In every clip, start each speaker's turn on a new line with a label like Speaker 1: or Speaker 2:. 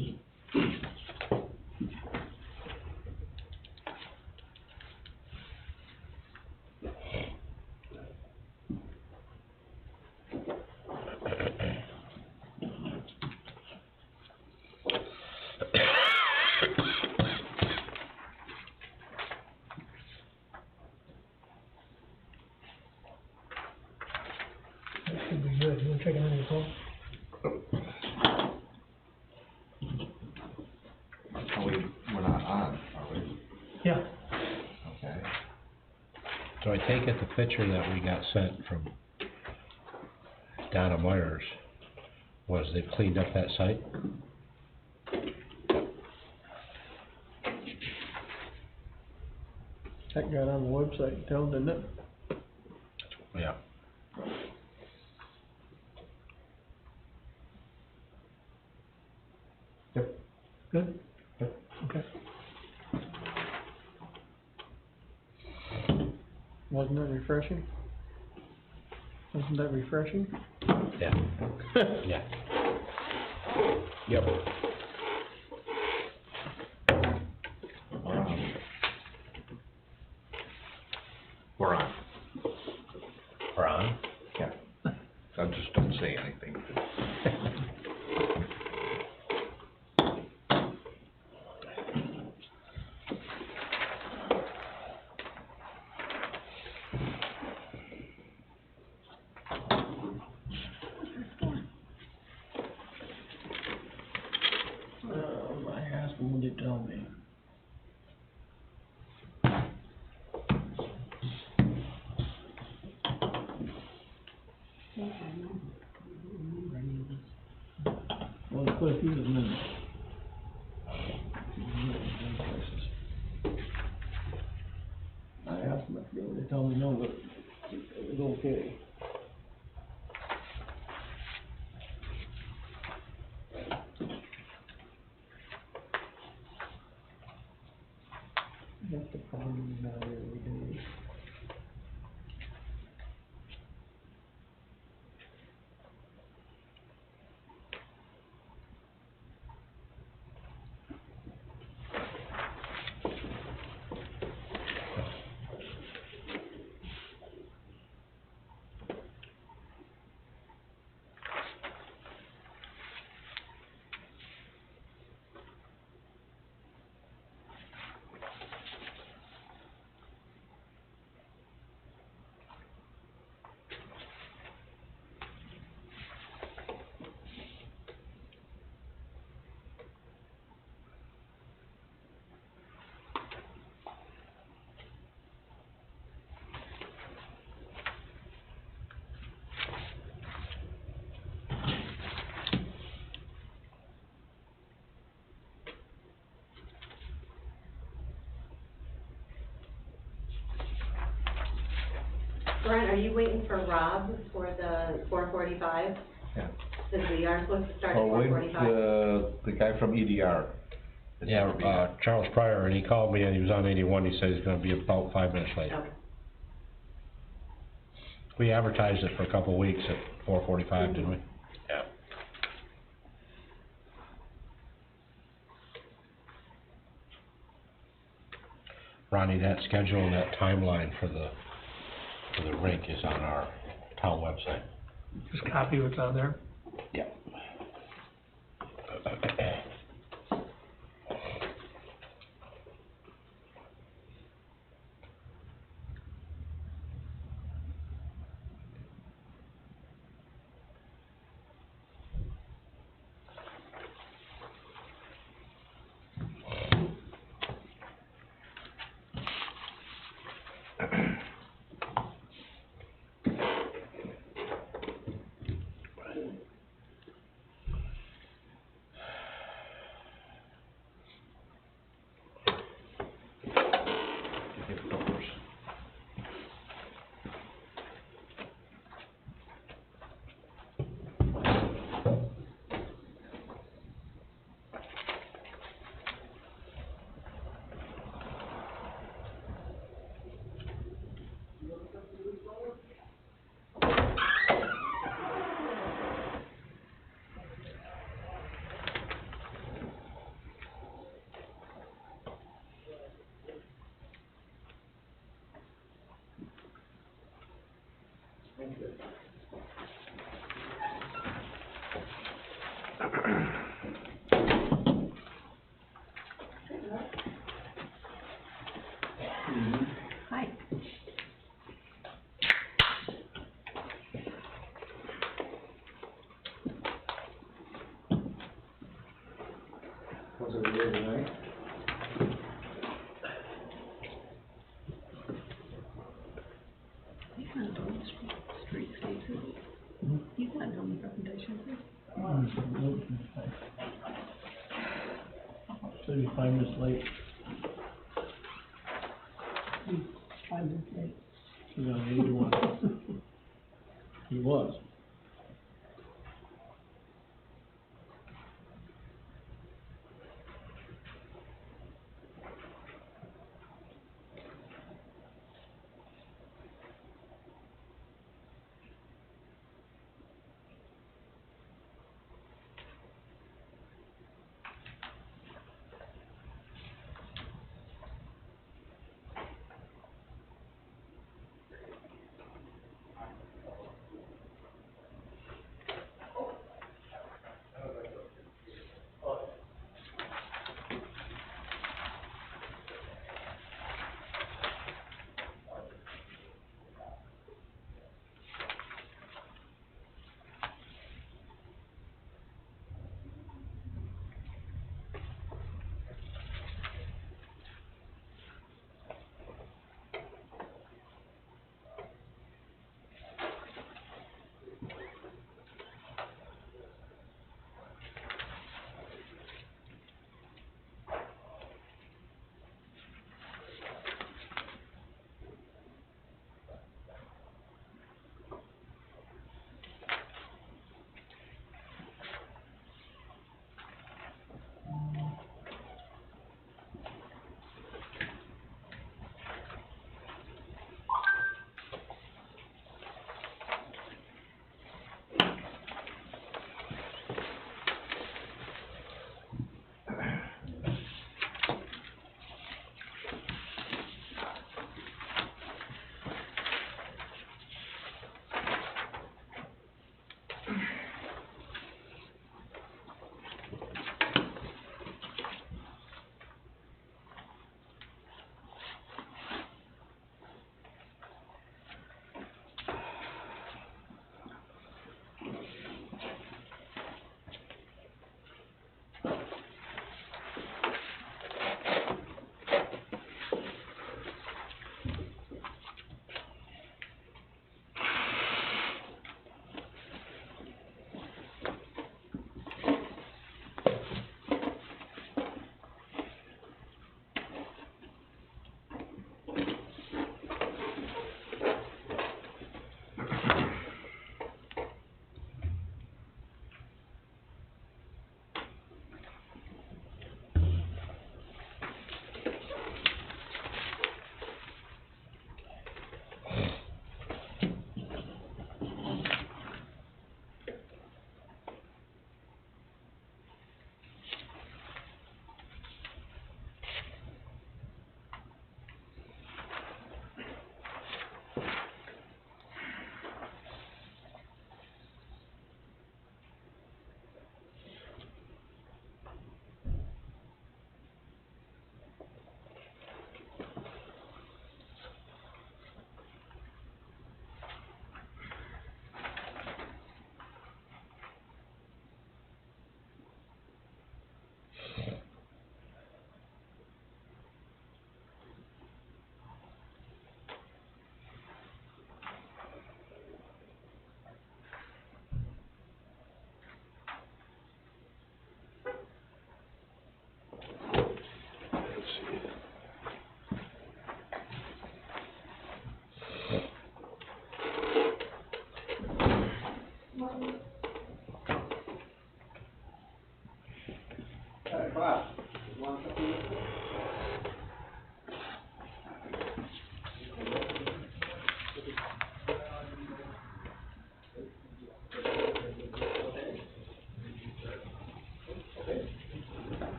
Speaker 1: That should be good. You wanna check it on your phone?
Speaker 2: We're not on, are we?
Speaker 1: Yeah.
Speaker 2: Okay.
Speaker 3: So I take it the picture that we got sent from Donna Myers was they cleaned up that site?
Speaker 1: That got on the website, too, didn't it?
Speaker 3: Yeah.
Speaker 2: Yep.
Speaker 1: Good?
Speaker 2: Yep.
Speaker 1: Okay. Wasn't that refreshing? Wasn't that refreshing?
Speaker 3: Yeah. Yeah. Yep.
Speaker 2: We're on. We're on.
Speaker 3: We're on?
Speaker 2: Yeah. I just don't say anything.
Speaker 1: My husband, what did you tell me? Well, it's quite a few of them in. I asked them, they told me no, but it was okay. That's the problem now every day.
Speaker 4: Brian, are you waiting for Rob for the 4:45?
Speaker 2: Yeah.
Speaker 4: Because we are supposed to start at
Speaker 2: Oh, wait,
Speaker 4: 4:45.
Speaker 2: the guy from EDR. is
Speaker 3: Yeah,
Speaker 2: gonna be-
Speaker 3: Charles Pryor, and he called me and he was on 81, he said he's gonna be about 5 minutes late.
Speaker 4: Okay.
Speaker 3: We advertised it for a couple of weeks at 4:45, didn't we? Yeah. Ronnie, that schedule and that timeline for the rink is on our town website.
Speaker 1: Just copy what's on there.
Speaker 3: Yeah.
Speaker 1: Thank you.
Speaker 5: Hi.
Speaker 1: How's everybody tonight?
Speaker 5: He's not doing streetscapes, is he? He's not doing the presentation, is he?
Speaker 1: Should be 5 minutes late.
Speaker 5: He's 5 minutes late.
Speaker 1: He's on 81. He was.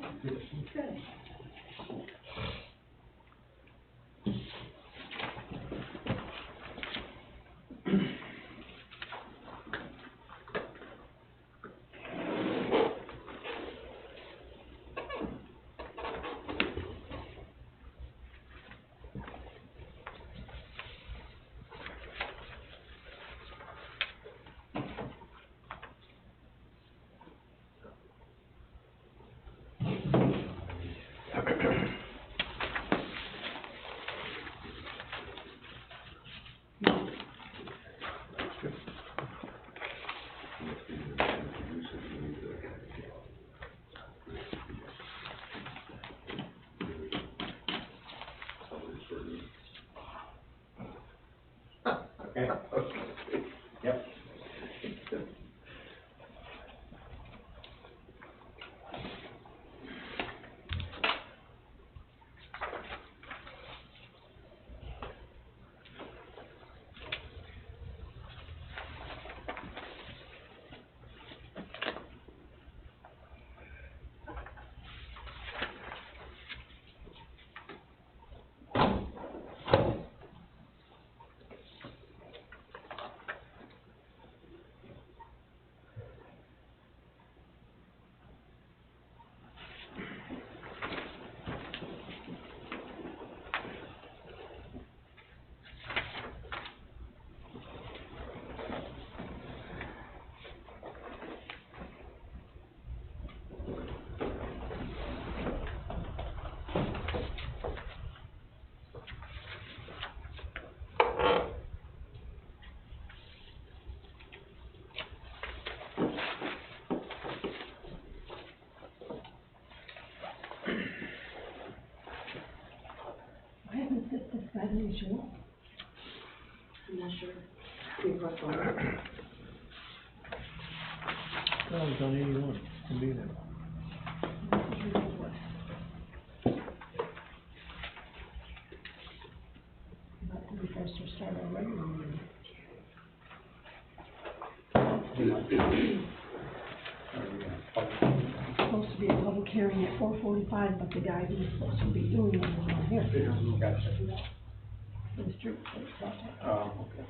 Speaker 5: Randy? Good.
Speaker 1: Okay. Yep.
Speaker 5: Why haven't it this bad as usual?
Speaker 4: I'm not sure. We've worked on it.
Speaker 1: Well, it's on 81, can be there.
Speaker 5: This is ridiculous. About to be forced to start our regular meeting. It's supposed to be a public hearing at 4:45, but the guy who's supposed to be doing it is not here.
Speaker 1: Gotcha.
Speaker 5: For the street project.
Speaker 1: Oh, okay.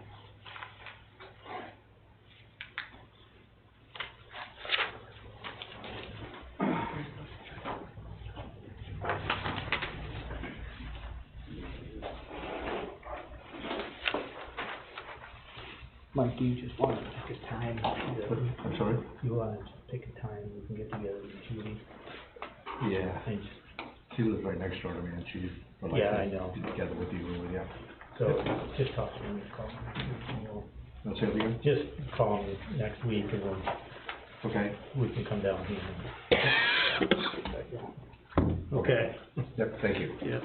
Speaker 1: Mike, do you just want to pick a time?
Speaker 2: I'm sorry?
Speaker 6: You want to pick a time, we can get together with Judy.
Speaker 2: Yeah,
Speaker 6: And just,
Speaker 2: she lives right next door to me, and she would like
Speaker 6: Yeah,
Speaker 2: to
Speaker 6: I know.
Speaker 2: get together with you, yeah.
Speaker 6: so, just talk to me, call me.
Speaker 2: Let's say it again?
Speaker 6: Just call me next week and
Speaker 2: Okay.
Speaker 6: we can come down here. Okay.
Speaker 2: Yep, thank you.
Speaker 6: Yeah.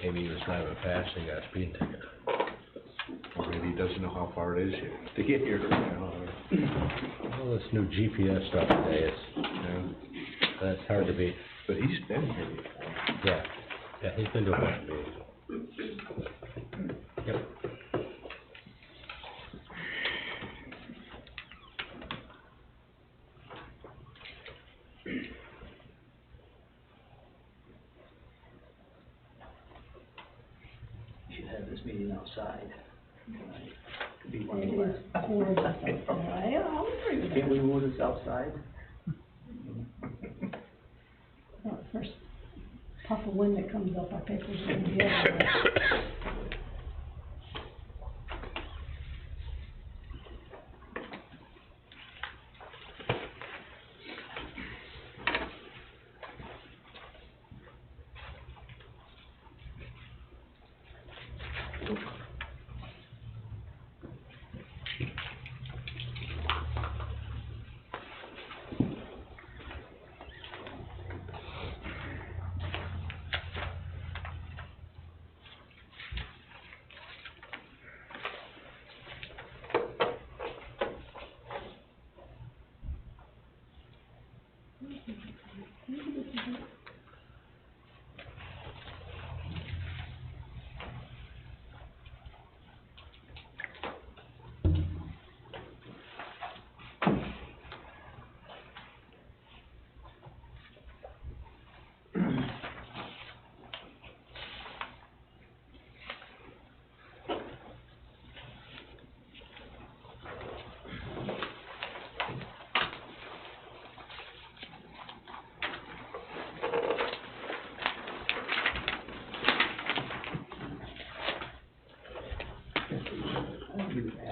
Speaker 3: Maybe he was driving fast and got a speeding ticket.
Speaker 2: Or maybe he doesn't know how far it is yet to get here, you know.
Speaker 3: All this new GPS stuff today,
Speaker 2: Yeah.
Speaker 3: that's hard to beat.
Speaker 2: But he's been here before.
Speaker 3: Yeah, yeah, he's been to a bunch of meetings. Yep.
Speaker 6: Should have this meeting outside tonight. Could be one
Speaker 5: It
Speaker 6: of the
Speaker 5: is
Speaker 6: last.
Speaker 5: gorgeous outside. I'll agree with
Speaker 6: Can't
Speaker 5: that.
Speaker 6: we move this outside?
Speaker 5: Well, the first puff of wind that comes up, our papers are gonna be everywhere.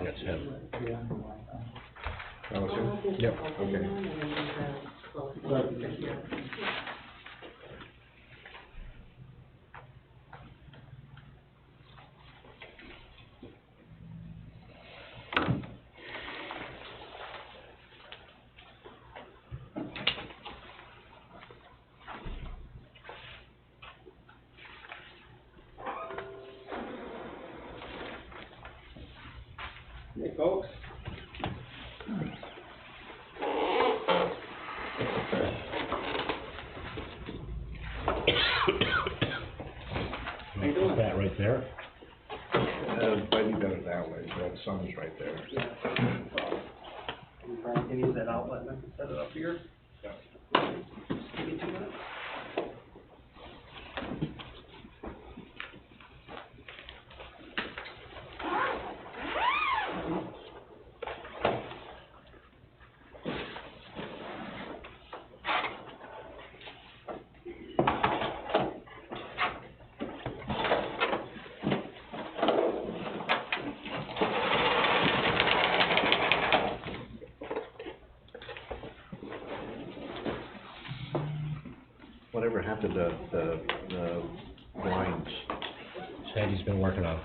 Speaker 3: That's him.
Speaker 2: That was him?
Speaker 3: Yep.
Speaker 2: Okay.
Speaker 1: Hey, folks.
Speaker 3: Is that right there?
Speaker 2: Might be better that way, the sun's right there.
Speaker 6: Brian can use that outlet and I can set it up here. Give me 2 minutes.
Speaker 2: Whatever happened to the blinds?
Speaker 3: Sandy's been working on.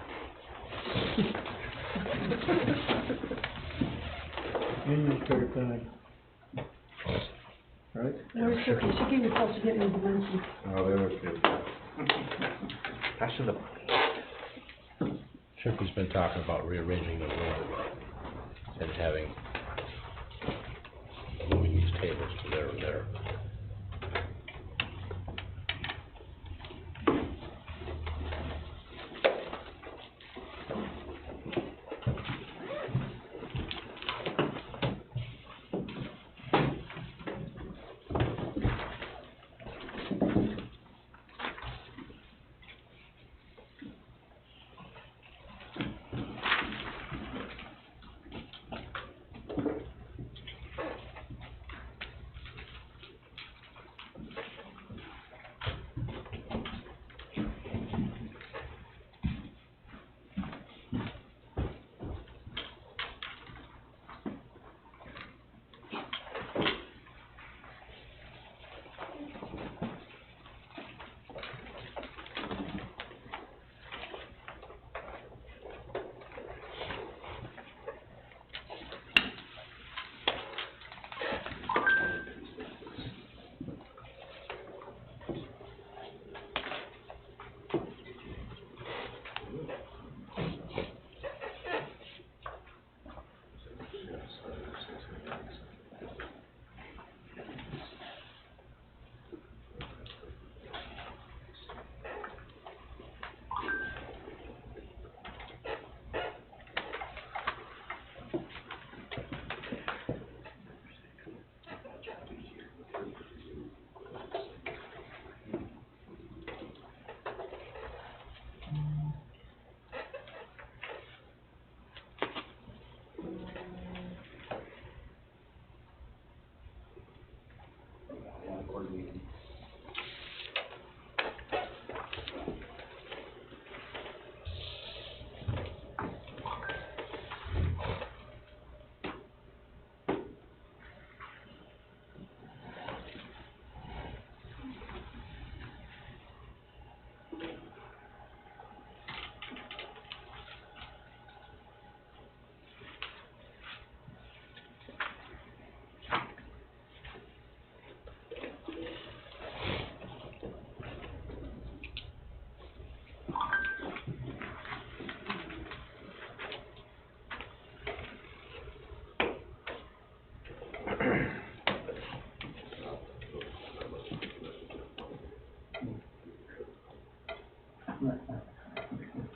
Speaker 1: Union fair time. Right?
Speaker 5: Where's Turkey? She came supposed to get me the dimensions.
Speaker 2: Oh, there was good. Passing the money.
Speaker 3: Shirky's been talking about rearranging the room and having, moving these tables to there and there.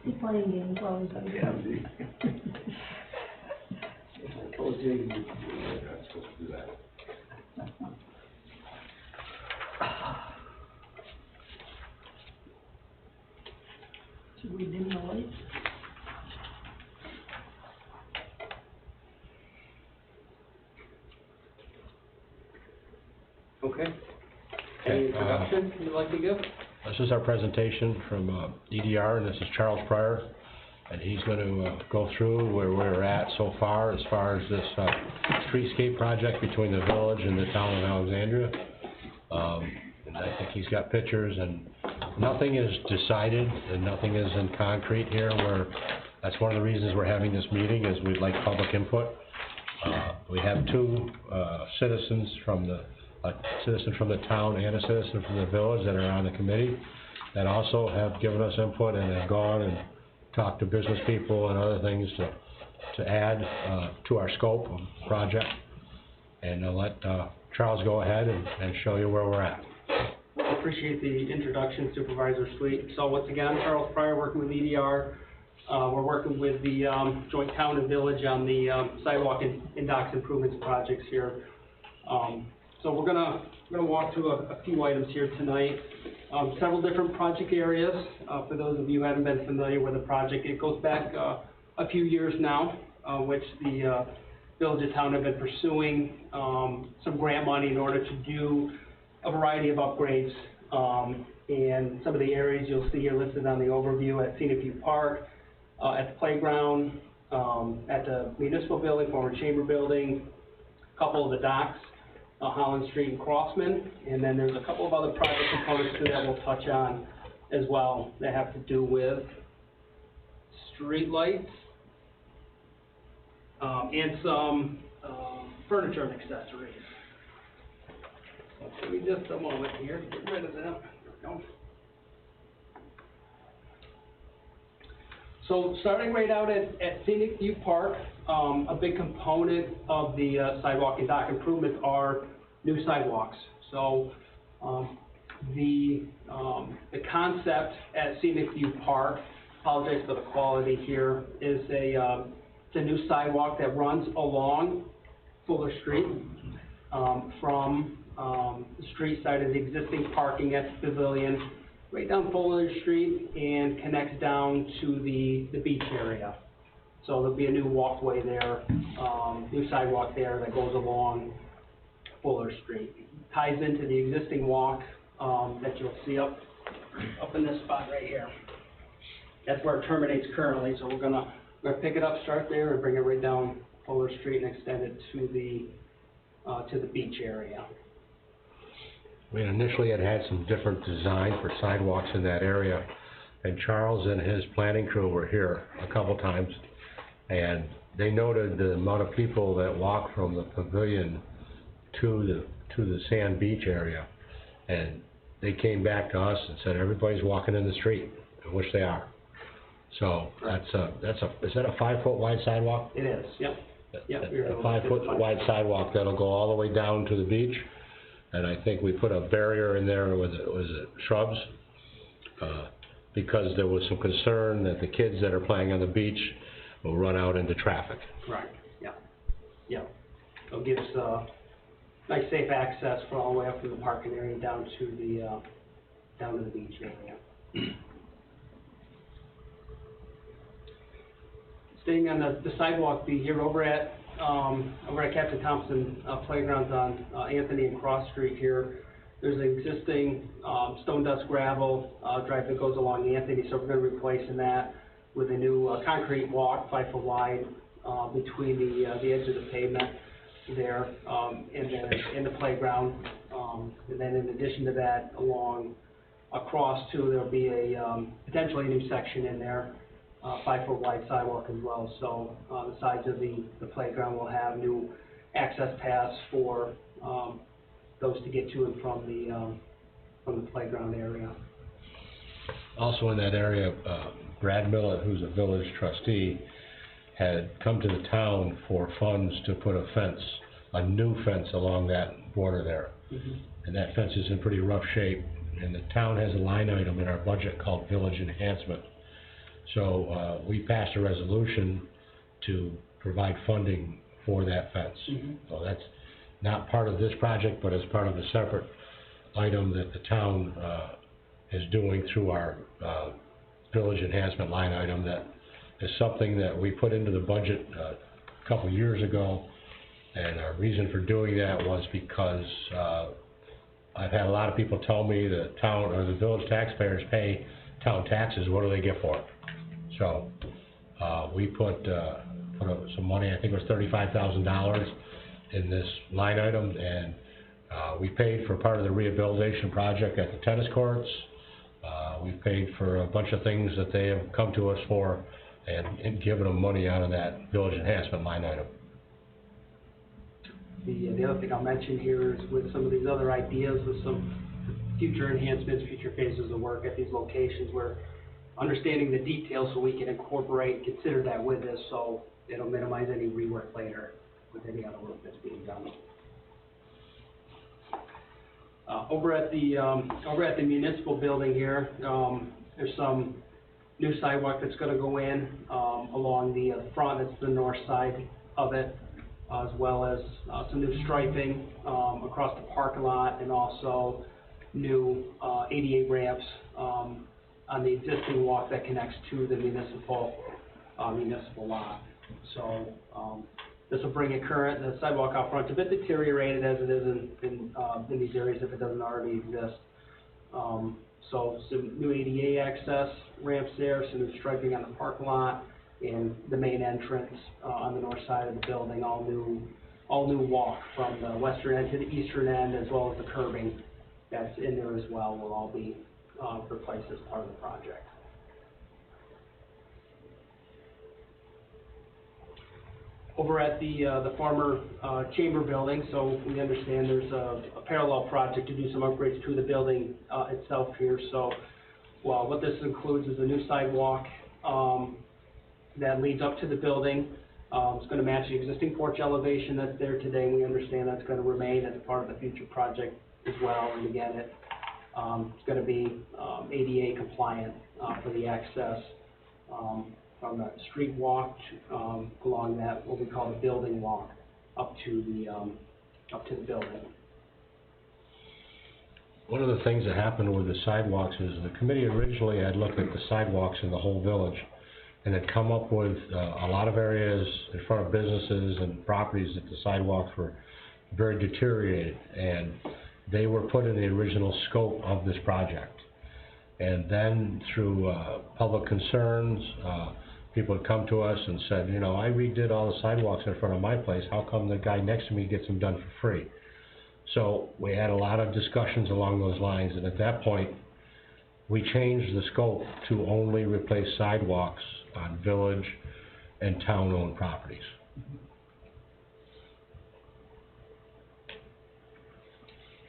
Speaker 5: He's playing games while he's on.
Speaker 1: Yeah, see. I told you,
Speaker 2: You're not supposed to do that.
Speaker 5: Should we dim the lights?
Speaker 6: Okay. Any introduction you'd like to give?
Speaker 3: This is our presentation from EDR, and this is Charles Pryor, and he's going to go through where we're at so far as this streetscape project between the village and the town of Alexandria. And I think he's got pictures, and nothing is decided and nothing is in concrete here. That's one of the reasons we're having this meeting, is we'd like public input. We have two citizens from the a citizen from the town and a citizen from the village that are on the committee that also have given us input and have gone and talked to business people and other things to add to our scope of project. And I'll let Charles go ahead and show you where we're at.
Speaker 6: I appreciate the introduction, Supervisor Sweet. So once again, I'm Charles Pryor, working with EDR. We're working with the joint town and village on the sidewalk and docks improvements projects here. So we're gonna walk through a few items here tonight. Several different project areas. For those of you who haven't been familiar with the project, it goes back a few years now, which the village and town have been pursuing some grant money in order to do a variety of upgrades. And some of the areas you'll see here listed on the overview: at Scenic View Park, at the playground, at the municipal building, former chamber building, a couple of the docks, Holland Street and Crossman, and then there's a couple of other project components too that we'll touch on as well that have to do with street lights, and some furniture and accessories. So give me just a moment here to get rid of them. There we go. So starting right out at Scenic View Park, a big component of the sidewalk and dock improvements are new sidewalks. So the concept at Scenic View Park, apologize for the quality here, is it's a new sidewalk that runs along Fuller Street from the street side of the existing parking at the pavilion, right down Fuller Street, and connects down to the beach area. So there'll be a new walkway there, new sidewalk there that goes along Fuller Street. Ties into the existing walk that you'll see up in this spot right here. That's where it terminates currently, so we're gonna pick it up, start there, and bring it right down Fuller Street and extend it to the beach area.
Speaker 3: We initially had some different design for sidewalks in that area, and Charles and his planning crew were here a couple times, and they noted the amount of people that walk from the pavilion to the sand beach area, and they came back to us and said everybody's walking in the street, which they are. So is that a 5 foot wide sidewalk?
Speaker 6: It is, yep. Yep.
Speaker 3: A 5 foot wide sidewalk that'll go all the way down to the beach. And I think we put a barrier in there with shrubs, because there was some concern that the kids that are playing on the beach will run out into traffic.
Speaker 6: Right, yeah, yeah. So it gives nice safe access for all the way up from the parking area down to the beach area. Staying on the sidewalk, here over at Captain Thompson Playgrounds on Anthony and Cross Street here, there's an existing stone dust gravel drive that goes along Anthony, so we're going to be replacing that with a new concrete walk, 5 foot wide, between the edge of the pavement there, and then in the playground. And then in addition to that, across too, there'll be potentially a new section in there. 5 foot wide sidewalk as well, so the sides of the playground will have new access paths for those to get to and from the playground area.
Speaker 3: Also in that area, Brad Millett, who's a village trustee, had come to the town for funds to put a new fence along that border there. Mm-hmm. And that fence is in pretty rough shape, and the town has a line item in our budget called village enhancement. So, we passed a resolution to provide funding for that fence. So that's not part of this project, but as part of a separate item that the town, is doing through our, village enhancement line item. That is something that we put into the budget, a couple years ago. And our reason for doing that was because, I've had a lot of people tell me the town or the village taxpayers pay town taxes, what do they get for it? So, we put some money, I think it was $35,000 in this line item, and, we paid for part of the rehabilitation project at the tennis courts. We've paid for a bunch of things that they have come to us for, and given them money out of that village enhancement line item.
Speaker 6: The other thing I'll mention here is with some of these other ideas, with some future enhancements, future phases of work at these locations, we're understanding the details so we can incorporate, consider that with this, so it'll minimize any rework later with any other work that's being done. Over at the municipal building here, there's some new sidewalk that's gonna go in, along the front, it's the north side of it, as well as, some new striping, across the parking lot, and also new, ADA ramps, on the existing walk that connects to the municipal lot. So, this will bring it current. The sidewalk out front's a bit deteriorated as it is in these areas if it doesn't already exist. So some new ADA access ramps there, some new striping on the parking lot, and the main entrance on the north side of the building, all new walk from the western end to the eastern end, as well as the curbing that's in there as well will all be replaced as part of the project. Over at the former chamber building, so we understand there's a parallel project to do some upgrades to the building itself here. So, well, what this includes is a new sidewalk that leads up to the building. It's going to match the existing porch elevation that's there today, and we understand that's going to remain as part of the future project as well. And again, it's going to be ADA compliant for the access from the street walk along that, what we call the building walk, up to the building.
Speaker 3: One of the things that happened with the sidewalks is the committee originally had looked at the sidewalks in the whole village, and had come up with a lot of areas in front of businesses and properties that the sidewalks were very deteriorated, and they were put in the original scope of this project. And then through public concerns, people had come to us and said, you know, I redid all the sidewalks in front of my place, how come the guy next to me gets them done for free? So we had a lot of discussions along those lines, and at that point, we changed the scope to only replace sidewalks on village and town-owned properties.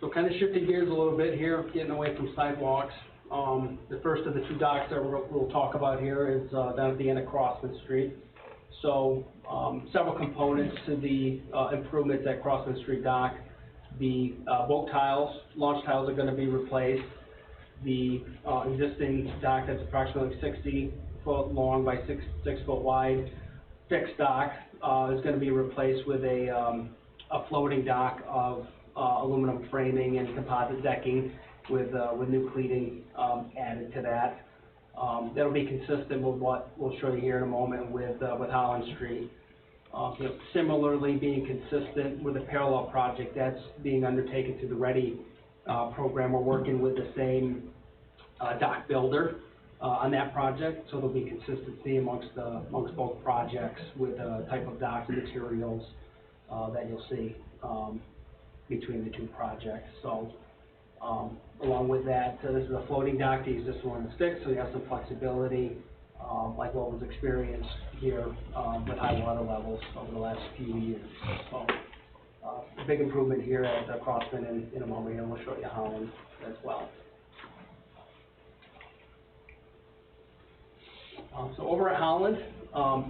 Speaker 6: So kind of shifting gears a little bit here, getting away from sidewalks. The first of the two docks that we'll talk about here is down at the end of Crossman Street. So several components to the improvements at Crossman Street dock. The boat tiles, launch tiles are going to be replaced. The existing dock that's approximately 60 foot long by 6 foot wide fixed dock is going to be replaced with a floating dock of aluminum framing and composite decking with new cleating added to that. That'll be consistent with what we'll show you here in a moment with Holland Street. You know, similarly, being consistent with a parallel project that's being undertaken through the READY program, we're working with the same dock builder on that project, so there'll be consistency amongst both projects with the type of dock materials that you'll see between the two projects. So, along with that, this is a floating dock. The existing one is fixed, so you have some flexibility, like what was experienced here with high water levels over the last few years. So, a big improvement here at Crossman in a moment, and we'll show you Holland as well. So over at Holland,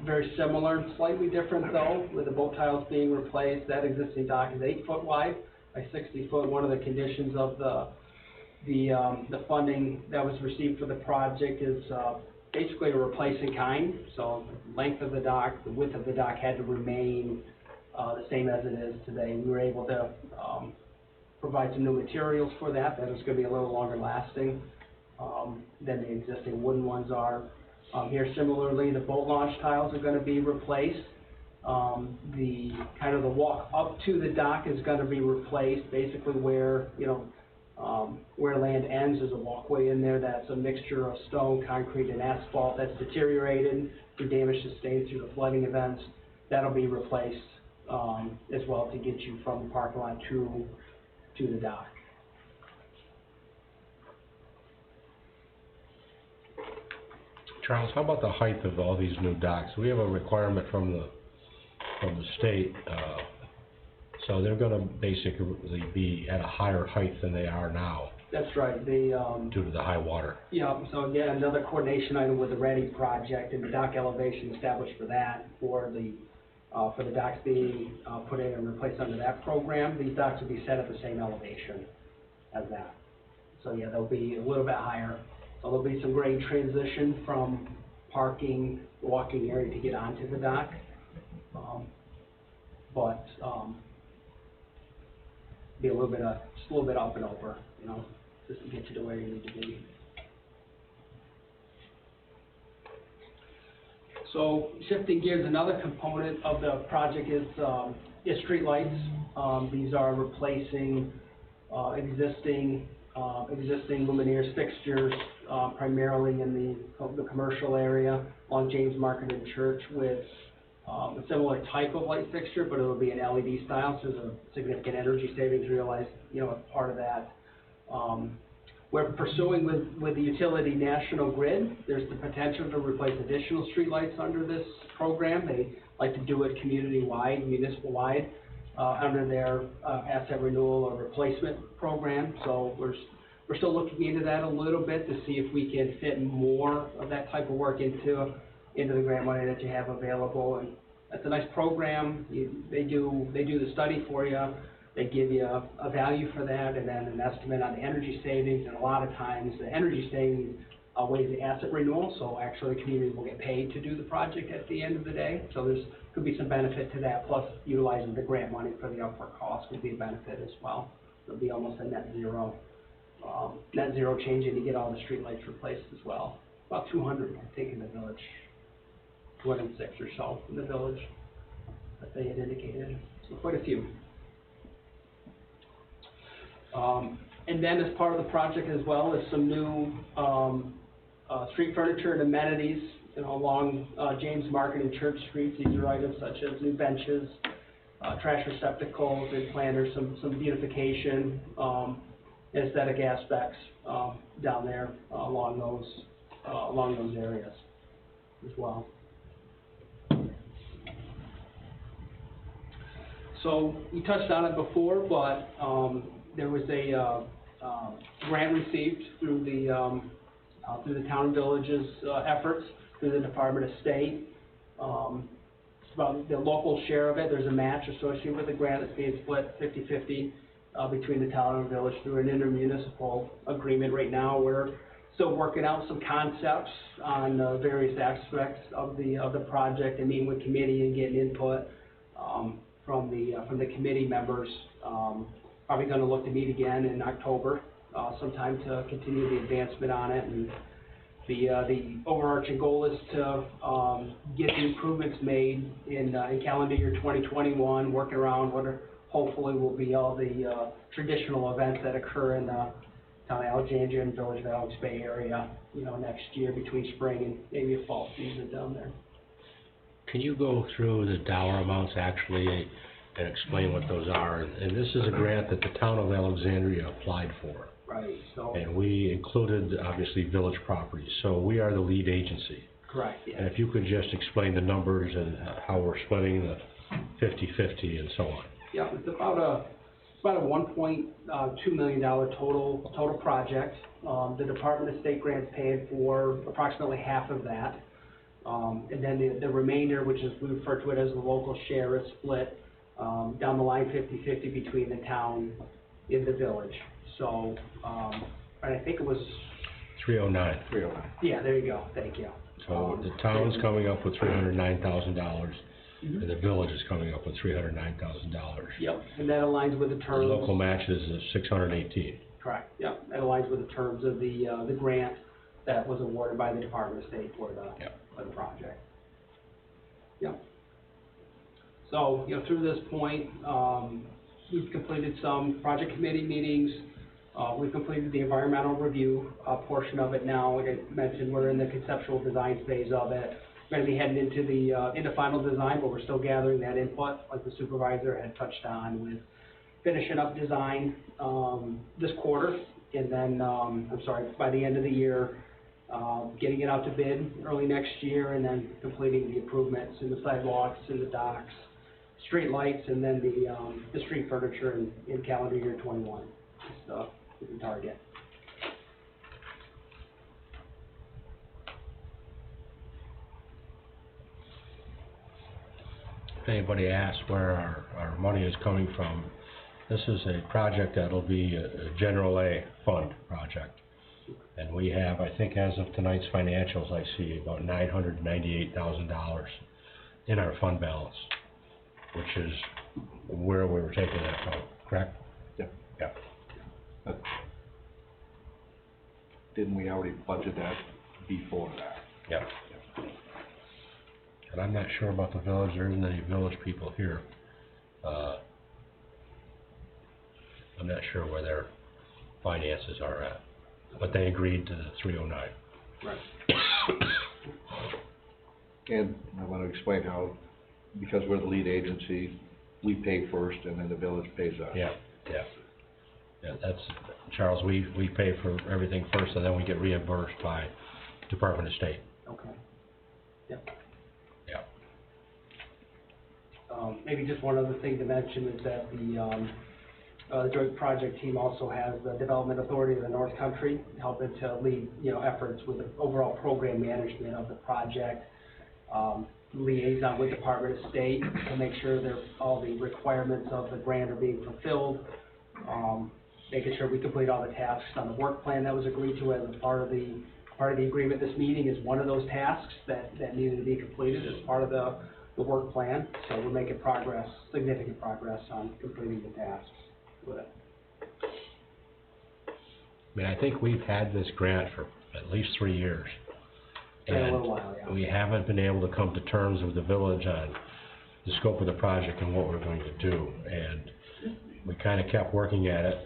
Speaker 6: very similar, slightly different though, with the boat tiles being replaced. That existing dock is 8 foot wide by 60 foot. One of the conditions of the The funding that was received for the project is, basically a replace in kind. So the length of the dock, the width of the dock had to remain, the same as it is today. We were able to, provide some new materials for that. That is gonna be a little longer lasting, than the existing wooden ones are. Here similarly, the boat launch tiles are gonna be replaced. The, kind of the walk up to the dock is gonna be replaced, basically where, where land ends, there's a walkway in there that's a mixture of stone, concrete, and asphalt that's deteriorated through damage sustained through the flooding events. That'll be replaced, as well to get you from the parking lot to the dock.
Speaker 3: Charles, how about the height of all these new docks? We have a requirement from the state, so they're gonna basically be at a higher height than they are now
Speaker 6: That's right,
Speaker 3: due to the high water.
Speaker 6: yeah, so again, another coordination item with the Ready project and the dock elevation established for that, for the docks being, put in and replaced under that program. These docks will be set at the same elevation as that. So yeah, they'll be a little bit higher. So there'll be some grade transition from parking, walking area to get onto the dock. Be a little bit, just a little bit up and over, just to get you to where you need to be. So shifting gears, another component of the project is streetlights. These are replacing existing luminaires fixtures, primarily in the commercial area along James Market and Church, with a similar type of light fixture, but it'll be an LED style, so there's a significant energy savings realized, as part of that. We're pursuing with the utility National Grid. There's the potential to replace additional streetlights under this program. They like to do it community-wide, municipal-wide, under their asset renewal or replacement program. So we're still looking into that a little bit to see if we can fit more of that type of work into the grant money that you have available. And that's a nice program. They do the study for you. They give you a value for that, and then an estimate on the energy savings. And a lot of times, the energy savings outweighs the asset renewal, so actually the community will get paid to do the project at the end of the day. So could be some benefit to that, plus utilizing the grant money for the upfront cost would be a benefit as well. It'll be almost a net zero change, and you get all the streetlights replaced as well. About 200, I think, in the village. 206 or so in the village that they had indicated, so quite a few. And then as part of the project as well is some new street furniture and amenities, along James Market and Church Streets. These are items such as new benches, trash receptacles and planters, some beautification, aesthetic aspects down there along those areas as well. So we touched on it before, but there was a grant received through the town and villages efforts through the Department of State. It's about the local share of it. There's a match associated with the grant that's being split 50-50 between the town and village through an intermunicipal agreement. Right now, we're still working out some concepts on various aspects of the project and meeting with committee and getting input from the committee members. Probably going to look to meet again in October sometime to continue the advancement on it. And the overarching goal is to get the improvements made in calendar year 2021, working around what hopefully will be all the traditional events that occur in the town of Alexandria and Village of Alex Bay area, next year between spring and maybe a fall season down there.
Speaker 3: Can you go through the dollar amounts actually and explain what those are? And this is a grant that the town of Alexandria applied for.
Speaker 6: Right, so.
Speaker 3: And we included, obviously, village properties, so we are the lead agency.
Speaker 6: Correct, yeah.
Speaker 3: And if you could just explain the numbers and how we're splitting the 50-50 and so on.
Speaker 6: Yeah, it's about a $1.2 million total project. The Department of State grant's paying for approximately half of that. And then the remainder, which is, we refer to it as the local share, is split down the line 50-50 between the town and the village. So I think it was,
Speaker 3: 309.
Speaker 2: 309.
Speaker 6: yeah, there you go, thank you.
Speaker 3: So the town's coming up with $309,000,
Speaker 6: Mhm.
Speaker 3: and the village is coming up with $309,000.
Speaker 6: Yep, and that aligns with the
Speaker 3: The
Speaker 6: terms.
Speaker 3: local match is 618.
Speaker 6: Correct, yep, that aligns with the terms of the grant that was awarded by the Department of State for
Speaker 3: Yep.
Speaker 6: the project. Yep. So, through this point, we've completed some project committee meetings. We've completed the environmental review, portion of it now. Like I mentioned, we're in the conceptual design phase of it. We're gonna be heading into final design, but we're still gathering that input, like the supervisor had touched on, with finishing up design, this quarter, and then, by the end of the year, getting it out to bid early next year, and then completing the improvements in the sidewalks, in the docks, street lights, and then the street furniture in calendar year 21, is the target.
Speaker 3: If anybody asks where our money is coming from, this is a project that'll be a General A fund project. And we have, I think as of tonight's financials, I see about $998,000 in our fund balance, which is where we were taking that from, correct?
Speaker 2: Yeah.
Speaker 3: Yeah.
Speaker 2: Didn't we already budget that before that?
Speaker 3: Yeah. And I'm not sure about the village, there isn't any village people here. I'm not sure where their finances are at, but they agreed to the 309.
Speaker 6: Right.
Speaker 2: And I want to explain how, because we're the lead agency, we pay first and then the village pays us.
Speaker 3: Yeah, that's, Charles, we pay for everything first and then we get reimbursed by Department of State.
Speaker 6: Okay. Yep.
Speaker 3: Yeah.
Speaker 6: Maybe just one other thing to mention is that the joint project team also has the Development Authority of the North Country, helping to lead, efforts with the overall program management of the project, liaison with Department of State to make sure that all the requirements of the grant are being fulfilled, making sure we complete all the tasks on the work plan that was agreed to as a part of the agreement. This meeting is one of those tasks that needed to be completed as part of the work plan. So we're making progress, significant progress on completing the tasks with it.
Speaker 3: I mean, I think we've had this grant for at least 3 years.
Speaker 6: It's been a little while, yeah.
Speaker 3: We haven't been able to come to terms with the village on the scope of the project and what we're going to do. And we kind of kept working at it.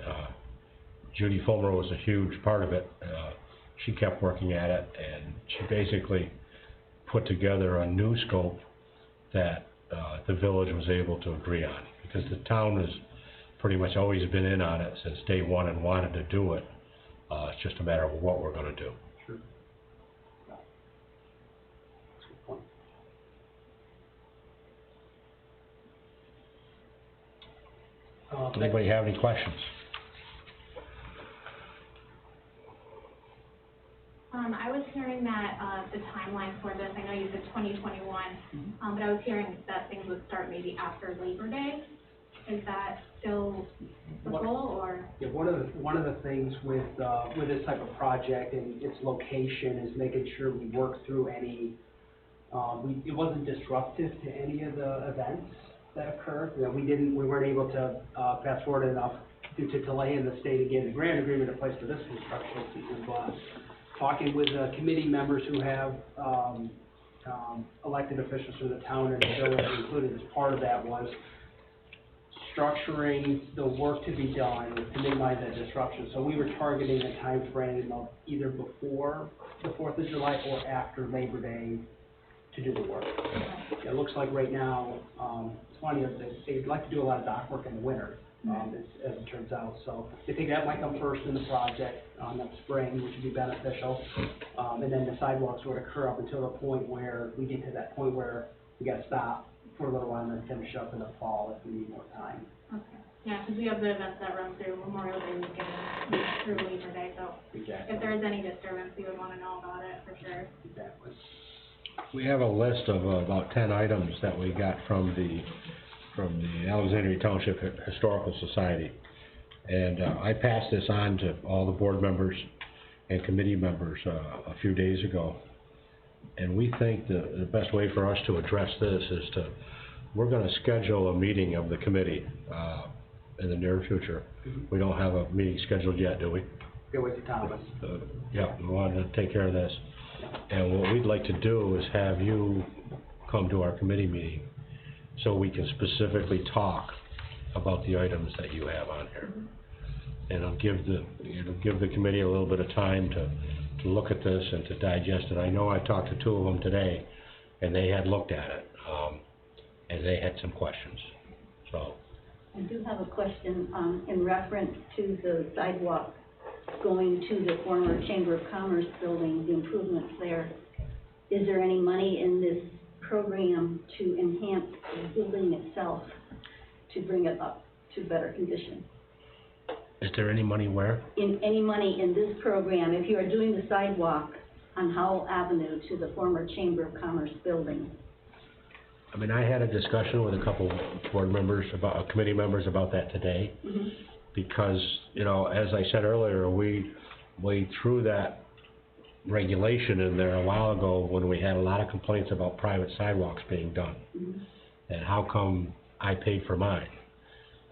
Speaker 3: Judy Fulmer was a huge part of it. She kept working at it, and she basically put together a new scope that the village was able to agree on. Because the town has pretty much always been in on it since day one and wanted to do it. It's just a matter of what we're going to do.
Speaker 6: Sure. Yeah. That's a good point.
Speaker 3: Anybody have any questions?
Speaker 7: I was hearing that, the timeline for this, I know you said 2021, but I was hearing that things would start maybe after Labor Day. Is that still the goal, or?
Speaker 6: Yeah, one of the things with this type of project and its location is making sure we work through any, it wasn't disruptive to any of the events that occurred. We weren't able to, fast forward enough due to delay in the state of getting the grant agreement in place for this construction season, but talking with committee members who have, elected officials from the town and the village included as part of that, was structuring the work to be done to minimize that disruption. So we were targeting a time frame of either before the 4th of July or after Labor Day to do the work. It looks like right now, it's funny, they'd like to do a lot of dock work in the winter, as it turns out. So I think that might come first in the project next spring, which would be beneficial. And then the sidewalks would occur up until the point where we get to that point where we got to stop for a little while and then finish up in the fall if we need more time.
Speaker 7: Okay. Yeah, because we have the events that run through Memorial Day weekend and through Labor Day, so
Speaker 6: Exactly.
Speaker 7: if there is any disturbance, we would want to know about it for sure.
Speaker 6: Exactly.
Speaker 3: We have a list of about 10 items that we got from the Alexandria Township Historical Society. And, I passed this on to all the board members and committee members, a few days ago. And we think the best way for us to address this is we're gonna schedule a meeting of the committee, in the near future. We don't have a meeting scheduled yet, do we?
Speaker 6: Go with Thomas.
Speaker 3: Yeah, we wanted to take care of this. And what we'd like to do is have you come to our committee meeting so we can specifically talk about the items that you have on here. And it'll give the committee a little bit of time to look at this and to digest it. I know I talked to two of them today, and they had looked at it, and they had some questions, so.
Speaker 8: I do have a question, in reference to the sidewalk going to the former Chamber of Commerce building, the improvements there. Is there any money in this program to enhance the building itself, to bring it up to better condition?
Speaker 3: Is there any money where?
Speaker 8: Any money in this program, if you are doing the sidewalk on Howell Avenue to the former Chamber of Commerce building?
Speaker 3: I mean, I had a discussion with a couple board members committee members about that today.
Speaker 8: Mm-hmm.
Speaker 3: Because, you know, as I said earlier, we threw that regulation in there a while ago when we had a lot of complaints about private sidewalks being done.
Speaker 8: Mm-hmm.
Speaker 3: And how come I paid for mine?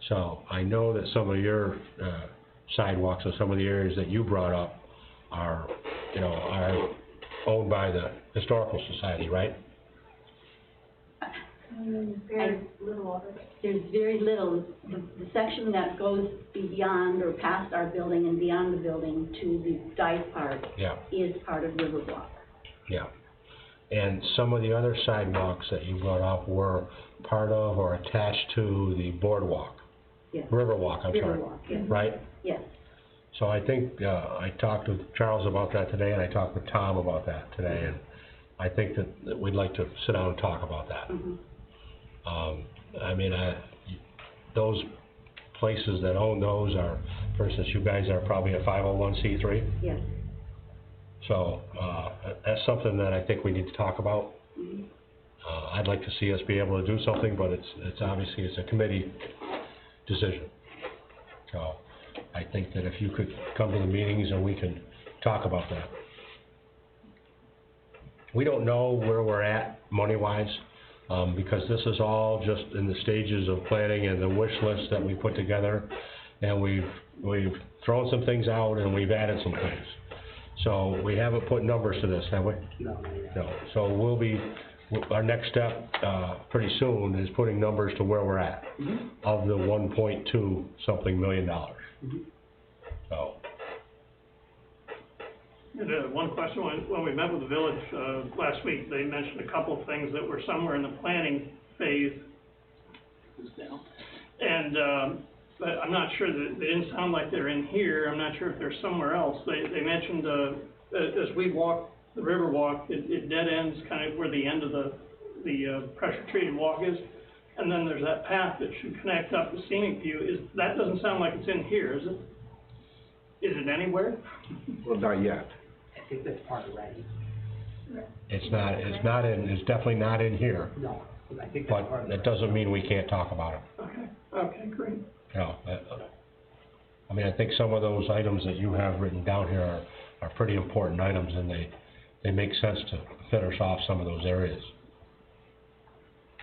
Speaker 3: So I know that some of your sidewalks and some of the areas that you brought up are owned by the Historical Society, right?
Speaker 7: Very little of it.
Speaker 8: There's very little. The section that goes beyond or past our building and beyond the building to the dive park is part of Riverwalk.
Speaker 3: Yeah. And some of the other sidewalks that you brought up were part of or attached to the boardwalk.
Speaker 8: Yes.
Speaker 3: Riverwalk, I'm sorry.
Speaker 8: Riverwalk, yes.
Speaker 3: Right?
Speaker 8: Yes.
Speaker 3: So I think, I talked with Charles about that today, and I talked with Tom about that today, and I think that we'd like to sit down and talk about that.
Speaker 8: Mm-hmm.
Speaker 3: I mean, those places that own those are, for instance, you guys are probably a 501c3.
Speaker 8: Yes.
Speaker 3: So, that's something that I think we need to talk about.
Speaker 8: Mm-hmm.
Speaker 3: I'd like to see us be able to do something, but it's obviously, it's a committee decision. So, I think that if you could come to the meetings and we can talk about that. We don't know where we're at money-wise, because this is all just in the stages of planning and the wish list that we put together, and we've thrown some things out and we've added some things. So we haven't put numbers to this, have we?
Speaker 6: No.
Speaker 3: No. So our next step, pretty soon is putting numbers to where we're at, of the 1.2 something million dollars. So.
Speaker 9: And, one question, when we met with the village, last week, they mentioned a couple of things that were somewhere in the planning phase. And, but I'm not sure that, they didn't sound like they're in here, I'm not sure if they're somewhere else. They mentioned, as we walk the river walk, it dead ends kind of where the end of the pressure treated walk is. And then there's that path that should connect up to Scenic View. That doesn't sound like it's in here, is it? Is it anywhere?
Speaker 2: Well, not yet.
Speaker 6: I think that's part of Ready.
Speaker 3: It's definitely not in here,
Speaker 6: No, I think that's
Speaker 3: but
Speaker 6: part of
Speaker 3: that doesn't mean we can't talk about it.
Speaker 9: Okay, great.
Speaker 3: No, I mean, I think some of those items that you have written down here are pretty important items, and they make sense to finish off some of those areas.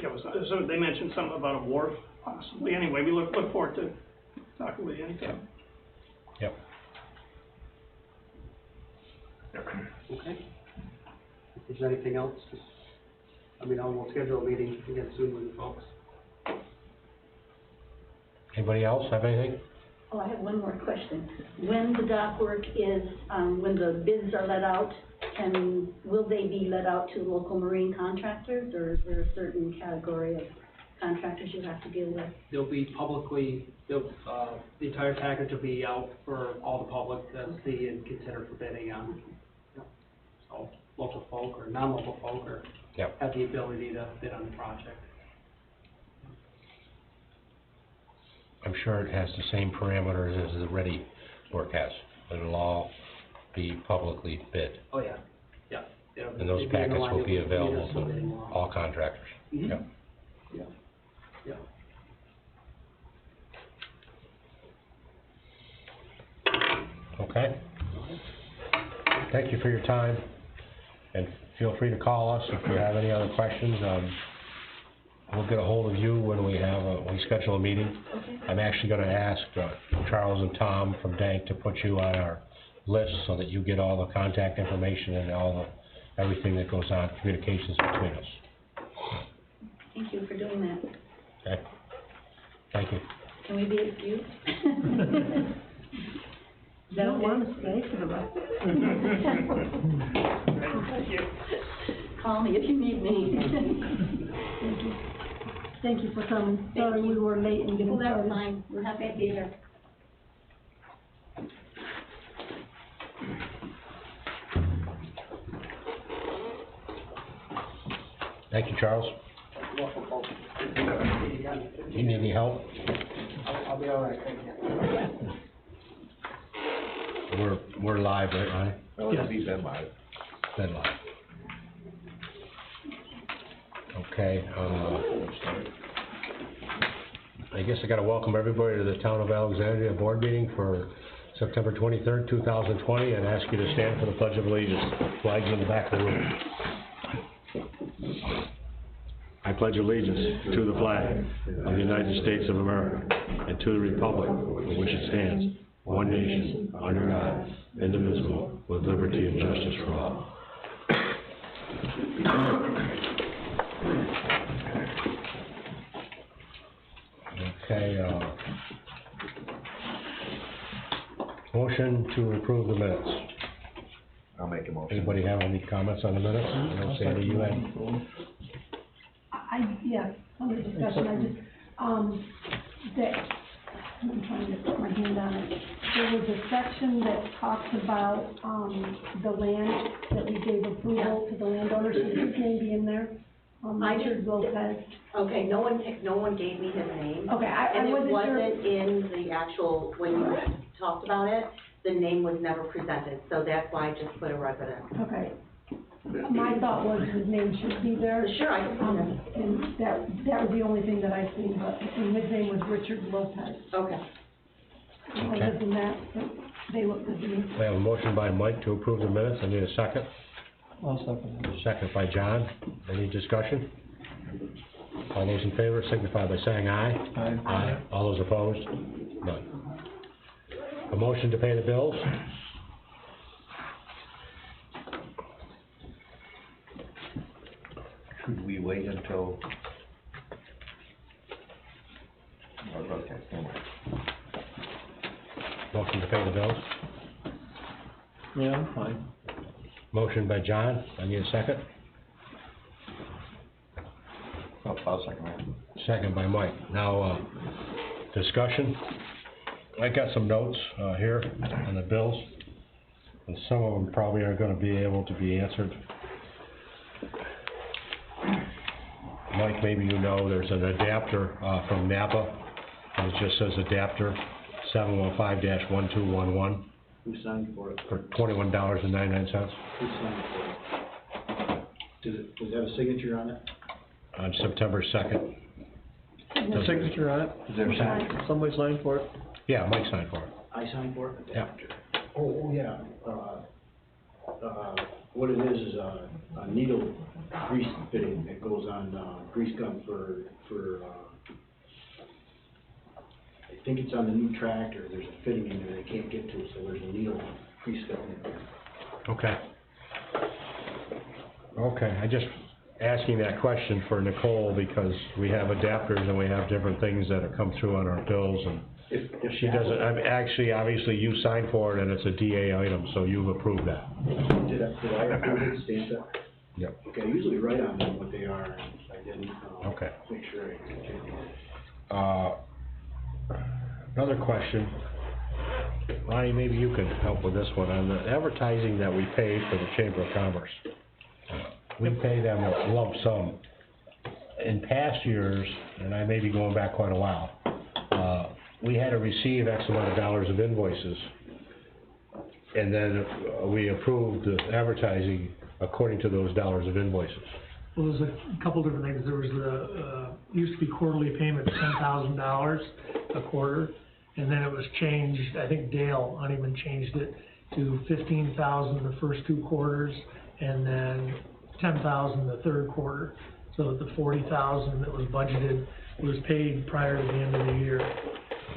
Speaker 9: Yeah, so they mentioned something about a wharf, possibly. Anyway, we look forward to talking with you anytime.
Speaker 3: Yep.
Speaker 6: Okay. If there's anything else, just, we'll schedule a meeting again soon with you folks.
Speaker 3: Anybody else have anything?
Speaker 8: Oh, I have one more question. When the dock work is, when the bids are let out, will they be let out to local marine contractors, or is there a certain category of contractors you have to deal with?
Speaker 6: They'll be publicly, the entire package will be out for all the public to see and consider for bidding on. So local folk or non-local folk have the ability to bid on the project.
Speaker 3: I'm sure it has the same parameters as the Ready work has. It'll all be publicly bid.
Speaker 6: Oh, yeah.
Speaker 3: And those packets will be available to all contractors.
Speaker 6: Mm-hmm.
Speaker 3: Yep.
Speaker 6: Yeah.
Speaker 3: okay? Thank you for your time, and feel free to call us if you have any other questions. We'll get a hold of you when we schedule a meeting. I'm actually gonna ask, Charles and Tom from Dank to put you on our list so that you get all the contact information and everything that goes on, communications between us.
Speaker 8: Thank you for doing that.
Speaker 3: Okay? Thank you.
Speaker 8: Can we be excused?
Speaker 5: I don't want to stay for the rest.
Speaker 8: Call me if you need me.
Speaker 5: Thank you. Thank you for coming. Sorry we were late in getting
Speaker 8: Well, that's
Speaker 5: started.
Speaker 8: fine, we're happy to be here.
Speaker 3: Thank you, Charles. You need any help?
Speaker 6: I'll be all right, thank you.
Speaker 3: We're live, right, Ronnie?
Speaker 2: No, it'll be Ben live.
Speaker 3: Been live. Okay, I guess I gotta welcome everybody to the Town of Alexandria Board Meeting for September 23rd, 2020, and ask you to stand for the Pledge of Allegiance. Flags in the back of the room.
Speaker 10: I pledge allegiance to the flag of the United States of America and to the republic for which it stands, one nation, under God, indivisible, with liberty and justice for all.
Speaker 3: Okay, motion to approve the minutes.
Speaker 2: I'll make a motion.
Speaker 3: Anybody have any comments on the minutes? I don't see any, you had?
Speaker 5: Yeah, under discussion, I'm trying to put my hand on it. There was a section that talks about, the land, that we gave approval to the landowner, should his name be in there? Richard Lopez.
Speaker 4: Okay, no one gave me his name.
Speaker 5: Okay, I wasn't sure.
Speaker 4: And it wasn't in the actual, when you talked about it, the name was never presented, so that's why I just put a resident.
Speaker 5: Okay. My thought was his name should be there.
Speaker 4: Sure, I can see that.
Speaker 5: And that was the only thing that I seen, but, and his name was Richard Lopez.
Speaker 4: Okay.
Speaker 5: Other than that, they look good to me.
Speaker 3: We have a motion by Mike to approve the minutes. I need a second.
Speaker 1: I'll second that.
Speaker 3: Second by John. Any discussion? All those in favor signify by saying aye.
Speaker 1: Aye.
Speaker 3: Aye. All those opposed? None. A motion to pay the bills?
Speaker 2: Should we wait until? Oh, okay, never mind.
Speaker 3: Motion to pay the bills?
Speaker 1: Yeah, I'm fine.
Speaker 3: Motion by John. I need a second.
Speaker 2: I'll second that.
Speaker 3: Second by Mike. Now, discussion. I got some notes, here on the bills, and some of them probably are gonna be able to be answered. Mike, maybe you know, there's an adapter, from Napa, and it just says adapter 715-1211
Speaker 10: Who signed for it?
Speaker 3: for $21.99
Speaker 10: Who signed for it? Does it have a signature on it?
Speaker 3: on September 2nd.
Speaker 1: Signature on it?
Speaker 2: Is there a second?
Speaker 1: Somebody signed for it?
Speaker 3: Yeah, Mike signed for it.
Speaker 10: I signed for it?
Speaker 3: Yeah.
Speaker 10: Oh, yeah, what it is a needle grease fitting that goes on, grease gun for, I think it's on the new tractor, there's a fitting in there they can't get to, so there's a needle grease gun in there.
Speaker 3: Okay. Okay, I just asking that question for Nicole because we have adapters and we have different things that have come through on our bills, and
Speaker 10: If
Speaker 3: she doesn't, actually, obviously you signed for it and it's a DA item, so you've approved that.
Speaker 10: Did I approve it, stamp it?
Speaker 3: Yep.
Speaker 10: Okay, I usually write on them what they are, and I didn't,
Speaker 3: Okay.
Speaker 10: make sure I continue.
Speaker 3: Another question, Ronnie, maybe you can help with this one, on the advertising that we pay for the Chamber of Commerce. We pay them a lump sum. In past years, and I may be going back quite a while, we had to receive X amount of dollars of invoices, and then we approved the advertising according to those dollars of invoices.
Speaker 11: Well, there's a couple different things. There was the, used to be quarterly payment, $10,000 a quarter, and then it was changed, I think Dale Honeyman changed it to 15,000 the first 2 quarters, and then 10,000 the third quarter, so that the 40,000 that was budgeted was paid prior to the end of the year.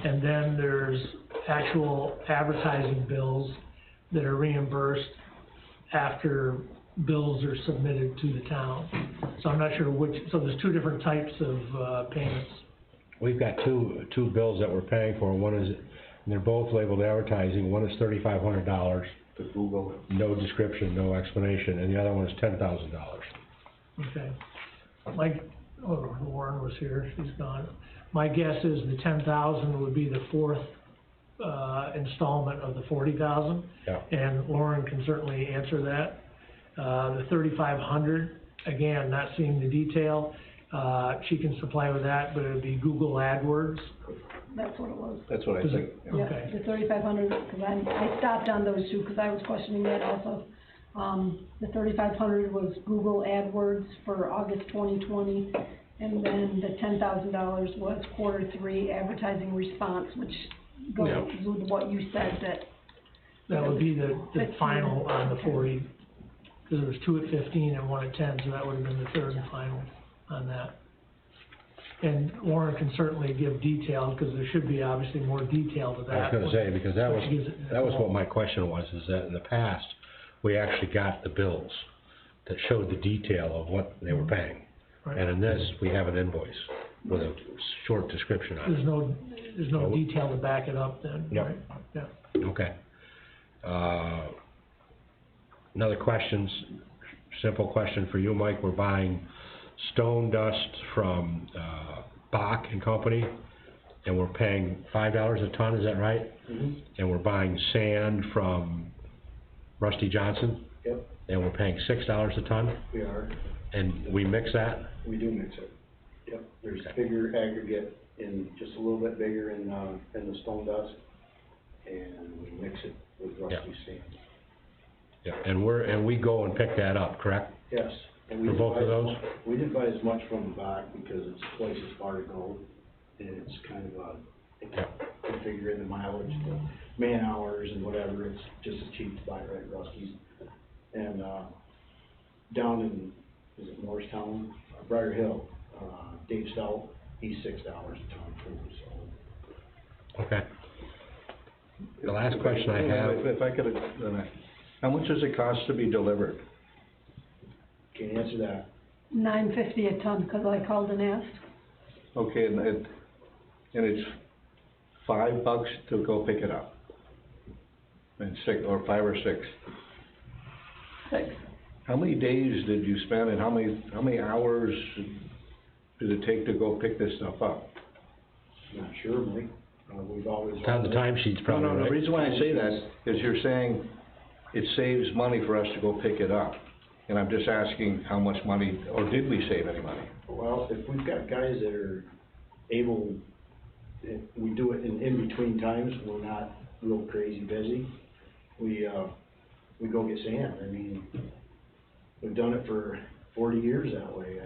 Speaker 11: And then there's actual advertising bills that are reimbursed after bills are submitted to the town. So I'm not sure which, so there's 2 different types of, payments.
Speaker 3: We've got two bills that we're paying for. One is, and they're both labeled advertising. One is $3,500.
Speaker 2: The Google.
Speaker 3: No description, no explanation, and the other one is $10,000.
Speaker 11: Okay. Lauren was here, she's gone. My guess is the 10,000 would be the 4th, installment of the 40,000.
Speaker 3: Yeah.
Speaker 11: And Lauren can certainly answer that. The 3,500, again, not seeing the detail, she can supply with that, but it would be Google AdWords.
Speaker 5: That's what it was.
Speaker 2: That's what I think.
Speaker 11: Okay.
Speaker 5: Yeah, the 3,500, because I stopped on those 2, because I was questioning that also. The 3,500 was Google AdWords for August 2020, and then the $10,000 was Q3 advertising response, which goes with what you said,
Speaker 11: That would be the final on the 40, because there was 2 at 15 and 1 at 10, so that would have been the third and final on that. And Lauren can certainly give detail, because there should be obviously more detail to that.
Speaker 3: I was gonna say, because that was what my question was, is that in the past, we actually got the bills that showed the detail of what they were paying.
Speaker 11: Right.
Speaker 3: And in this, we have an invoice with a short description on it.
Speaker 11: There's no detail to back it up then,
Speaker 3: Yep.
Speaker 11: right? Yeah.
Speaker 3: Okay. Another question, simple question for you, Mike. We're buying stone dust from, Bach and Company, and we're paying $5 a ton, is that right?
Speaker 1: Mm-hmm.
Speaker 3: And we're buying sand from Rusty Johnson,
Speaker 1: Yep,
Speaker 3: and we're paying $6 a ton,
Speaker 1: we are.
Speaker 3: and we mix that?
Speaker 1: We do mix it. Yep, there's bigger aggregate in, just a little bit bigger in the stone dust, and we mix it with rusty sand.
Speaker 3: Yeah, and we go and pick that up, correct?
Speaker 1: Yes. And we
Speaker 3: For
Speaker 1: didn't
Speaker 3: both
Speaker 1: buy
Speaker 3: of
Speaker 1: as
Speaker 3: those?
Speaker 1: much- We didn't buy as much from the back because it's twice as far to go, and it's kind of you figure in the mileage, the man hours and whatever, it's just as cheap to buy right at Rusty's. And, down in, is it Morristown, Briar Hill, Dave Stout, he's $6 a ton too, so.
Speaker 3: Okay. The last question I have,
Speaker 2: If I could, how much does it cost to be delivered?
Speaker 1: Can't answer that.
Speaker 5: $9.50 a ton, because I called and asked.
Speaker 2: Okay, and it's $5 to go pick it up? And 6, or 5 or 6?
Speaker 5: 6.
Speaker 2: How many days did you spend and how many hours did it take to go pick this stuff up?
Speaker 1: Not sure, Mike. We've always.
Speaker 3: on the timesheets probably,
Speaker 2: No, the
Speaker 3: right?
Speaker 2: reason why I say that is you're saying it saves money for us to go pick it up. And I'm just asking how much money, or did we save any money?
Speaker 1: Well, if we've got guys that are able, if we do it in between times, we're not real crazy busy, we go get sand. I mean, we've done it for 40 years that way.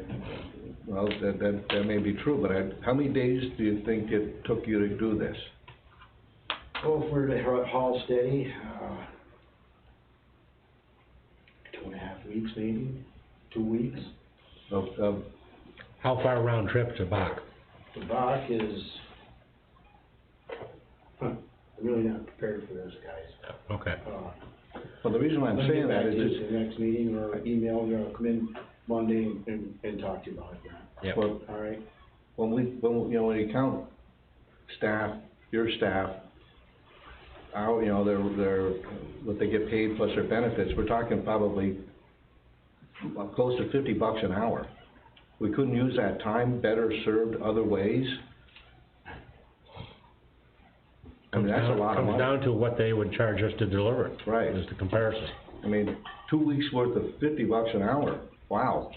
Speaker 2: Well, that may be true, but how many days do you think it took you to do this?
Speaker 1: Well, if we're to haul steady, 2.5 weeks maybe, 2 weeks.
Speaker 3: How far round trip to Bach?
Speaker 1: The Bach is, I'm really not prepared for this, guys.
Speaker 3: Okay.
Speaker 2: Well, the reason why I'm saying that is
Speaker 1: just the next meeting or email, you know, come in Monday and talk to you about it, Grant.
Speaker 3: Yep.
Speaker 2: Well,
Speaker 1: All right?
Speaker 2: when you count staff, your staff, our, their what they get paid plus their benefits, we're talking probably close to $50 an hour. We couldn't use that time better served other ways? I mean, that's a lot of money.
Speaker 3: Comes down to what they would charge us to deliver it.
Speaker 2: Right.
Speaker 3: Is the comparison.
Speaker 2: I mean, 2 weeks worth of $50 an hour, wow.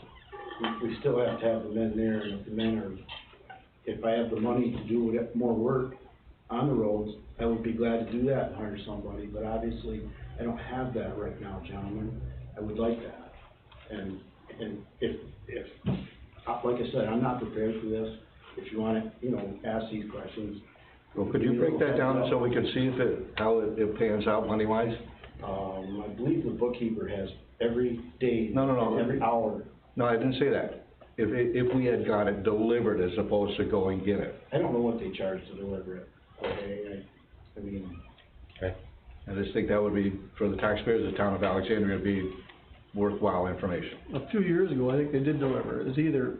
Speaker 1: We still have to have the men there, and if the men are, if I have the money to do more work on the roads, I would be glad to do that and hire somebody, but obviously, I don't have that right now, gentlemen. I would like that. And if, like I said, I'm not prepared for this. If you wanna, ask these questions,
Speaker 2: Well, could you break that down so we can see how it pans out money-wise?
Speaker 1: I believe the bookkeeper has every day.
Speaker 2: No.
Speaker 1: Every hour.
Speaker 2: No, I didn't say that. If we had got it delivered as opposed to go and get it.
Speaker 1: I don't know what they charge to deliver it, okay, I mean,
Speaker 3: Okay.
Speaker 2: I just think that would be, for the taxpayers of the town of Alexandria, would be worthwhile information.
Speaker 12: A few years ago, I think they did deliver. It was either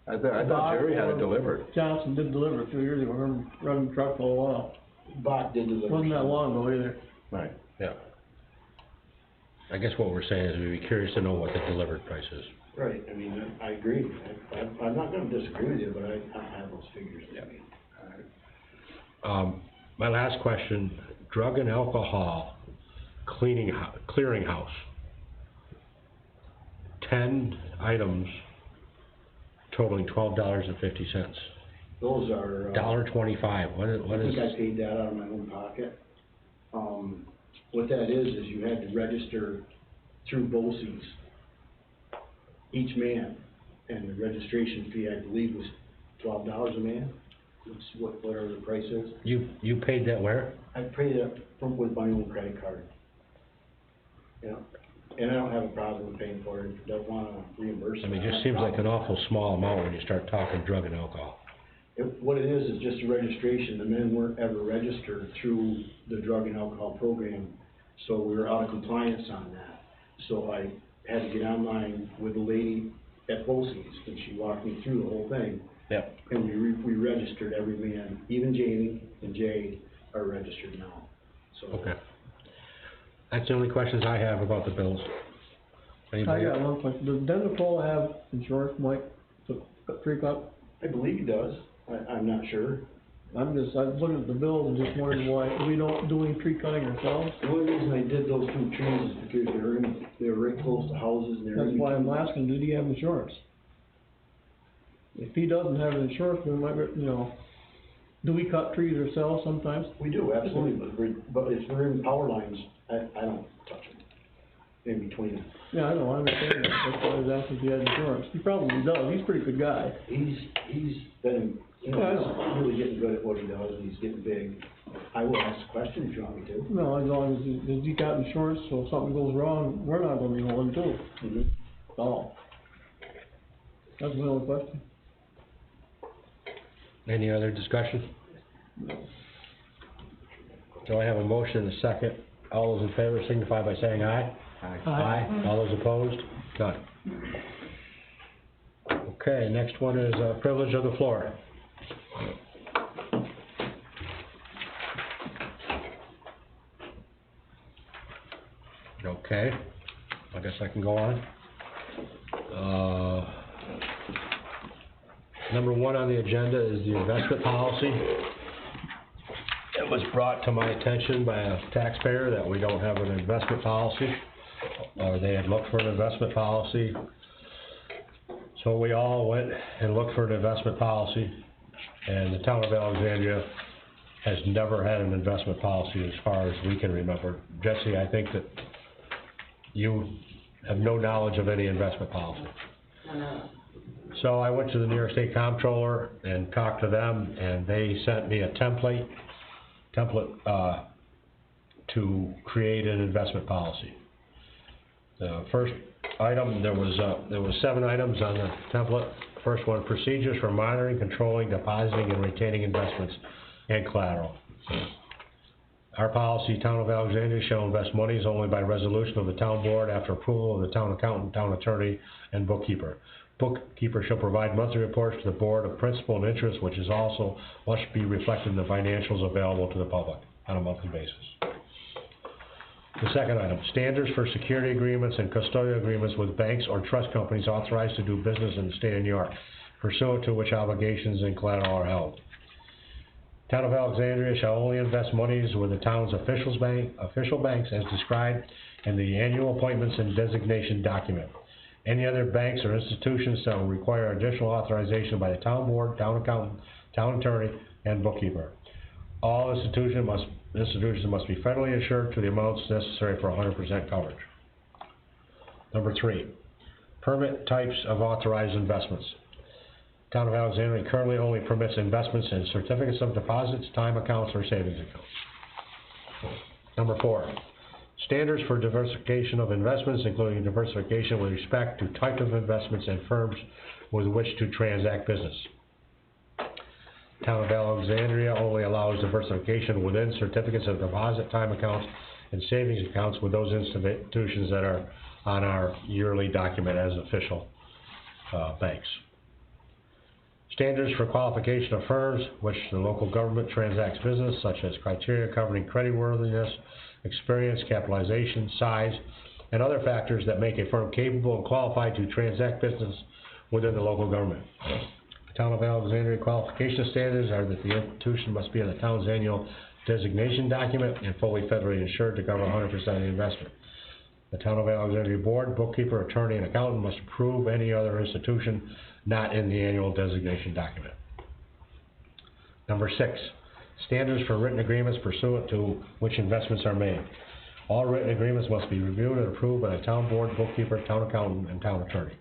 Speaker 2: I thought Jerry had it delivered.
Speaker 12: Johnson did deliver a few years ago. I remember running the truck for a while.
Speaker 1: Bach did deliver.
Speaker 12: Wasn't that long ago either.
Speaker 2: Right.
Speaker 3: Yeah. I guess what we're saying is we'd be curious to know what the delivered price is.
Speaker 1: Right, I mean, I agree, I'm not gonna disagree with you, but I don't have those figures with me.
Speaker 3: My last question, drug and alcohol clearinghouse. 10 items totaling $12.50.
Speaker 1: Those are.
Speaker 3: $1.25, what is?
Speaker 1: I think I paid that out of my own pocket. What that is you had to register through BOCES, each man, and the registration fee, I believe, was $12 a man. It's whatever the price is.
Speaker 3: You paid that where?
Speaker 1: I paid it with my own credit card. Yeah, and I don't have a problem with paying for it, don't wanna reimburse it.
Speaker 3: I mean, it just seems like an awful small amount when you start talking drug and alcohol.
Speaker 1: What it is just a registration. The men weren't ever registered through the drug and alcohol program, so we were out of compliance on that. So I had to get online with a lady at BOCES, and she walked me through the whole thing.
Speaker 3: Yep.
Speaker 1: And we registered every man, even Jamie and Jay are registered now, so.
Speaker 3: Okay. That's the only questions I have about the bills.
Speaker 12: I
Speaker 3: Anybody?
Speaker 12: got one question. Does Dental have insurance, Mike, to tree cut?
Speaker 1: I believe he does, I'm not sure.
Speaker 12: I was looking at the bills and just wondering why we don't do any tree cutting ourselves.
Speaker 1: The only reason I did those 2 trees is because they were right close to houses and
Speaker 12: That's
Speaker 1: everything.
Speaker 12: why I'm asking, did he have insurance? If he doesn't have insurance, we might, do we cut trees ourselves sometimes?
Speaker 1: We do, absolutely, but if we're in power lines, I don't touch them, in between them.
Speaker 12: Yeah, I know, I understand that. That's why I was asking if he had insurance. He probably does. He's a pretty good guy.
Speaker 1: He's been,
Speaker 12: Yeah, I know.
Speaker 1: he's really getting good at what he does, and he's getting big. I will ask a question if you want me to.
Speaker 12: No, as long as he got insurance, so if something goes wrong, we're not gonna be holding too.
Speaker 1: Mhm.
Speaker 12: Oh. That's my only question.
Speaker 3: Any other discussion? Do I have a motion and a second? All those in favor signify by saying aye. Aye. All those opposed? None. Okay, next one is privilege of the floor. Okay, I guess I can go on. Number 1 on the agenda is the investment policy. It was brought to my attention by a taxpayer that we don't have an investment policy, or they had looked for an investment policy. So we all went and looked for an investment policy, and the town of Alexandria has never had an investment policy as far as we can remember. Jesse, I think that you have no knowledge of any investment policy.
Speaker 4: No.
Speaker 3: So I went to the New York State Comptroller and talked to them, and they sent me a template to create an investment policy. The first item, there was 7 items on the template. First one, procedures for monitoring, controlling, depositing, and retaining investments and collateral. Our policy, Town of Alexandria shall invest monies only by resolution of the town board after approval of the town accountant, town attorney, and bookkeeper. Bookkeeper shall provide monthly reports to the board of principal and interest, which is also must be reflected in the financials available to the public on a monthly basis. The second item, standards for security agreements and custodial agreements with banks or trust companies authorized to do business in the state of New York, pursuant to which obligations and collateral are held. Town of Alexandria shall only invest monies with the town's official banks as described in the annual appointments and designation document. Any other banks or institutions that will require additional authorization by the town board, town accountant, town attorney, and bookkeeper. All institutions must be federally insured to the amounts necessary for 100% coverage. Number 3, permit types of authorized investments. Town of Alexandria currently only permits investments in certificates of deposits, time accounts, or savings accounts. Number 4, standards for diversification of investments, including diversification with respect to type of investments and firms with which to transact business. Town of Alexandria only allows diversification within certificates of deposit, time accounts, and savings accounts with those institutions that are on our yearly document as official banks. Standards for qualification of firms which the local government transacts business, such as criteria covering creditworthiness, experience, capitalization, size, and other factors that make a firm capable and qualified to transact business within the local government. The Town of Alexandria qualification standards are that the institution must be in the town's annual designation document and fully federally insured to cover 100% of the investment. The Town of Alexandria board, bookkeeper, attorney, and accountant must approve any other institution not in the annual designation document. Number 6, standards for written agreements pursuant to which investments are made. All written agreements must be reviewed and approved by the town board, bookkeeper, town accountant, and town attorney.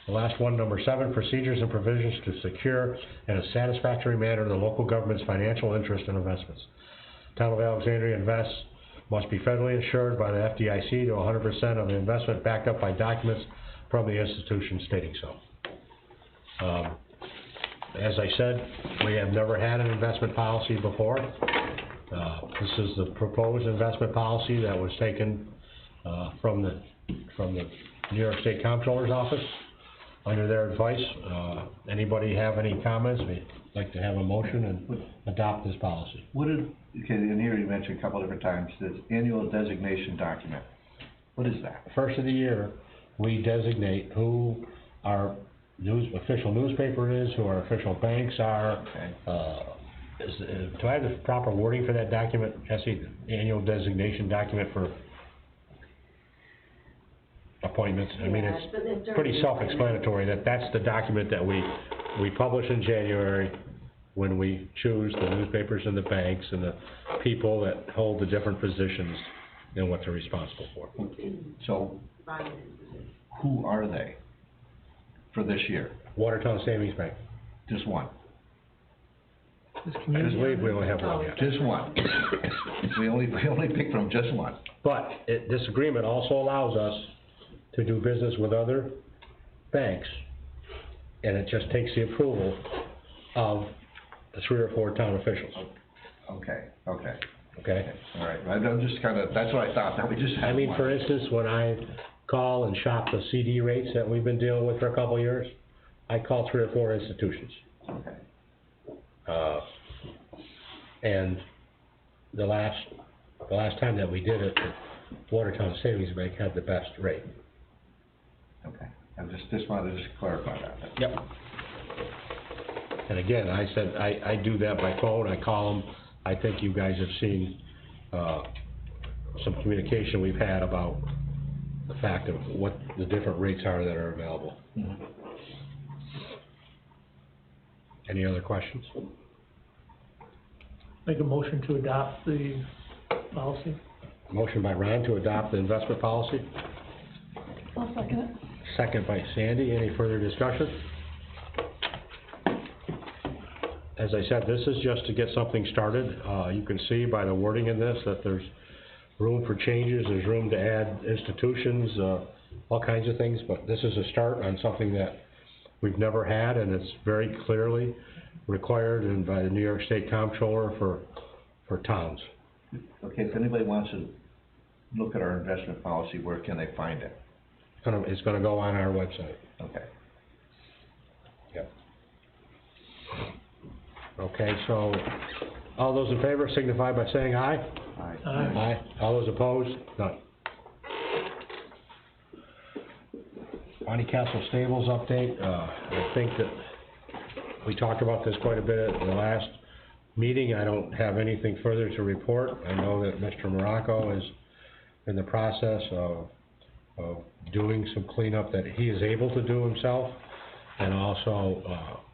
Speaker 3: The last one, number 7, procedures and provisions to secure in a satisfactory manner the local government's financial interest in investments. Town of Alexandria invests must be federally insured by the FDIC to 100% of the investment, backed up by documents from the institution stating so. As I said, we have never had an investment policy before. This is the proposed investment policy that was taken from the New York State Comptroller's office under their advice. Anybody have any comments? We'd like to have a motion and adopt this policy.
Speaker 2: Okay, in here you mentioned a couple different times, this annual designation document. What is that?
Speaker 3: First of the year, we designate who our official newspaper is, who our official banks are.
Speaker 2: Okay.
Speaker 3: Do I have the proper wording for that document, Jesse? The annual designation document for appointments? I mean, it's pretty self-explanatory that that's the document that we publish in January when we choose the newspapers and the banks and the people that hold the different positions and what they're responsible for.
Speaker 2: So, who are they for this year?
Speaker 3: Watertown Savings Bank.
Speaker 2: Just one?
Speaker 3: I believe we only have one yet.
Speaker 2: Just one. We only picked from just one.
Speaker 3: But this agreement also allows us to do business with other banks, and it just takes the approval of the 3 or 4 town officials.
Speaker 2: Okay.
Speaker 3: Okay?
Speaker 2: All right, I'm just that's what I thought, that we just had
Speaker 3: I mean,
Speaker 2: one.
Speaker 3: for instance, when I call and shop the CD rates that we've been dealing with for a couple of years, I call 3 or 4 institutions.
Speaker 2: Okay.
Speaker 3: And the last time that we did it, the Watertown Savings Bank had the best rate.
Speaker 2: Okay, I just wanted to clarify that.
Speaker 3: Yep. And again, I said, I do that by phone, I call them. I think you guys have seen, some communication we've had about the fact of what the different rates are that are available.
Speaker 2: Mm-hmm.
Speaker 3: Any other questions?
Speaker 11: Make a motion to adopt the policy.
Speaker 3: Motion by Ron to adopt the investment policy,
Speaker 5: I'll second it.
Speaker 3: second by Sandy. Any further discussion? As I said, this is just to get something started. You can see by the wording in this that there's room for changes, there's room to add institutions, all kinds of things, but this is a start on something that we've never had, and it's very clearly required and by the New York State Comptroller for towns.
Speaker 2: Okay, if anybody wants to look at our investment policy, where can they find it?
Speaker 3: It's gonna go on our website.
Speaker 2: Okay.
Speaker 3: Yep. Okay, so, all those in favor signify by saying aye.
Speaker 2: Aye.
Speaker 3: Aye. All those opposed? None. Bonnie Castle Stables update, I think that we talked about this quite a bit at the last meeting. I don't have anything further to report. I know that Mr. Morocco is in the process of doing some cleanup that he is able to do himself, and also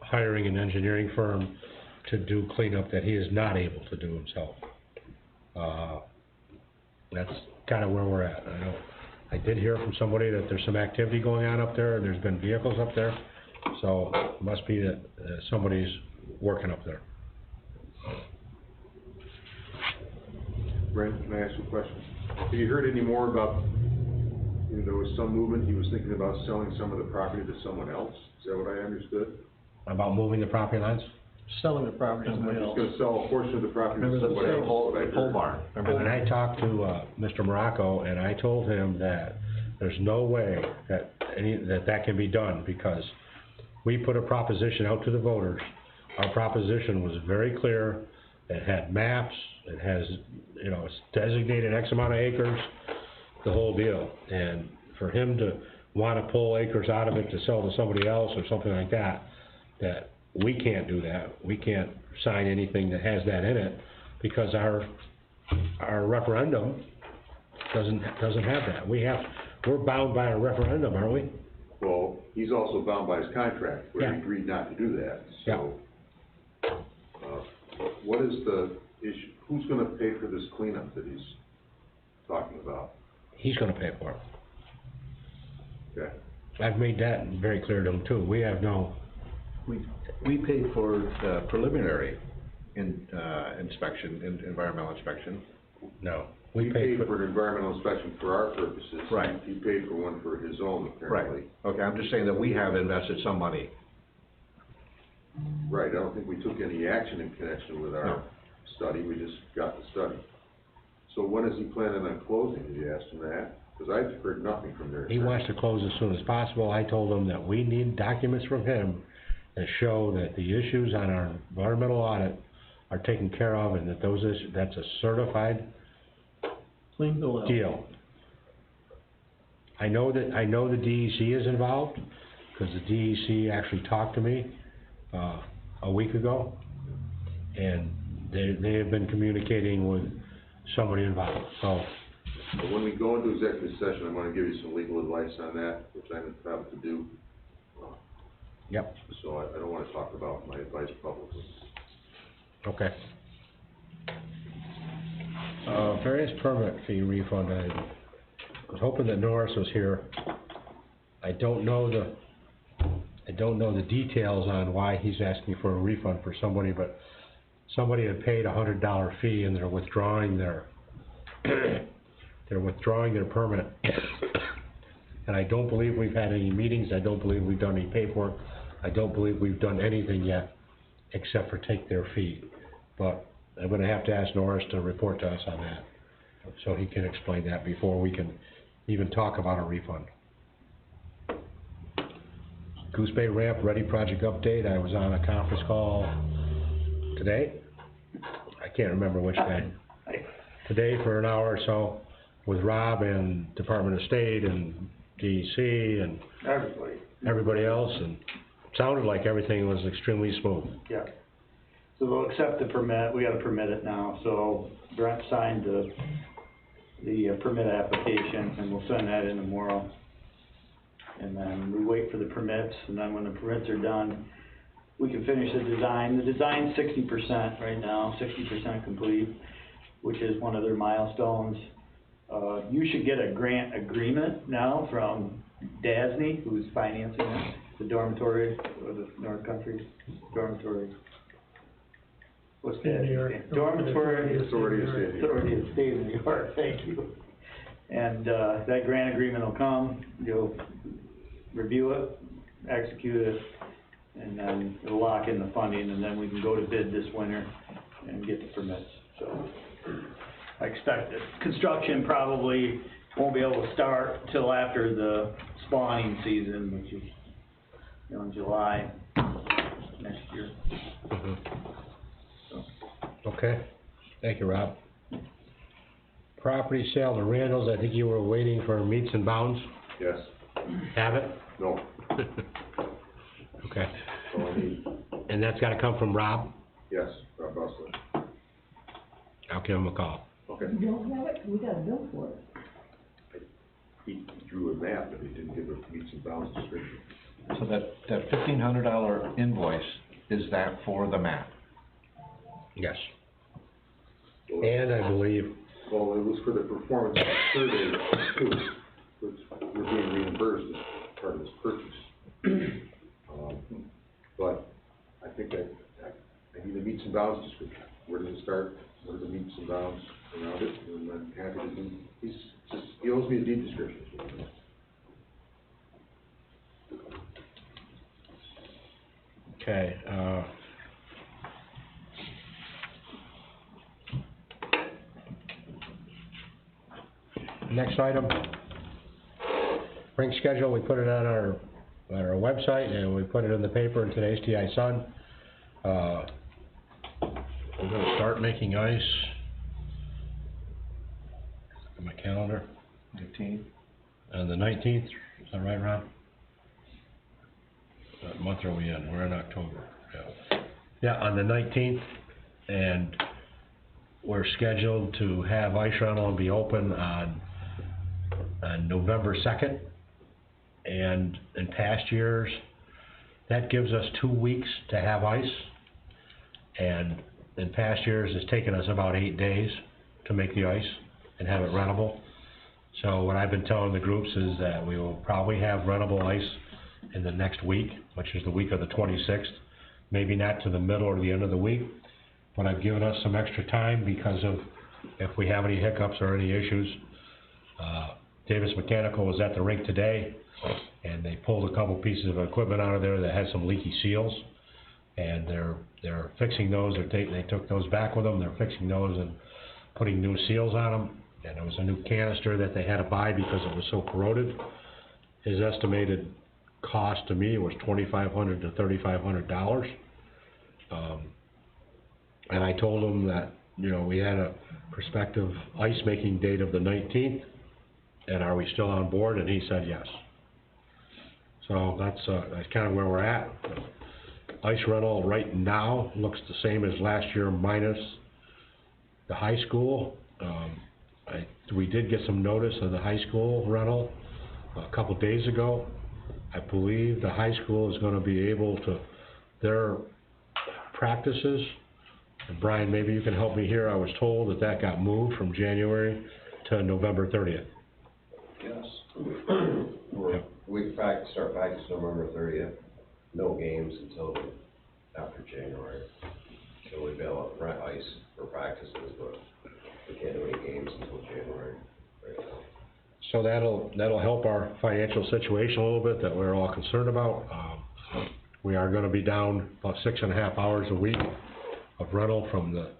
Speaker 3: hiring an engineering firm to do cleanup that he is not able to do himself. That's kind of where we're at. I know I did hear from somebody that there's some activity going on up there, and there's been vehicles up there. So, it must be that somebody's working up there.
Speaker 13: Brent, can I ask you a question? Have you heard any more about, there was some movement, he was thinking about selling some of the property to someone else? Is that what I understood?
Speaker 3: About moving the property lines?
Speaker 12: Selling the property to somebody
Speaker 13: He's
Speaker 12: else.
Speaker 13: gonna sell a portion of the property to
Speaker 2: Remember the
Speaker 13: somebody else,
Speaker 2: pole,
Speaker 13: what I
Speaker 2: the pole
Speaker 13: heard.
Speaker 2: barn? Remember
Speaker 3: And
Speaker 2: that?
Speaker 3: I talked to, Mr. Morocco, and I told him that there's no way that that can be done, because we put a proposition out to the voters. Our proposition was very clear, it had maps, it has, it's designated X amount of acres, the whole deal. And for him to wanna pull acres out of it to sell to somebody else or something like that, that we can't do that. We can't sign anything that has that in it, because our referendum doesn't have that. We're bound by a referendum, aren't we?
Speaker 13: Well, he's also bound by his contract, where he
Speaker 3: Yeah.
Speaker 13: agreed not to do that, so. What is the issue, who's gonna pay for this cleanup that he's talking about?
Speaker 3: He's gonna pay for it.
Speaker 13: Okay,
Speaker 3: I've made that very clear to him too. We have no,
Speaker 2: We paid for the preliminary inspection, environmental inspection.
Speaker 3: no.
Speaker 13: we paid for an environmental inspection for our purposes.
Speaker 2: Right.
Speaker 13: He paid for one for his own, apparently.
Speaker 2: Okay, I'm just saying that we have invested some money.
Speaker 13: Right, I don't think we took any action in connection with our
Speaker 2: No.
Speaker 13: study, we just got the study. So when is he planning on closing, did you ask him that? Because I've heard nothing from their
Speaker 3: He
Speaker 13: attorney.
Speaker 3: wants to close as soon as possible. I told him that we need documents from him that show that the issues on our environmental audit are taken care of, and that those issues, that's a certified
Speaker 12: Clean bill out.
Speaker 3: deal. I know the DEC is involved, because the DEC actually talked to me, a week ago, and they have been communicating with somebody involved, so.
Speaker 13: But when we go into executive session, I'm gonna give you some legal advice on that, which I'm entitled to do.
Speaker 3: Yep,
Speaker 13: So I don't wanna talk about my advice publicly.
Speaker 3: okay. Various permit fee refund, I was hoping that Norris was here. I don't know the details on why he's asking for a refund for somebody, but somebody had paid $100 fee and they're withdrawing their, permit. And I don't believe we've had any meetings, I don't believe we've done any paperwork, I don't believe we've done anything yet, except for take their fee. But I'm gonna have to ask Norris to report to us on that, so he can explain that before we can even talk about a refund. Goose Bay Ramp Ready project update, I was on a conference call today, I can't remember which day. Today for an hour or so with Rob and Department of State and DEC and everybody else, and it sounded like everything was extremely smooth.
Speaker 14: Yeah. So they'll accept the permit, we gotta permit it now, so Brent signed the permit application, and we'll send that in tomorrow. And then we wait for the permits, and then when the permits are done, we can finish the design. The design's 60% right now, 60% complete, which is one of their milestones. You should get a grant agreement now from DASNY, who's financing it, the dormitory, or the North Country dormitory. What's that?
Speaker 11: New York.
Speaker 14: Dormitory
Speaker 13: Authority of State.
Speaker 14: Authority of State of New York, thank you. And, that grant agreement will come, you'll review it, execute it, and then it'll lock in the funding, and then we can go to bid this winter and get the permits, so. I expect that construction probably won't be able to start till after the spawning season, which is, in July next year.
Speaker 3: Okay, thank you, Rob. Property sale to Randall's, I think you were waiting for meets and bounds,
Speaker 13: Yes,
Speaker 3: have it?
Speaker 13: no,
Speaker 3: Okay,
Speaker 13: so I need,
Speaker 3: and that's gotta come from Rob,
Speaker 13: yes, Rob Bussler.
Speaker 3: I'll give him a call.
Speaker 13: Okay.
Speaker 5: You don't have it, we got a bill for it.
Speaker 13: He drew a map, but he didn't give a meets and bounds description.
Speaker 2: So that $1,500 invoice, is that for the map?
Speaker 3: Yes. And I believe,
Speaker 13: Well, it was for the performance of the survey too, which we're being reimbursed as part of this purchase. bounds description. Where does it start? What are the meets and bounds around it? And I'm happy to do, he owes me a deed description.
Speaker 3: Okay, next item, spring schedule, we put it on our website, and we put it in the paper in today's TI Sun. We're gonna start making ice. On my calendar.
Speaker 2: 15.
Speaker 3: On the 19th, is that right, Ron? What month are we in? We're in October, yeah. Yeah, on the 19th, and we're scheduled to have ice rental and be open on November 2nd. And in past years, that gives us 2 weeks to have ice. And in past years, it's taken us about 8 days to make the ice and have it rentable. So what I've been telling the groups is that we will probably have rentable ice in the next week, which is the week of the 26th. Maybe not to the middle or the end of the week, but I've given us some extra time because of if we have any hiccups or any issues. Davis Mechanical was at the rink today, and they pulled a couple pieces of equipment out of there that had some leaky seals, and they're fixing those. They took those back with them. They're fixing those and putting new seals on them. And there was a new canister that they had to buy because it was so corroded. His estimated cost to me was $2,500 to $3,500. And I told him that, you know, we had a prospective ice making date of the 19th, and are we still on board? And he said yes. So that's kind of where we're at. Ice rental right now looks the same as last year minus the high school. We did get some notice of the high school rental a couple days ago. I believe the high school is going to be able to, their practices, and Brian, maybe you can help me here, I was told that got moved from January to November 30th.
Speaker 15: Yes. We start practice November 30th, no games until after January. So we've got rent ice for practices, but we can't do any games until January right now.
Speaker 3: So that'll help our financial situation a little bit that we're all concerned about. We are gonna be down about 6.5 hours a week of rental from the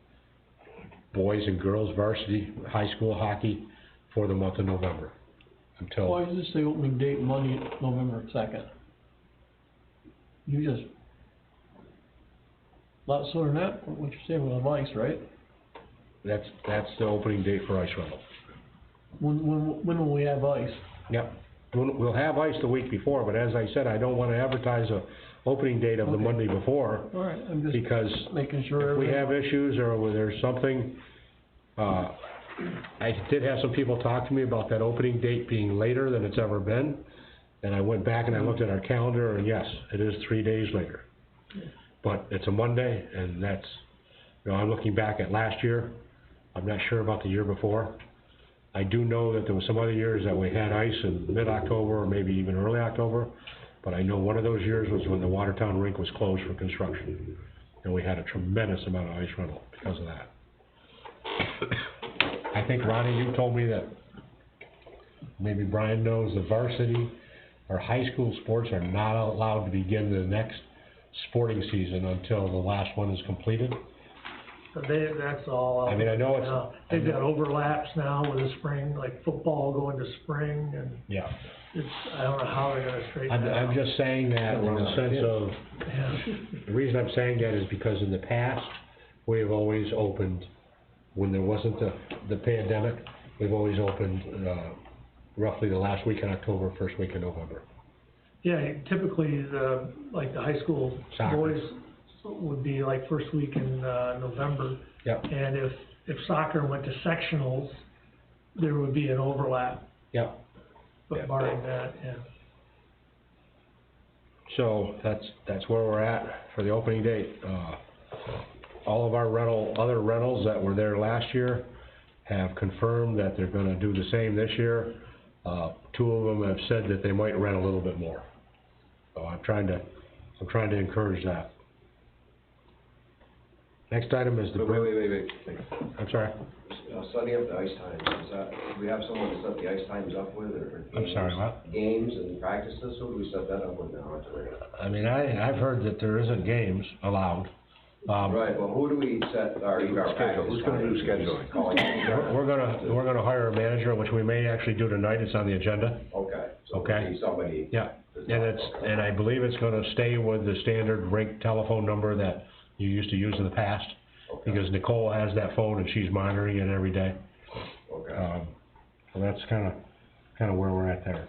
Speaker 3: boys and girls varsity high school hockey for the month of November. Until.
Speaker 12: Why does this say opening date Monday, November 2nd? You just, a lot sooner than that, what you're saying with ice, right?
Speaker 3: That's the opening date for ice rental.
Speaker 12: When will we have ice?
Speaker 3: Yep. We'll have ice the week before, but as I said, I don't wanna advertise a opening date of the Monday before.
Speaker 12: All right, I'm just
Speaker 3: Because
Speaker 12: making sure
Speaker 3: if we have issues or where there's something, I did have some people talk to me about that opening date being later than it's ever been. And I went back and I looked at our calendar, and yes, it is 3 days later. But it's a Monday, and that's, you know, I'm looking back at last year. I'm not sure about the year before. I do know that there was some other years that we had ice in mid-October or maybe even early October. But I know one of those years was when the Watertown rink was closed for construction. And we had a tremendous amount of ice rental because of that. I think, Ronnie, you told me that, maybe Brian knows, the varsity or high school sports are not allowed to begin the next sporting season until the last one is completed.
Speaker 11: That's all.
Speaker 3: I mean, I know it's.
Speaker 11: They've got overlaps now with the spring, like football going to spring, and
Speaker 3: Yeah.
Speaker 11: I don't know how they're gonna straighten that out.
Speaker 3: I'm just saying that in the sense of,
Speaker 11: Yeah.
Speaker 3: the reason I'm saying that is because in the past, we have always opened, when there wasn't the pandemic, we've always opened, roughly the last week in October, first week in November.
Speaker 11: Yeah, typically the high school
Speaker 3: Soccer.
Speaker 11: boys would be like first week in, November.
Speaker 3: Yep.
Speaker 11: And if soccer went to sectionals, there would be an overlap,
Speaker 3: Yep.
Speaker 11: but barring that, yeah.
Speaker 3: So that's where we're at for the opening date. All of our other rentals that were there last year have confirmed that they're gonna do the same this year. 2 of them have said that they might rent a little bit more. So I'm trying to encourage that. Next item is the.
Speaker 2: Wait.
Speaker 3: I'm sorry,
Speaker 15: Setting up the ice times, do we have someone to set the ice times up with, or
Speaker 3: I'm
Speaker 15: games?
Speaker 3: sorry, what?
Speaker 15: Games and practices, who do we set that up with now?
Speaker 3: I mean, I've heard that there isn't games allowed.
Speaker 15: Right, well, who do we set our practice?
Speaker 2: Who's gonna do scheduling?
Speaker 3: We're gonna hire a manager, which we may actually do tonight, it's on the agenda.
Speaker 15: Okay, so
Speaker 3: Okay.
Speaker 15: it'll be somebody.
Speaker 3: Yeah, and I believe it's gonna stay with the standard rink telephone number that you used to use in the past.
Speaker 15: Okay.
Speaker 3: Because Nicole has that phone and she's monitoring it every day.
Speaker 15: Okay.
Speaker 3: So that's kinda where we're at there.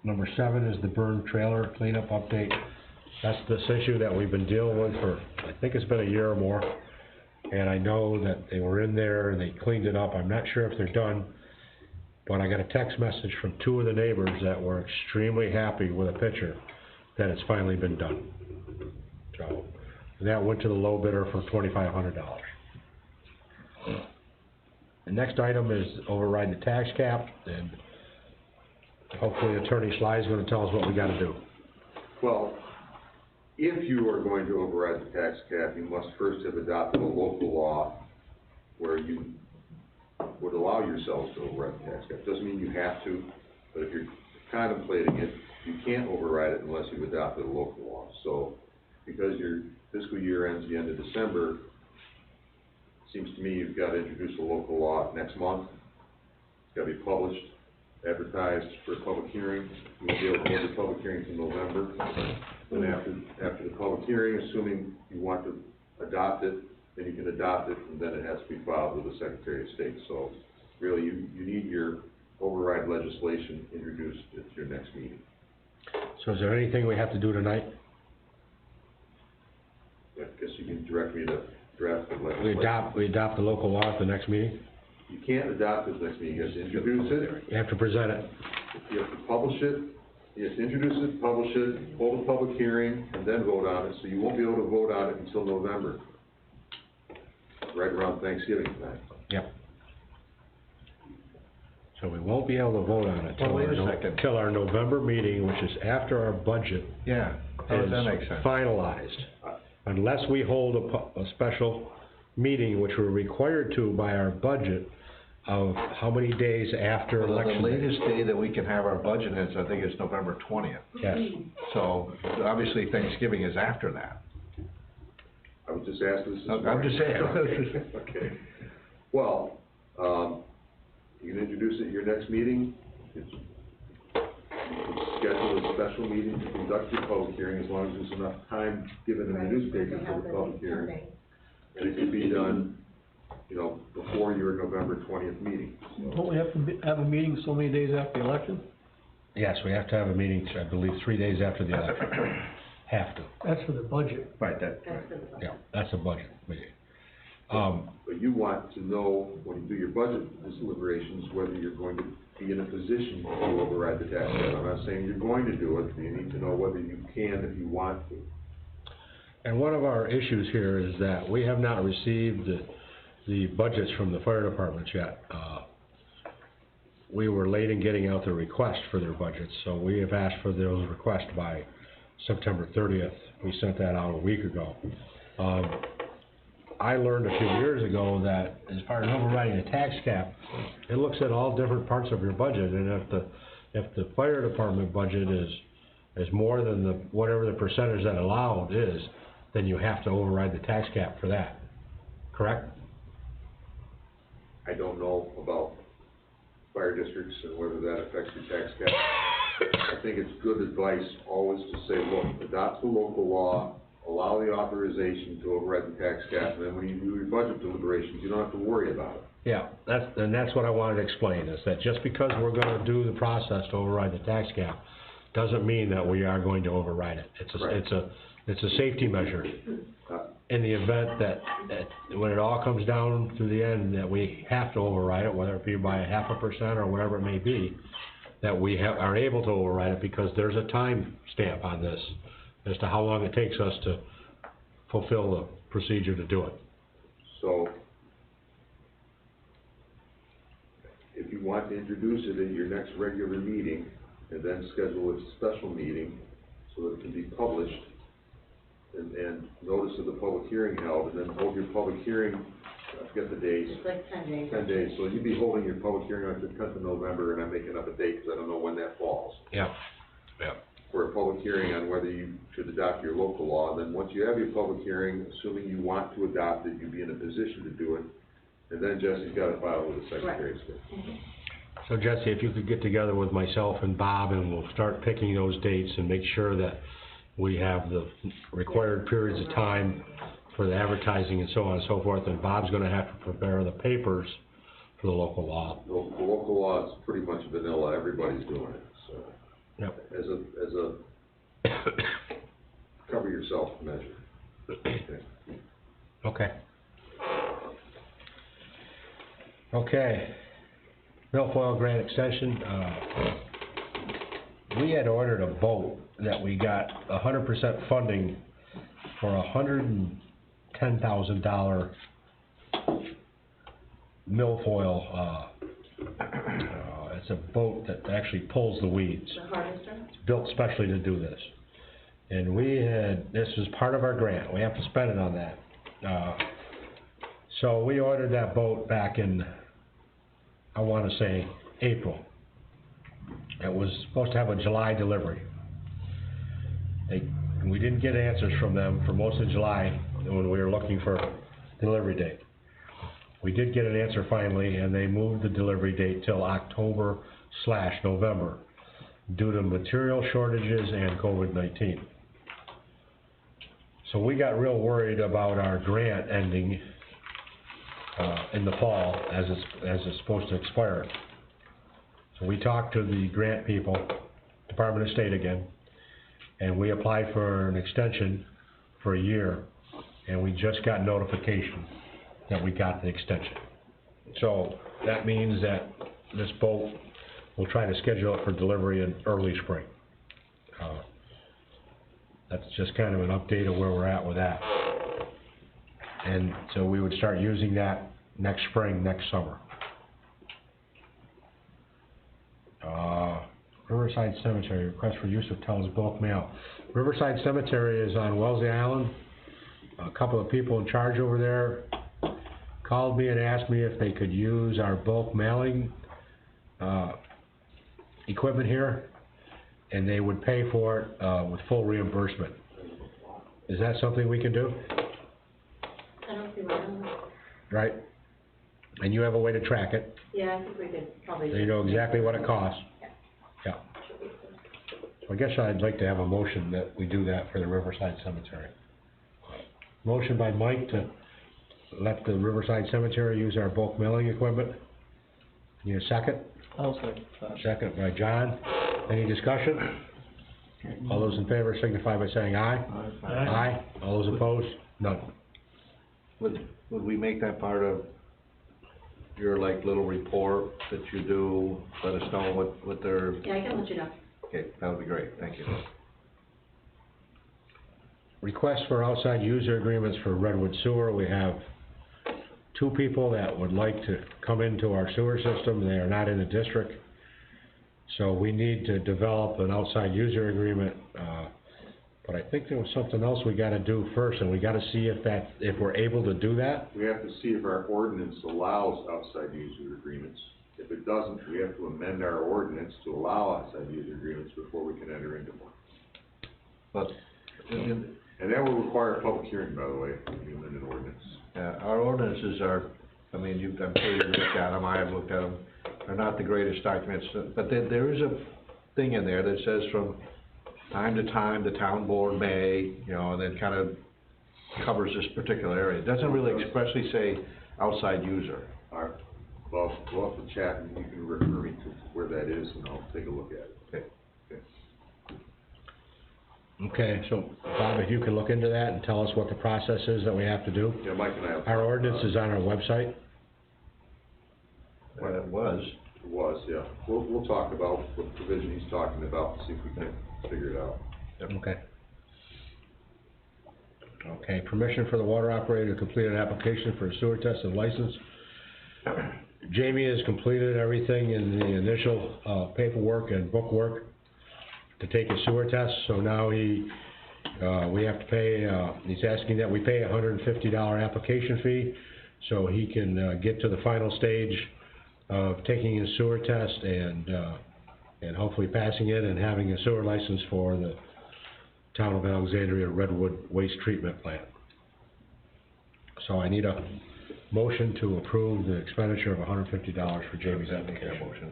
Speaker 3: Number 7 is the burn trailer cleanup update. That's this issue that we've been dealing with for, I think it's been a year or more. And I know that they were in there and they cleaned it up. I'm not sure if they're done. But I got a text message from 2 of the neighbors that were extremely happy with a picture that it's finally been done. So, that went to the low bidder for $2,500. The next item is override the tax cap, and hopefully Attorney Sly is gonna tell us what we gotta do.
Speaker 13: Well, if you are going to override the tax cap, you must first have adopted a local law where you would allow yourselves to override the tax cap. Doesn't mean you have to, but if you're contemplating it, you can't override it unless you've adopted a local law. So, because your fiscal year ends the end of December, it seems to me you've got to introduce a local law next month. It's got to be published, advertised for a public hearing. You won't be able to hold the public hearing until November. Then after the public hearing, assuming you want to adopt it, then you can adopt it, and then it has to be filed with the Secretary of State. So really, you need your override legislation introduced at your next meeting.
Speaker 3: So is there anything we have to do tonight?
Speaker 13: I guess you can direct me to draft the legislation.
Speaker 3: We adopt the local law at the next meeting?
Speaker 13: You can't adopt it next meeting, you have to introduce it,
Speaker 3: You have to present it.
Speaker 13: you have to publish it, you have to introduce it, publish it, hold a public hearing, and then vote on it, so you won't be able to vote on it until November. Right around Thanksgiving time.
Speaker 3: Yep. So we won't be able to vote on it
Speaker 2: Well, wait a second.
Speaker 3: till our November meeting, which is after our budget
Speaker 2: Yeah, how does that make
Speaker 3: is
Speaker 2: sense?
Speaker 3: finalized. Unless we hold a special meeting, which we're required to by our budget, of how many days after
Speaker 2: Well, the
Speaker 3: election day.
Speaker 2: latest day that we can have our budget is, I think, is November 20th.
Speaker 3: Yes.
Speaker 2: So, obviously Thanksgiving is after that.
Speaker 13: I was just asked this.
Speaker 2: I'm just saying.
Speaker 13: Okay. Well, you can introduce it at your next meeting. You can schedule a special meeting to conduct your public hearing, as long as there's enough time given in the newspaper for the public hearing. And it can be done, before your November 20th meeting.
Speaker 12: Don't we have to have a meeting so many days after the election?
Speaker 3: Yes, we have to have a meeting, I believe, 3 days after the election. Have to.
Speaker 11: That's for the budget.
Speaker 2: Right,
Speaker 3: Yeah, that's a budget meeting.
Speaker 13: But you want to know, when you do your budget deliberations, whether you're going to be in a position to override the tax cap. I'm not saying you're going to do it, but you need to know whether you can if you want to.
Speaker 3: And one of our issues here is that we have not received the budgets from the fire departments yet. We were late in getting out the request for their budgets, so we have asked for those requests by September 30th. We sent that out a week ago. I learned a few years ago that as far as overriding a tax cap, it looks at all different parts of your budget, and if the fire department budget is more than whatever the percentage that allowed is, then you have to override the tax cap for that, correct?
Speaker 13: I don't know about fire districts and whether that affects your tax cap. I think it's good advice always to say, look, adopt the local law, allow the authorization to override the tax cap, and then when you do your budget deliberations, you don't have to worry about it.
Speaker 3: Yeah, that's what I wanted to explain, is that just because we're gonna do the process to override the tax cap, doesn't mean that we are going to override it. It's a safety measure. In the event that when it all comes down to the end, that we have to override it, whether it be by 0.5% or whatever it may be, that we are able to override it, because there's a time stamp on this as to how long it takes us to fulfill the procedure to do it.
Speaker 13: So, if you want to introduce it at your next regular meeting, and then schedule a special meeting so that it can be published, and notice of the public hearing held, and then hold your public hearing, I forget the dates.
Speaker 4: It's like 10 days.
Speaker 13: 10 days, so you'd be holding your public hearing on the 10th of November, and I'm making up a date, because I don't know when that falls.
Speaker 3: Yeah, yeah.
Speaker 13: For a public hearing on whether you should adopt your local law, and then once you have your public hearing, assuming you want to adopt it, you'd be in a position to do it, and then Jesse's got to file with the Secretary of State.
Speaker 3: So Jesse, if you could get together with myself and Bob, and we'll start picking those dates and make sure that we have the required periods of time for the advertising and so on and so forth, and Bob's gonna have to prepare the papers for the local law.
Speaker 13: The local law is pretty much vanilla, everybody's doing it, so.
Speaker 3: Yep.
Speaker 13: As a cover yourself measure. Okay.
Speaker 3: Okay. Okay. Milfoil Grant Extension, we had ordered a boat that we got 100% funding for $110,000 milfoil, it's a boat that actually pulls the weeds.
Speaker 4: The harvester?
Speaker 3: It's built specially to do this. And this was part of our grant, we have to spend it on that. So we ordered that boat back in, I wanna say, April. It was supposed to have a July delivery. We didn't get answers from them for most of July when we were looking for delivery date. We did get an answer finally, and they moved the delivery date till October/November due to material shortages and COVID-19. So we got real worried about our grant ending in the fall as it's supposed to expire. So we talked to the grant people, Department of State again, and we applied for an extension for a year, and we just got notification that we got the extension. So that means that this boat, we'll try to schedule it for delivery in early spring. That's just kind of an update of where we're at with that. And so we would start using that next spring, next summer. Riverside Cemetery, request for use of Telus bulk mail. Riverside Cemetery is on Wellesley Island. A couple of people in charge over there called me and asked me if they could use our bulk mailing equipment here, and they would pay for it with full reimbursement. Is that something we can do?
Speaker 4: I don't see why not.
Speaker 3: Right? And you have a way to track it,
Speaker 4: Yeah, I think we could probably.
Speaker 3: so you know exactly what it costs. Yeah. So I guess I'd like to have a motion that we do that for the Riverside Cemetery. Motion by Mike to let the Riverside Cemetery use our bulk mailing equipment. Need a second?
Speaker 12: I'll second that.
Speaker 3: Second by John. Any discussion? All those in favor signify by saying aye. Aye. All those opposed? None.
Speaker 2: Would we make that part of your, like, little report that you do, let us know what their...
Speaker 4: Yeah, I can let you know.
Speaker 2: Okay, that would be great, thank you.
Speaker 3: Request for outside user agreements for Redwood Sewer. We have two people that would like to come into our sewer system. They are not in the district. So we need to develop an outside user agreement, but I think there was something else we gotta do first, and we gotta see if we're able to do that.
Speaker 13: We have to see if our ordinance allows outside user agreements. If it doesn't, we have to amend our ordinance to allow outside user agreements before we can enter into one.
Speaker 2: But,
Speaker 13: and that will require a public hearing, by the way, if we amend an ordinance.
Speaker 2: our ordinances are, I mean, I'm sure you've looked at them, I have looked at them, they're not the greatest documents, but there is a thing in there that says from time to time, the town board may, you know, and then kind of covers this particular area. It doesn't really expressly say outside user.
Speaker 13: All right, well, we'll have to chat, and you can refer me to where that is, and I'll take a look at it.
Speaker 3: Okay, so Bob, if you can look into that and tell us what the process is that we have to do.
Speaker 13: Yeah, Mike and I have.
Speaker 3: Our ordinance is on our website.
Speaker 2: Well, it was.
Speaker 13: It was, yeah. We'll talk about what provision he's talking about, see if we can figure it out.
Speaker 3: Okay. Okay, permission for the water operator to complete an application for a sewer test and license. Jamie has completed everything in the initial paperwork and bookwork to take a sewer test, so now he we have to pay, he's asking that we pay a $150 application fee, so he can, get to the final stage of taking his sewer test and hopefully passing it and having a sewer license for the town of Alexandria Redwood Waste Treatment Plant. So I need a motion to approve the expenditure of $150 for Jamie's application.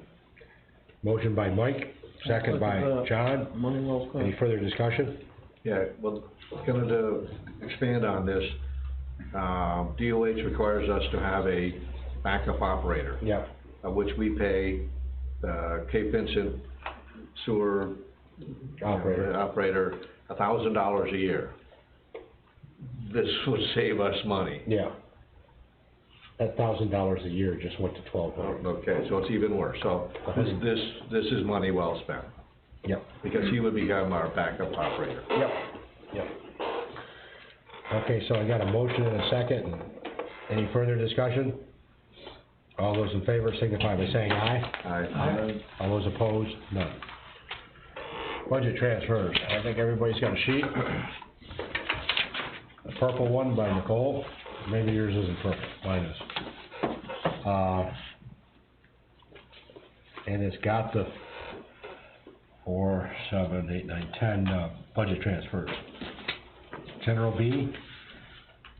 Speaker 3: Motion by Mike, second by John.
Speaker 12: Money well spent.
Speaker 3: Any further discussion?
Speaker 2: Yeah, well, kind of to expand on this, DOH requires us to have a backup operator.
Speaker 3: Yeah.
Speaker 2: Which we pay, Cape Vincent sewer operator $1,000 a year. This would save us money.
Speaker 3: Yeah. That $1,000 a year just went to $1,200.
Speaker 2: Okay, so it's even worse. So this is money well spent.
Speaker 3: Yep.
Speaker 2: Because he would become our backup operator.
Speaker 3: Yep. Yep. Okay, so I got a motion and a second. Any further discussion? All those in favor signify by saying aye.
Speaker 2: Aye.
Speaker 3: All those opposed, none. Budget transfers, I think everybody's got a sheet. A purple one by Nicole, maybe yours isn't purple, mine is. And it's got the 4, 7, 8, 9, 10, budget transfers. General B,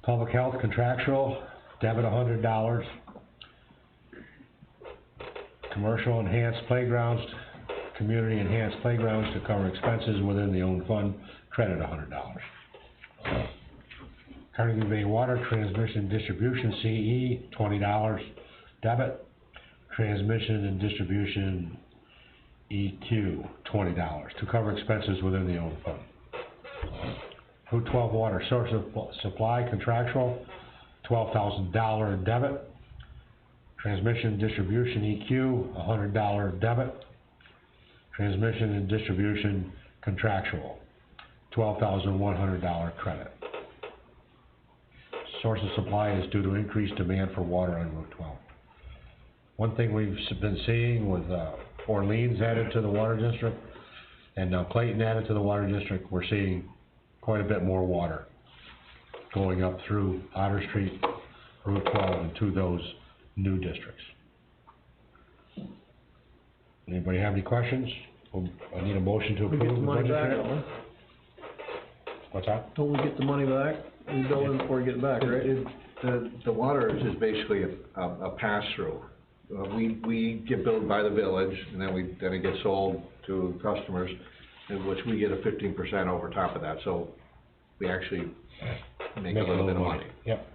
Speaker 3: public health contractual, debit $100. Commercial enhanced playgrounds, community enhanced playgrounds to cover expenses within the owned fund, credit $100. Carnegie Bay Water Transmission Distribution CE, $20, debit. Transmission and Distribution EQ, $20, to cover expenses within the owned fund. Route 12 Water Source of Supply Contractual, $12,000 debit. Transmission and Distribution EQ, $100 debit. Transmission and Distribution Contractual, $12,100 credit. Source of supply is due to increased demand for water on Route 12. One thing we've been seeing with Orleans added to the water district and now Clayton added to the water district, we're seeing quite a bit more water going up through Otter Street, Route 12, and to those new districts. Anybody have any questions? I need a motion to
Speaker 12: We get
Speaker 3: approve
Speaker 12: the
Speaker 3: the
Speaker 12: money
Speaker 3: budget.
Speaker 12: back,
Speaker 3: transfer.
Speaker 12: don't
Speaker 3: What's that?
Speaker 12: we? Don't we get the money back? We bill it before we get it back, right?
Speaker 2: The water is just basically a pass-through. We get billed by the village, and then it gets sold to customers, in which we get a 15% over top of that, so we actually make a little bit of money.
Speaker 3: Yep.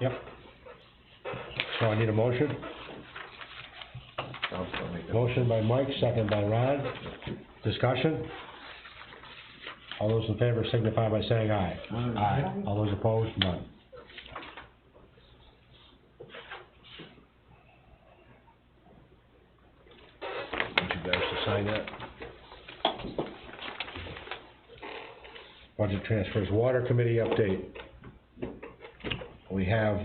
Speaker 3: Yep. So I need a motion.
Speaker 2: I'll make that.
Speaker 3: Motion by Mike, second by Ron. Discussion? All those in favor signify by saying aye. Aye. All those opposed, none. Need you guys to sign that. Budget transfers, Water Committee update. We have,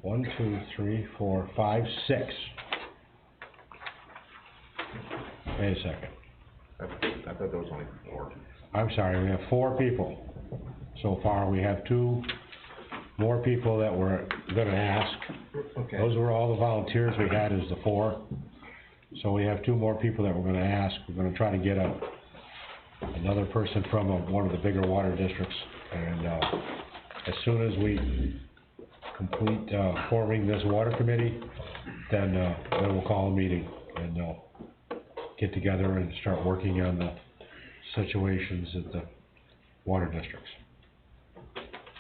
Speaker 3: 1, 2, 3, 4, 5, 6. Wait a second.
Speaker 2: I thought there was only 4.
Speaker 3: I'm sorry, we have 4 people. So far, we have 2 more people that we're gonna ask.
Speaker 2: Okay.
Speaker 3: Those were all the volunteers we had is the 4. So we have 2 more people that we're gonna ask. We're gonna try to get another person from one of the bigger water districts. And, as soon as we complete, forming this water committee, then we'll call a meeting and, get together and start working on the situations at the water districts.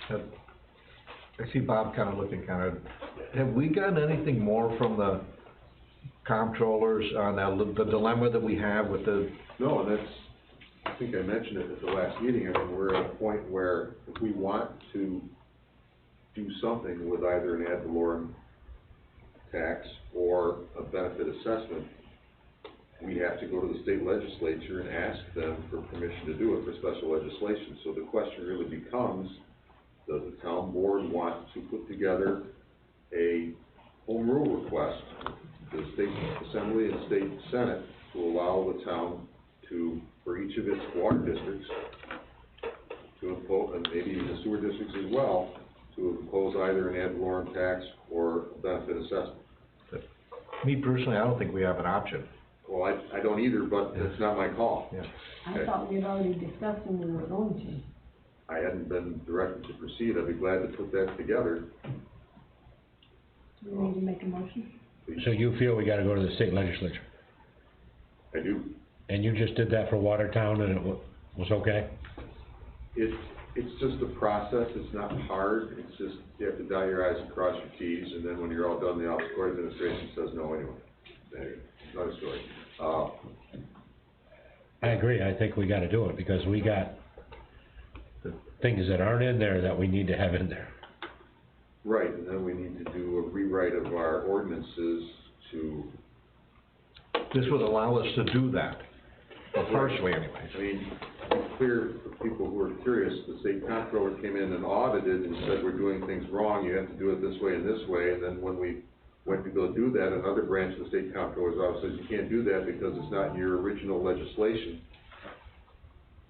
Speaker 2: I see Bob kind of looking have we gotten anything more from the comptrollers on the dilemma that we have with the?
Speaker 13: No, and that's, I think I mentioned it at the last meeting, I mean, we're at a point where if we want to do something with either an ad valorem tax or a benefit assessment, we have to go to the state legislature and ask them for permission to do it for special legislation. So the question really becomes, does the town board want to put together a home rule request to the state assembly and state senate to allow the town for each of its water districts, to impose, and maybe the sewer districts as well, to impose either an ad valorem tax or a benefit assessment.
Speaker 2: Me personally, I don't think we have an option.
Speaker 13: Well, I don't either, but it's not my call.
Speaker 2: Yeah.
Speaker 5: I thought we had already discussed when we were going to.
Speaker 13: I hadn't been directed to proceed. I'd be glad to put that together.
Speaker 5: Do we need to make a motion?
Speaker 3: So you feel we gotta go to the state legislature?
Speaker 13: I do.
Speaker 3: And you just did that for Watertown and it was okay?
Speaker 13: It's just a process. It's not hard. It's just, you have to dot your i's and cross your t's, and then when you're all done, the Office of Court Administration says no anyway. Anyway, another story.
Speaker 3: I agree, I think we gotta do it, because we got the things that aren't in there that we need to have in there.
Speaker 13: Right, and then we need to do a rewrite of our ordinances to...
Speaker 2: This would allow us to do that, well, partially anyways.
Speaker 13: I mean, to be clear for people who are curious, the state comptroller came in and audited and said we're doing things wrong, you have to do it this way and this way, and then when we went to go do that, another branch of the state comptroller's office says you can't do that because it's not in your original legislation.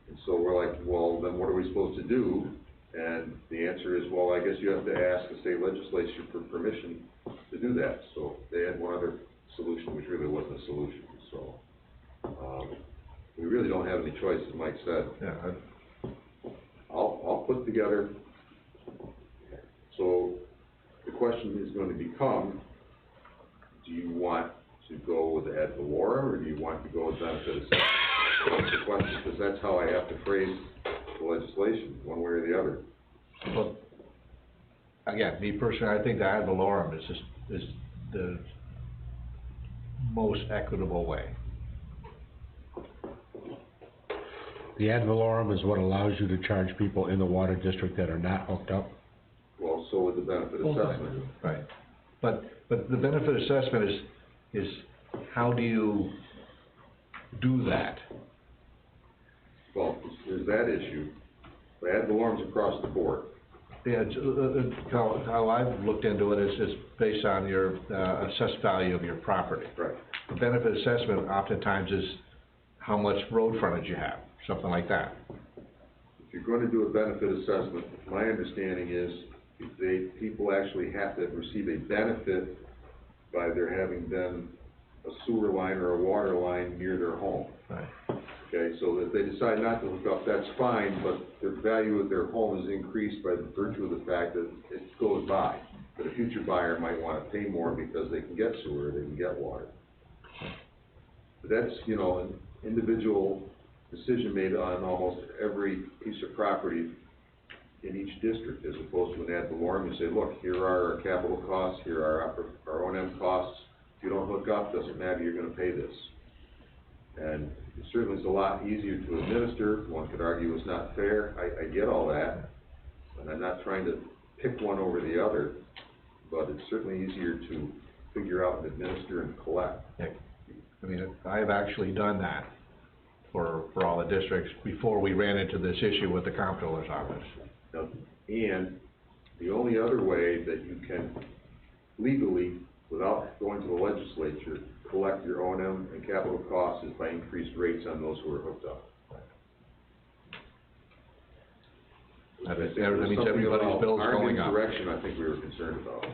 Speaker 13: And so we're like, well, then what are we supposed to do? And the answer is, well, I guess you have to ask the state legislature for permission to do that. So they had one other solution, which really wasn't a solution. So we really don't have any choice, as Mike said.
Speaker 2: Yeah.
Speaker 13: I'll put together. So the question is going to become, do you want to go with ad valorem, or do you want to go with benefit assessment? That's the question, because that's how I have to phrase the legislation, one way or the other.
Speaker 2: Well, again, me personally, I think the ad valorem is the most equitable way.
Speaker 3: The ad valorem is what allows you to charge people in the water district that are not hooked up?
Speaker 13: Well, so would the benefit assessment.
Speaker 2: Right. But the benefit assessment is how do you do that?
Speaker 13: Well, there's that issue. The ad valorem's across the board.
Speaker 2: Yeah, how I've looked into it is based on your assessed value of your property.
Speaker 13: Right.
Speaker 2: The benefit assessment oftentimes is how much road frontage you have, something like that.
Speaker 13: If you're going to do a benefit assessment, my understanding is people actually have to receive a benefit by there having been a sewer line or a water line near their home.
Speaker 2: Right.
Speaker 13: Okay, so if they decide not to hook up, that's fine, but the value of their home is increased by the virtue of the fact that it goes by. But a future buyer might want to pay more because they can get sewer, they can get water. But that's, you know, an individual decision made on almost every piece of property in each district, as opposed to an ad valorem. You say, look, here are our capital costs, here are our O&M costs. If you don't hook up, doesn't matter, you're going to pay this. And it certainly is a lot easier to administer. One could argue it's not fair. I get all that, and I'm not trying to pick one over the other, but it's certainly easier to figure out and administer and collect.
Speaker 2: Yeah. I mean, I have actually done that for all the districts before we ran into this issue with the comptroller's office.
Speaker 13: And the only other way that you can legally, without going to the legislature, collect your O&M and capital costs is by increased rates on those who are hooked up.
Speaker 2: That means everybody's bills going up.
Speaker 13: Direction I think we were concerned about.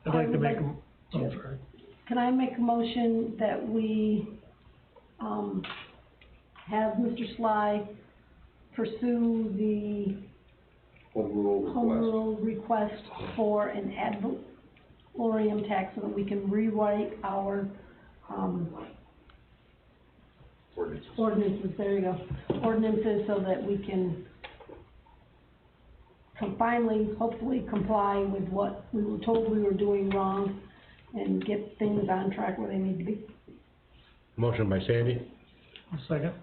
Speaker 11: I'd like to make a, oh, sorry.
Speaker 5: Can I make a motion that we, have Mr. Sly pursue the home rule request for an ad valorem tax so that we can rewrite our, ordinances, there you go, ordinances, so that we can finally, hopefully comply with what we were told we were doing wrong and get things on track where they need to be.
Speaker 3: Motion by Sandy,
Speaker 11: Second.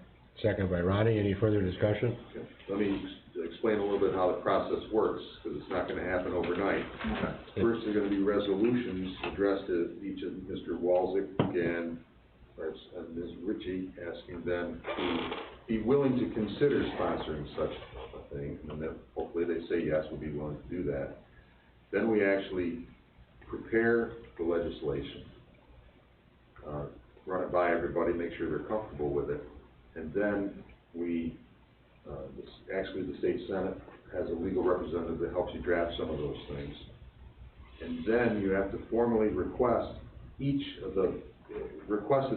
Speaker 3: second by Ronnie. Any further discussion?
Speaker 13: Okay. Let me explain a little bit how the process works, because it's not going to happen overnight. First, there are going to be resolutions addressed to each of Mr. Walczyk and Ms. Ritchie, asking them to be willing to consider sponsoring such a thing, and then hopefully they say yes, we'll be willing to do that. Then we actually prepare the legislation, run it by everybody, make sure they're comfortable with it. And then actually the state senate has a legal representative that helps you draft some of those things. And then you have to formally request that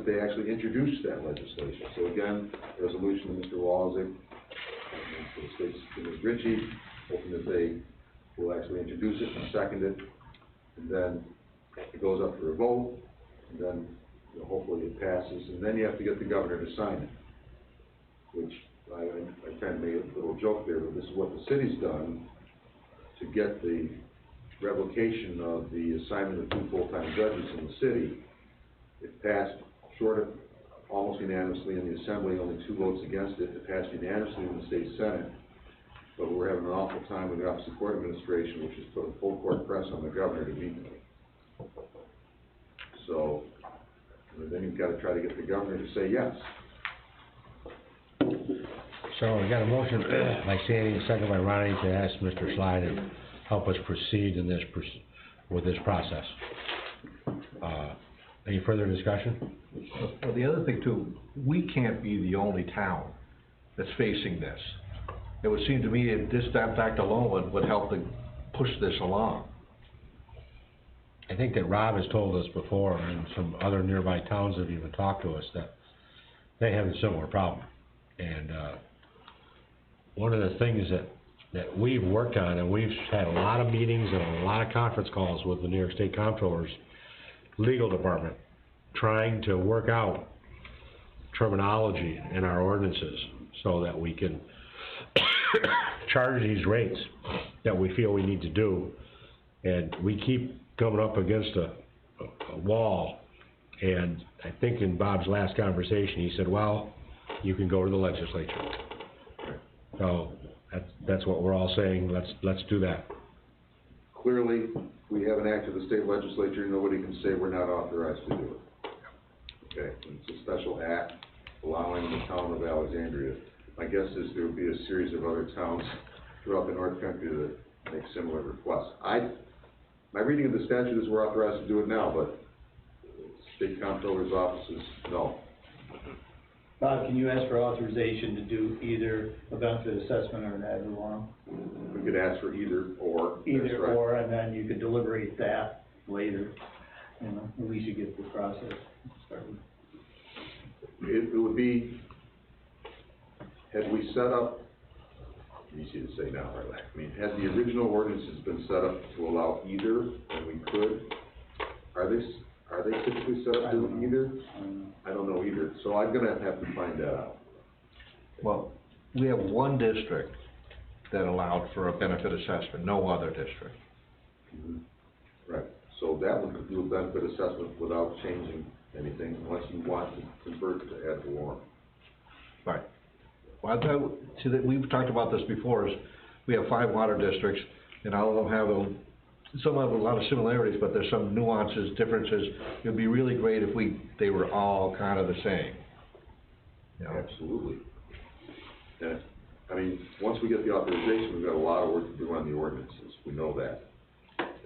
Speaker 13: they actually introduce that legislation. So again, resolution to Mr. Walzig, and to the state's, to Ms. Ritchie, hoping that they will actually introduce it and second it, and then it goes up for a vote, and then, you know, hopefully it passes, and then you have to get the governor to sign it, which I kind of made a little joke there, but this is what the city's done to get the revocation of the assignment of 2 full-time judges in the city. It passed short of almost unanimously in the assembly, only 2 votes against it. It passed unanimously in the state senate, but we're having an awful time with the Office of Court Administration, which has put a full court press on the governor to veto it. So, then you've got to try to get the governor to say yes.
Speaker 3: So we got a motion by Sandy, a second by Ronnie, to ask Mr. Slide to help us proceed in this, with this process. Any further discussion?
Speaker 2: Well, the other thing too, we can't be the only town that's facing this. It would seem to me that that fact alone would help to push this along.
Speaker 3: I think that Rob has told us before, and some other nearby towns have even talked to us, that they have a similar problem. And, one of the things that we've worked on, and we've had a lot of meetings and a lot of conference calls with the New York State Comptroller's legal department, trying to work out terminology in our ordinances so that we can charge these rates that we feel we need to do. And we keep coming up against a wall. And I think in Bob's last conversation, he said, well, you can go to the legislature. So that's what we're all saying. Let's do that.
Speaker 13: Clearly, we have an act of the state legislature. Nobody can say we're not authorized to do it. Okay, it's a special act allowing the town of Alexandria. My guess is there will be a series of other towns throughout the North Country that make similar requests. My reading of the statute is we're authorized to do it now, but state comptroller's offices, no.
Speaker 14: Bob, can you ask for authorization to do either a benefit assessment or an ad valorem?
Speaker 13: We could ask for either or.
Speaker 14: Either or, and then you could deliberate that later, you know, at least you get the process started.
Speaker 13: It would be, had we set up, easy to say now, right? I mean, had the original ordinances been set up to allow either, and we could, are they typically set up to do either? I don't know either, so I'm gonna have to find that out.
Speaker 2: Well, we have one district that allowed for a benefit assessment, no other district.
Speaker 13: Mm-hmm. Right, so that one could do a benefit assessment without changing anything unless you want to convert it to ad valorem.
Speaker 2: Right. Well, see, that we've talked about this before, is we have 5 water districts, and all of them have some have a lot of similarities, but there's some nuances, differences. It'd be really great if they were all kind of the same. You know?
Speaker 13: Absolutely. And, I mean, once we get the authorization, we've got a lot of work to do on the ordinances, we know that.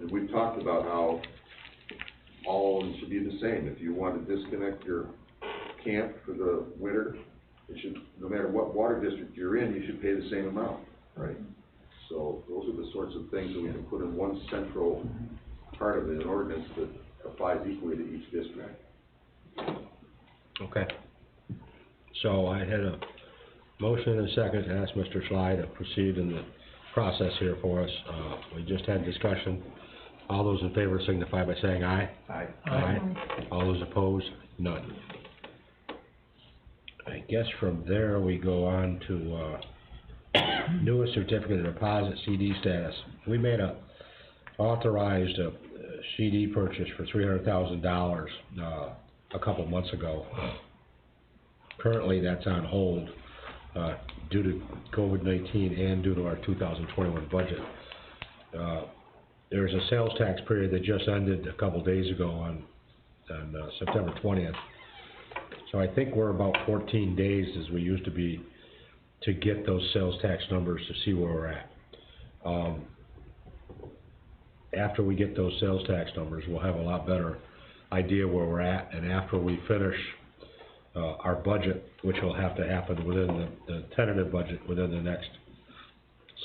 Speaker 13: And we've talked about how all of them should be the same. If you want to disconnect your camp for the winter, it should, no matter what water district you're in, you should pay the same amount, right? So those are the sorts of things that we can put in one central part of an ordinance that applies equally to each district.
Speaker 3: Okay. So I had a motion and a second to ask Mr. Schley to proceed in the process here for us. We just had discussion. All those in favor signify by saying aye.
Speaker 2: Aye.
Speaker 3: Aye. All those opposed, none. I guess from there we go on to, newest certificate of deposit CD status. We made a authorized CD purchase for $300,000 a couple months ago. Currently that's on hold due to COVID-19 and due to our 2021 budget. There's a sales tax period that just ended a couple days ago on September 20th. So I think we're about 14 days as we used to be to get those sales tax numbers to see where we're at. After we get those sales tax numbers, we'll have a lot better idea where we're at, and after we finish, our budget, which will have to happen within the tentative budget within the next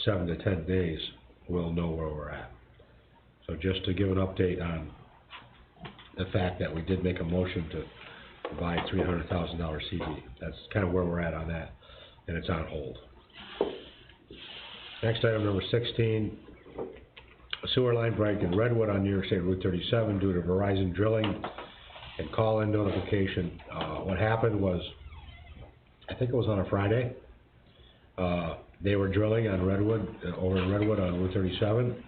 Speaker 3: 7 to 10 days, we'll know where we're at. So just to give an update on the fact that we did make a motion to buy $300,000 CD. That's kind of where we're at on that, and it's on hold. Next item, number 16, a sewer line break in Redwood on New York State Route 37 due to Verizon drilling and call-in notification. What happened was, I think it was on a Friday, they were drilling on Redwood, over in Redwood on Route 37,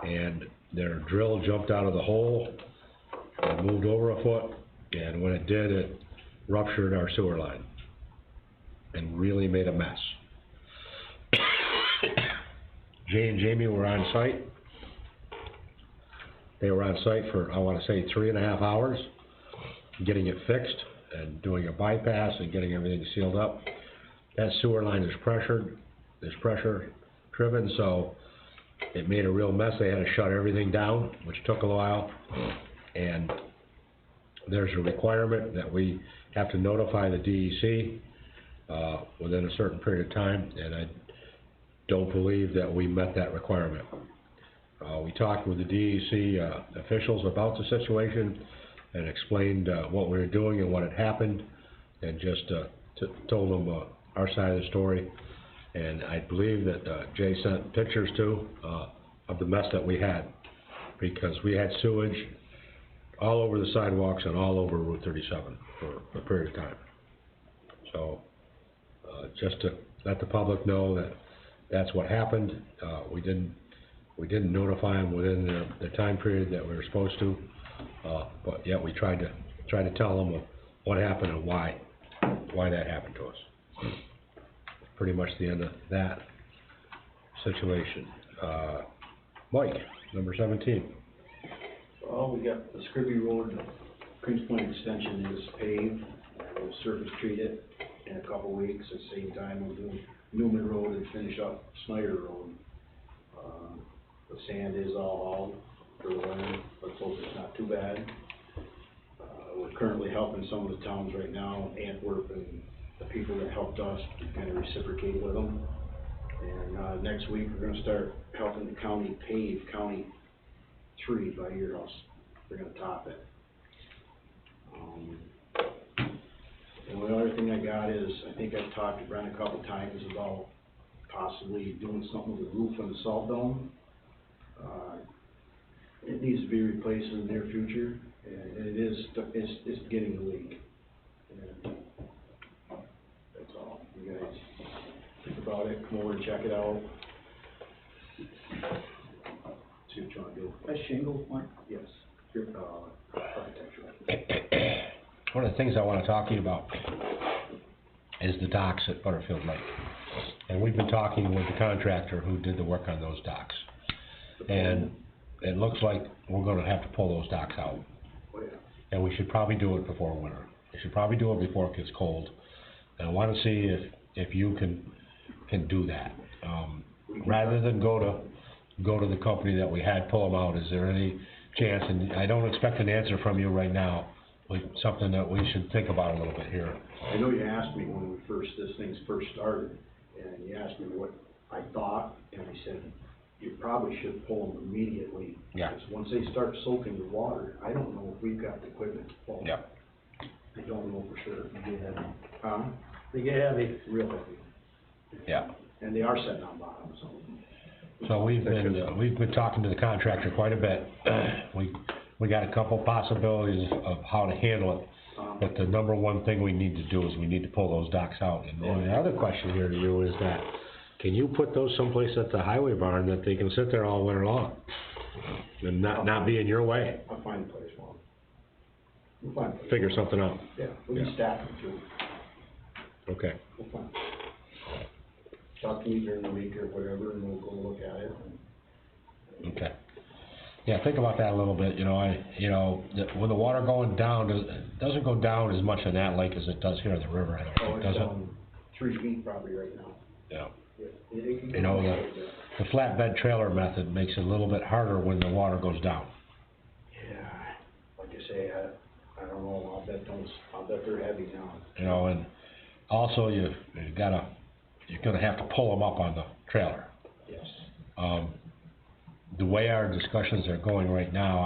Speaker 3: and their drill jumped out of the hole and moved over a foot, and when it did, it ruptured our sewer line and really made a mess. Jay and Jamie were on site. They were on site for, I want to say, 3.5 hours, getting it fixed and doing a bypass and getting everything sealed up. That sewer line is pressured, there's pressure driven, so it made a real mess. They had to shut everything down, which took a while, and there's a requirement that we have to notify the DEC within a certain period of time, and I don't believe that we met that requirement. We talked with the DEC officials about the situation and explained what we were doing and what had happened, and just told them our side of the story. And I believe that Jay sent pictures too of the mess that we had, because we had sewage all over the sidewalks and all over Route 37 for a period of time. So just to let the public know that that's what happened. We didn't notify them within the time period that we were supposed to, but yet we tried to tell them what happened and why that happened to us. Pretty much the end of that situation. Mike, number 17.
Speaker 1: Well, we got the Scribby Road, Queens Point Extension is paved, and we'll surface treat it in a couple weeks. At the same time, we'll do Newman Road and finish up Snyder Road. The sand is all out for the winter. Let's hope it's not too bad. We're currently helping some of the towns right now, Antwerp, and the people that helped us to kind of reciprocate with them. And next week, we're gonna start helping the county pave County 3 by your house. We're gonna top it. And the other thing I got is, I think I've talked to Brent a couple times about possibly doing something with the roof on the salt dome. It needs to be replaced in the near future, and it's getting a leak. And that's all. You guys think about it, come over and check it out. See what you wanna do.
Speaker 12: That shingle one?
Speaker 1: Yes, architectural.
Speaker 3: One of the things I want to talk to you about is the docks at Butterfield Lake. And we've been talking with the contractor who did the work on those docks. And it looks like we're going to have to pull those docks out.
Speaker 1: Oh, yeah.
Speaker 3: And we should probably do it before winter. We should probably do it before it gets cold. And I want to see if you can do that. Rather than go to the company that we had pull them out, is there any chance, and I don't expect an answer from you right now, like something that we should think about a little bit here.
Speaker 1: I know you asked me when this thing first started, and you asked me what I thought, and I said, you probably should pull them immediately.
Speaker 3: Yeah.
Speaker 1: Because once they start soaking with water, I don't know if we've got the equipment to pull them.
Speaker 3: Yeah.
Speaker 1: I don't know for sure.
Speaker 12: They get heavy.
Speaker 1: Huh?
Speaker 12: They get heavy.
Speaker 1: Real heavy.
Speaker 3: Yeah.
Speaker 1: And they are sitting on bottom, so.
Speaker 3: So we've been talking to the contractor quite a bit. We got a couple possibilities of how to handle it, but the number one thing we need to do is we need to pull those docks out. And the other question here to you is that, can you put those someplace at the highway barn that they can sit there all winter long? And not be in your way?
Speaker 1: I'll find a place for them. We'll find a place.
Speaker 3: Figure something out.
Speaker 1: Yeah, we can stack them too.
Speaker 3: Okay.
Speaker 1: We'll find. Talk to me during the week or whatever, and we'll go look at it.
Speaker 3: Okay. Yeah, think about that a little bit, with the water going down, it doesn't go down as much in that lake as it does here in the river, I don't think, does it?
Speaker 1: It's 3 feet probably right now.
Speaker 3: Yeah.
Speaker 1: Yeah.
Speaker 3: The flatbed trailer method makes it a little bit harder when the water goes down.
Speaker 1: Yeah, like I say, I don't know, I'll bet they're heavy now.
Speaker 3: You know, and also you're gonna have to pull them up on the trailer.
Speaker 1: Yes.
Speaker 3: The way our discussions are going right now,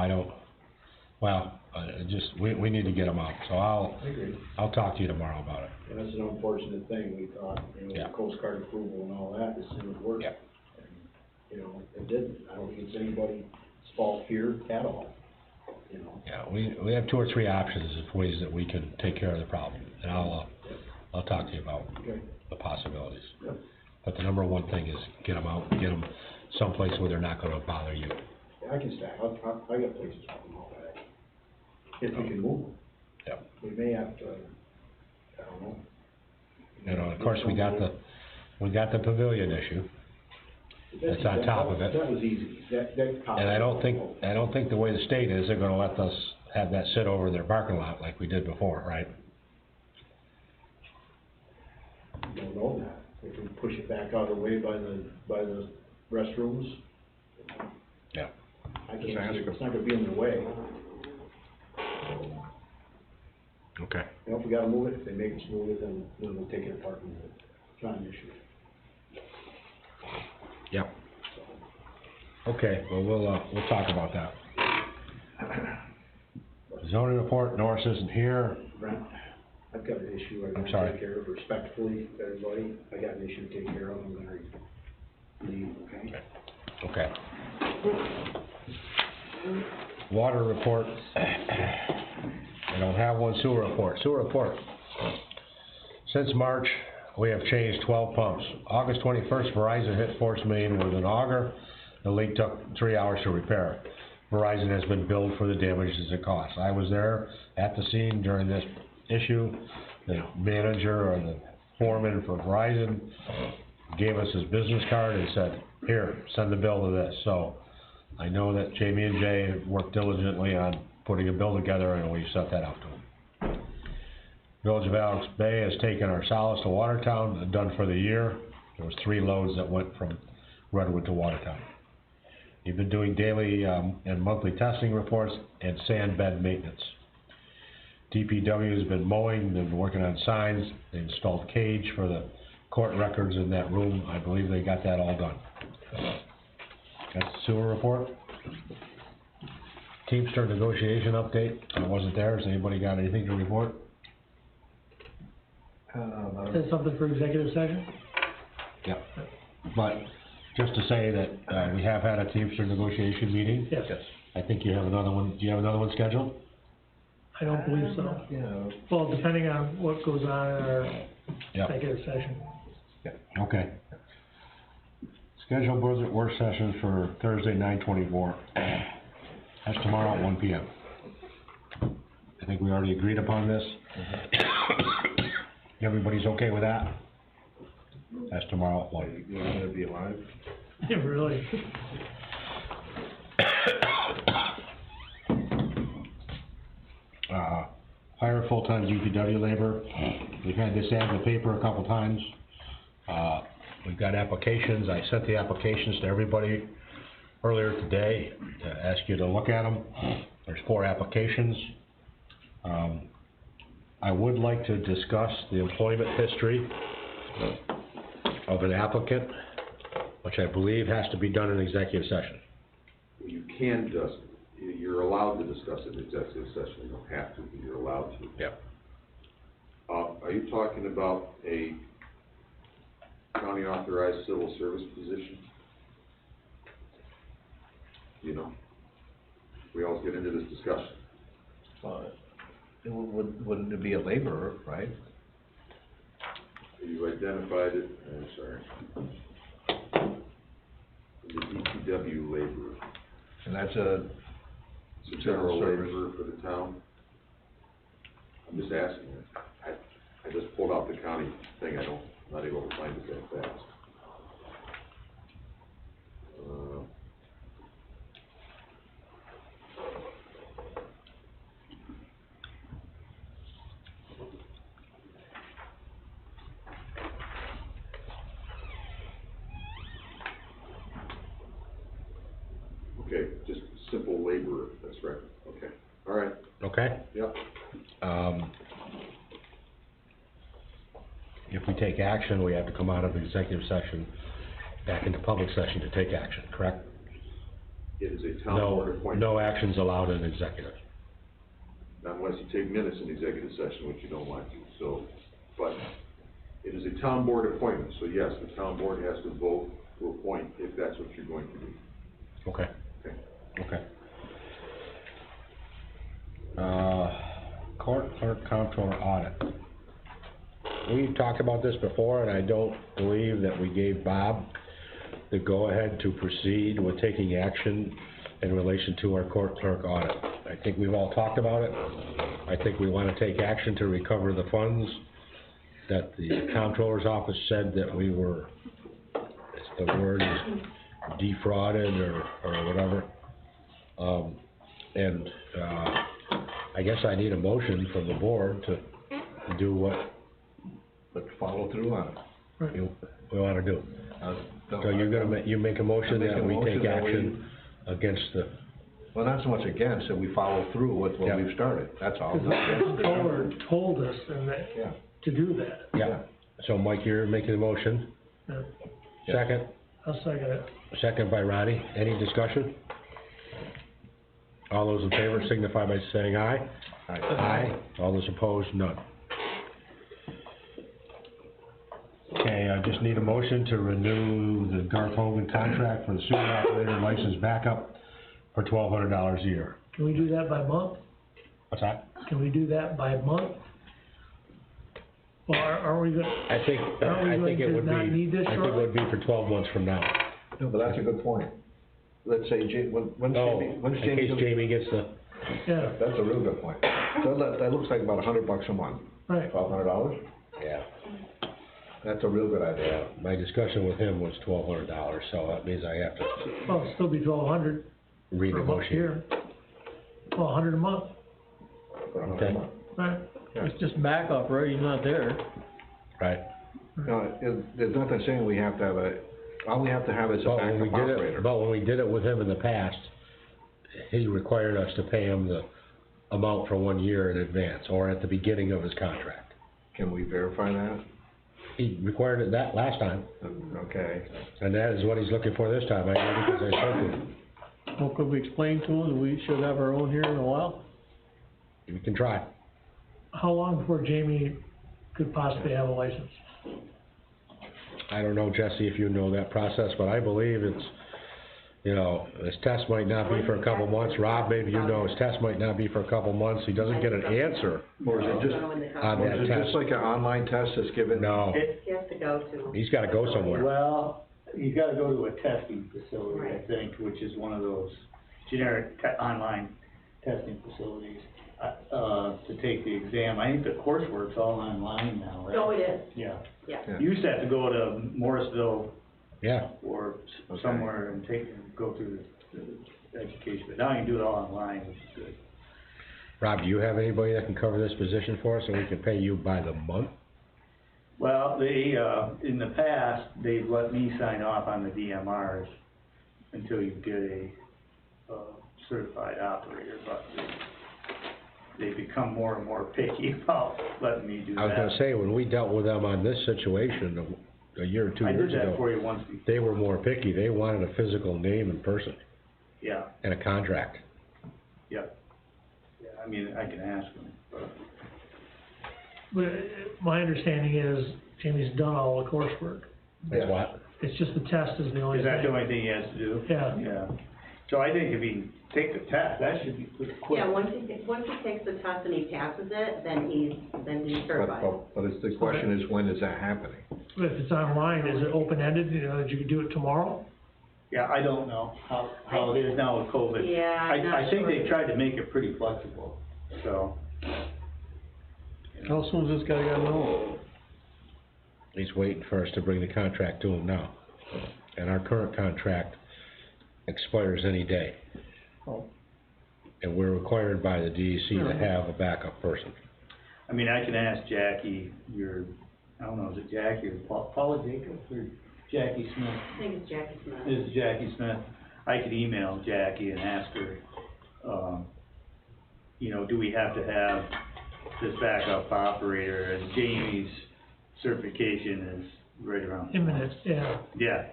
Speaker 3: we need to get them out, so
Speaker 1: I agree.
Speaker 3: I'll talk to you tomorrow about it.
Speaker 1: And that's an unfortunate thing, we thought,
Speaker 3: Yeah.
Speaker 1: the Coast Guard approval and all that, this thing would work.
Speaker 3: Yeah.
Speaker 1: And, it didn't, I don't think it's anybody's fault here at all,
Speaker 3: Yeah, we have 2 or 3 options of ways that we can take care of the problem, and I'll talk to you about
Speaker 1: Okay.
Speaker 3: the possibilities.
Speaker 1: Yep.
Speaker 3: But the number one thing is get them out, get them someplace where they're not gonna bother you.
Speaker 1: Yeah, I can stack, I got places for them all back, if we can move them.
Speaker 3: Yep.
Speaker 1: We may have to, I don't know.
Speaker 3: You know, of course, we got the pavilion issue. That's on top of it.
Speaker 1: That was easy, that.
Speaker 3: And I don't think the way the state is, they're gonna let us have that sit over in their parking lot like we did before, right?
Speaker 1: Don't know that, if we push it back out of the way by the restrooms.
Speaker 3: Yeah.
Speaker 1: I can't see, it's not gonna be in their way.
Speaker 3: Okay.
Speaker 1: If we gotta move it, if they make us move it, then we'll take it apart and move it. It's not an issue.
Speaker 3: Yep. Okay, well, we'll talk about that. Zoning report, Norris isn't here.
Speaker 1: Brent, I've got an issue I
Speaker 3: I'm
Speaker 1: gotta
Speaker 3: sorry.
Speaker 1: take care of respectfully, everybody. I got an issue to take care of, I'm gonna leave, okay?
Speaker 3: Okay. Water report. I don't have one. Sewer report. Sewer report. Since March, we have changed 12 pumps. August 21st, Verizon hit force main with an auger. The leak took 3 hours to repair. Verizon has been billed for the damages it cost. I was there at the scene during this issue. The manager or the foreman for Verizon gave us his business card and said, here, send the bill to this. So I know that Jamie and Jay have worked diligently on putting a bill together, and we sent that out to them. Village of Alex Bay has taken our solids to Watertown, done for the year. There was 3 loads that went from Redwood to Watertown. You've been doing daily and monthly testing reports and sand bed maintenance. DPW has been mowing, they've been working on signs, they installed cage for the court records in that room. I believe they got that all done. That's the sewer report. Teamster negotiation update, I wasn't there, has anybody got anything to report?
Speaker 11: Is that something for executive session?
Speaker 3: Yep. But, just to say that, we have had a Teamster negotiation meeting.
Speaker 11: Yes.
Speaker 3: I think you have another one, do you have another one scheduled?
Speaker 11: I don't believe so.
Speaker 2: Yeah.
Speaker 11: Well, depending on what goes on in our
Speaker 3: Yep.
Speaker 11: executive session.
Speaker 3: Okay. Scheduled budget work session for Thursday, 9/24. That's tomorrow at 1 p.m. I think we already agreed upon this. Everybody's okay with that? That's tomorrow at 1.
Speaker 2: You want me to be alive?
Speaker 11: Yeah, really.
Speaker 3: Hire full-time DPW labor. We've had this ad in the paper a couple times. We've got applications. I sent the applications to everybody earlier today to ask you to look at them. There's 4 applications. I would like to discuss the employment history of an applicant, which I believe has to be done in executive session.
Speaker 13: You can you're allowed to discuss it in executive session, you don't have to, but you're allowed to.
Speaker 3: Yep.
Speaker 13: Are you talking about a county authorized civil service position? You know, we always get into this discussion.
Speaker 2: Wouldn't it be a laborer, right?
Speaker 13: You identified it, I'm sorry. The DPW laborer.
Speaker 2: And that's a
Speaker 13: It's a general laborer for the town. I'm just asking. I just pulled out the county thing, I'm not able to find it that fast. Okay, just simple laborer, that's right, okay, all right.
Speaker 3: okay?
Speaker 13: Yep.
Speaker 3: If we take action, we have to come out of executive session, back into public session to take action, correct?
Speaker 13: It is a town board appointment.
Speaker 3: No actions allowed in executive.
Speaker 13: Not unless you take minutes in executive session, which you don't want to, so, but it is a town board appointment, so yes, the town board has to vote to appoint if that's what you're going to do.
Speaker 3: Okay.
Speaker 13: Okay.
Speaker 3: Okay. Court clerk comptroller audit. We've talked about this before, and I don't believe that we gave Bob the go-ahead to proceed with taking action in relation to our court clerk audit. I think we've all talked about it. I think we wanna take action to recover the funds that the comptroller's office said that we were, the word is defrauded or whatever. I guess I need a motion from the board to do what
Speaker 2: But follow through on it.
Speaker 3: we wanna do. So you're gonna you make a motion that we take action against the,
Speaker 2: Well, not so much against, that we follow through with what we've started, that's all.
Speaker 11: Because the controller told us and that,
Speaker 2: Yeah.
Speaker 11: to do that.
Speaker 3: yeah. So Mike, you're making a motion.
Speaker 11: Yeah.
Speaker 3: Second,
Speaker 11: I'll second it.
Speaker 3: second by Roddy. Any discussion? All those in favor signify by saying aye. Aye. All those opposed, none. Okay, I just need a motion to renew the Garth Hogan contract for the sewer operator license backup for $1,200 a year.
Speaker 11: Can we do that by month?
Speaker 3: What's that?
Speaker 11: Can we do that by month? Or are we gonna,
Speaker 3: I think it would be,
Speaker 11: not need this
Speaker 3: I think it
Speaker 11: shortly?
Speaker 3: would be for 12 months from now.
Speaker 2: No, but that's a good point. Let's say, when's
Speaker 3: Oh,
Speaker 2: Jamie,
Speaker 3: in
Speaker 2: when's Jamie
Speaker 3: case
Speaker 2: gonna-
Speaker 3: Jamie gets the,
Speaker 11: Yeah,
Speaker 2: That's a real good point. So that looks like about $100 a month,
Speaker 11: right.
Speaker 2: $1,200?
Speaker 3: yeah.
Speaker 2: That's a real good idea.
Speaker 3: My discussion with him was $1,200, so that means I have to
Speaker 11: Well, it'll still be 1,200 for a month
Speaker 3: renegotiate.
Speaker 11: here. Well, 100 a month,
Speaker 2: For $100 a
Speaker 3: Okay.
Speaker 2: month.
Speaker 11: right?
Speaker 12: It's just backup, right, he's not there.
Speaker 3: Right.
Speaker 2: No, there's nothing saying we have to have all we have to have is a
Speaker 3: But when we
Speaker 2: backup
Speaker 3: did
Speaker 2: operator.
Speaker 3: it, but when we did it with him in the past, he required us to pay him the amount for 1 year in advance, or at the beginning of his contract.
Speaker 2: Can we verify that?
Speaker 3: He required it that last time,
Speaker 2: Okay.
Speaker 3: and that is what he's looking for this time, I know, because I spoke to him.
Speaker 12: Well, could we explain to him that we should have our own here in a while?
Speaker 3: We can try.
Speaker 11: How long before Jamie could possibly have a license?
Speaker 3: I don't know, Jesse, if you know that process, but I believe it's, you know, his test might not be for a couple months. Rob, maybe you know, his test might not be for a couple months. He doesn't get an answer
Speaker 2: Or is it just,
Speaker 3: on
Speaker 2: or
Speaker 3: that
Speaker 2: is it just
Speaker 3: test.
Speaker 2: like an online test that's given?
Speaker 3: No,
Speaker 4: He has to go to.
Speaker 3: he's gotta go somewhere.
Speaker 14: Well, you gotta go to a testing facility, I
Speaker 4: Right.
Speaker 14: think, which is one of those generic online testing facilities, to take the exam. I think the coursework's all online now, right?
Speaker 4: No, it is,
Speaker 14: Yeah.
Speaker 4: yeah.
Speaker 2: Yeah.
Speaker 14: You used to have to go to Morrisville
Speaker 3: Yeah,
Speaker 14: or
Speaker 2: Okay.
Speaker 14: somewhere and go through the education, but now you can do it all online, which is good.
Speaker 3: Rob, do you have anybody that can cover this position for us, so we can pay you by the month?
Speaker 14: Well, they, in the past, they've let me sign off on the DMRs until you get a certified operator, but they become more and more picky about letting me do that.
Speaker 3: I was gonna say, when we dealt with them on this situation a year or 2
Speaker 14: I
Speaker 3: years
Speaker 14: did that
Speaker 3: ago,
Speaker 14: for you once before,
Speaker 3: they were more picky. They wanted a physical name and person
Speaker 14: yeah,
Speaker 3: and a contract.
Speaker 14: yeah. Yeah, I mean, I can ask them, but,
Speaker 11: But my understanding is Jamie's done all the coursework.
Speaker 3: That's what?
Speaker 11: It's just the test is the only
Speaker 14: is that the
Speaker 11: thing.
Speaker 14: only thing he has to do?
Speaker 11: Yeah.
Speaker 14: Yeah. So I think if he take the test, that should be pretty quick.
Speaker 4: Yeah, once he takes the test and he passes it, then he's certified.
Speaker 2: But it's, the question is, when is that happening?
Speaker 11: But if it's online, is it open-ended, you know, that you could do it tomorrow?
Speaker 14: Yeah, I don't know how it is now with COVID.
Speaker 4: Yeah, I'm not
Speaker 14: I think
Speaker 4: sure.
Speaker 14: they tried to make it pretty flexible, so.
Speaker 12: How soon is this guy gotta know?
Speaker 3: He's waiting for us to bring the contract to him now. And our current contract expires any day.
Speaker 12: Oh.
Speaker 3: And we're required by the DEC to have a backup person.
Speaker 14: I mean, I can ask Jackie, I don't know, is it Jackie or Paula Jacobs or Jackie Smith?
Speaker 4: I think it's Jackie Smith.
Speaker 14: This is Jackie Smith. I could email Jackie and ask her, you know, do we have to have this backup operator? And Jamie's certification is right around.
Speaker 11: Imminent, yeah.
Speaker 14: Yeah,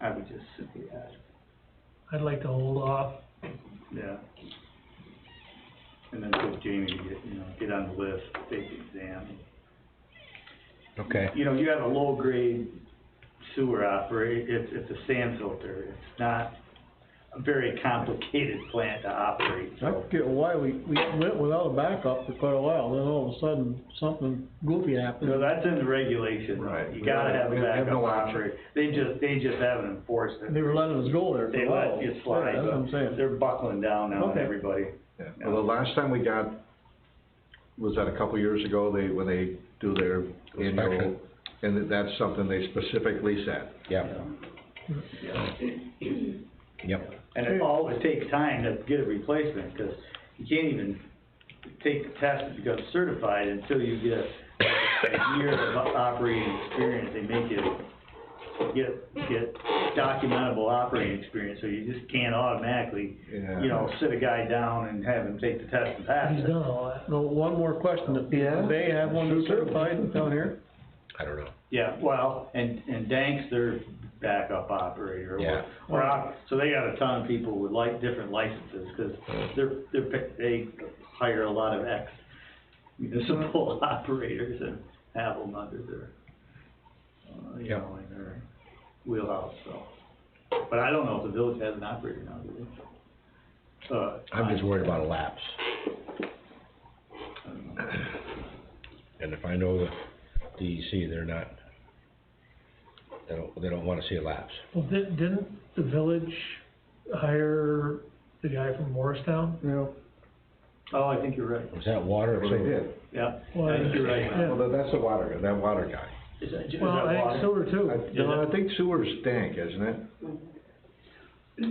Speaker 14: I would just simply ask,
Speaker 11: I'd like to hold off.
Speaker 14: yeah. And then put Jamie to get on the list, take the exam.
Speaker 3: Okay.
Speaker 14: You know, you have a low-grade sewer operator, it's a sand filter, it's not a very complicated plant to operate,
Speaker 12: I
Speaker 14: so.
Speaker 12: get why we went without a backup for quite a while, then all of a sudden, something goofy happened.
Speaker 14: No, that's in the regulation,
Speaker 2: Right.
Speaker 14: you gotta have a
Speaker 2: We have
Speaker 14: backup
Speaker 2: no option.
Speaker 14: operator, they just haven't enforced it.
Speaker 12: They were letting us go there for
Speaker 14: They
Speaker 12: a while.
Speaker 14: let you slide,
Speaker 12: Yeah, that's what I'm
Speaker 14: but
Speaker 12: saying.
Speaker 14: they're buckling down now on
Speaker 12: Okay.
Speaker 14: everybody.
Speaker 2: Yeah, well, the last time we got, was that a couple years ago, when they do their annual,
Speaker 3: Inspection.
Speaker 2: and that's something they specifically said.
Speaker 3: Yep, yep.
Speaker 14: And it always takes time to get a replacement, cause you can't even take the test to become certified until you get a year of operating experience. They make you get documentable operating experience, so you just can't automatically,
Speaker 2: Yeah.
Speaker 14: you know, sit a guy down and have him take the test and pass
Speaker 11: He's
Speaker 14: it.
Speaker 11: done all that.
Speaker 12: No, one more question, do they have one that's certified down here?
Speaker 3: I don't know.
Speaker 14: Yeah, well, and Dank's their backup operator,
Speaker 3: Yeah.
Speaker 14: so they got a ton of people with different licenses, cause they hire a lot of ex-municipal operators and have them under their, you
Speaker 3: Yep.
Speaker 14: know, in their wheelhouse, so. But I don't know if the village has an operator now, do they?
Speaker 3: I'm just worried about a lapse.
Speaker 14: I don't know.
Speaker 3: And if I know the DEC, they're not, they don't wanna see a lapse.
Speaker 11: Well, didn't the village hire the guy from Morristown?
Speaker 12: Yeah.
Speaker 14: Oh, I think you're right,
Speaker 3: Was that water or
Speaker 2: Well, they
Speaker 3: sewer?
Speaker 2: did.
Speaker 14: yeah,
Speaker 11: Well,
Speaker 14: I think you're right.
Speaker 11: yeah.
Speaker 2: Well, that's the water, that water guy.
Speaker 14: Is that
Speaker 11: Well, I
Speaker 14: water?
Speaker 11: think sewer too.
Speaker 2: I think sewer's Dank, isn't it?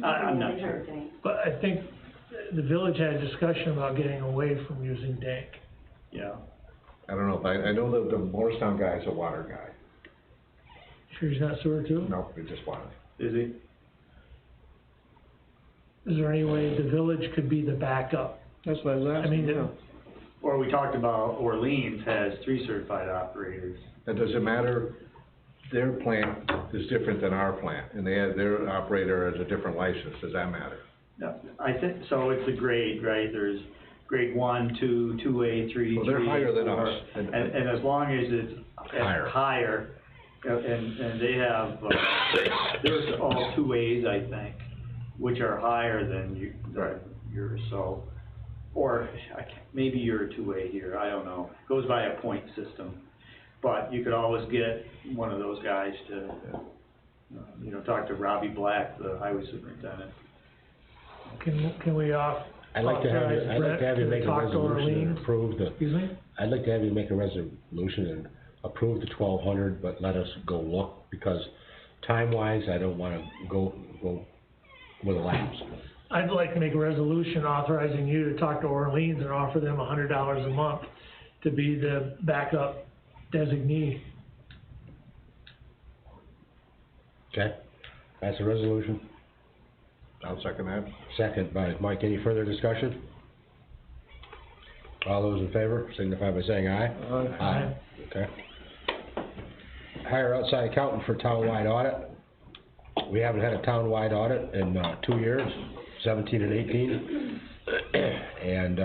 Speaker 14: I'm not sure.
Speaker 11: But I think the village had a discussion about getting away from using dank.
Speaker 14: Yeah.
Speaker 2: I don't know, but I know that the Morristown guy is a water guy.
Speaker 11: Sure he's not sewer too?
Speaker 2: No, it's just water.
Speaker 14: Is he?
Speaker 11: Is there any way the village could be the backup?
Speaker 12: That's what I was
Speaker 11: I
Speaker 12: asking,
Speaker 11: mean,
Speaker 12: yeah.
Speaker 14: Or we talked about Orleans has 3 certified operators.
Speaker 2: That doesn't matter, their plant is different than our plant, and they have, their operator has a different license, does that matter?
Speaker 14: No, I think, so it's a grade, right? There's grade 1, 2, 2A, 3,
Speaker 2: Well, they're
Speaker 14: 3,
Speaker 2: higher than
Speaker 14: 4.
Speaker 2: us.
Speaker 14: And as long as it's higher, and they have, there's all 2As, I think, which are higher than yours, so. Or, maybe you're a 2A here, I don't know. Goes by a point system. But you could always get one of those guys to, you know, talk to Robbie Black, the highway superintendent.
Speaker 11: Can we
Speaker 3: I'd like to have you make a resolution and approve the,
Speaker 11: Excuse me?
Speaker 3: I'd like to have you make a resolution and approve the 1,200, but let us go look, because time-wise, I don't wanna go with a lapse.
Speaker 11: I'd like to make a resolution authorizing you to talk to Orleans and offer them $100 a month to be the backup designee.
Speaker 3: Okay, that's a resolution.
Speaker 2: I'll second that.
Speaker 3: Second by Mike. Any further discussion? All those in favor signify by saying aye.
Speaker 11: Aye.
Speaker 3: Okay. Hire outside accountant for townwide audit. We haven't had a townwide audit in 2 years, 17 and 18. And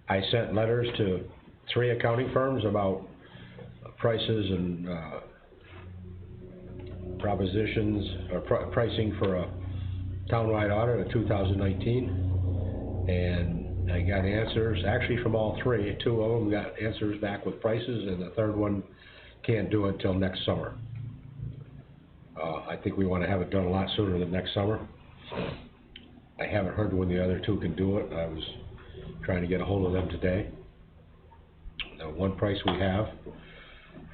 Speaker 3: I sent letters to 3 accounting firms about prices and propositions, or pricing for a townwide audit of 2019. And I got answers, actually from all 3. 2 of them got answers back with prices, and the 3rd one can't do it till next summer. I think we wanna have it done a lot sooner than next summer. I haven't heard when the other 2 can do it. I was trying to get a hold of them today. The one price we have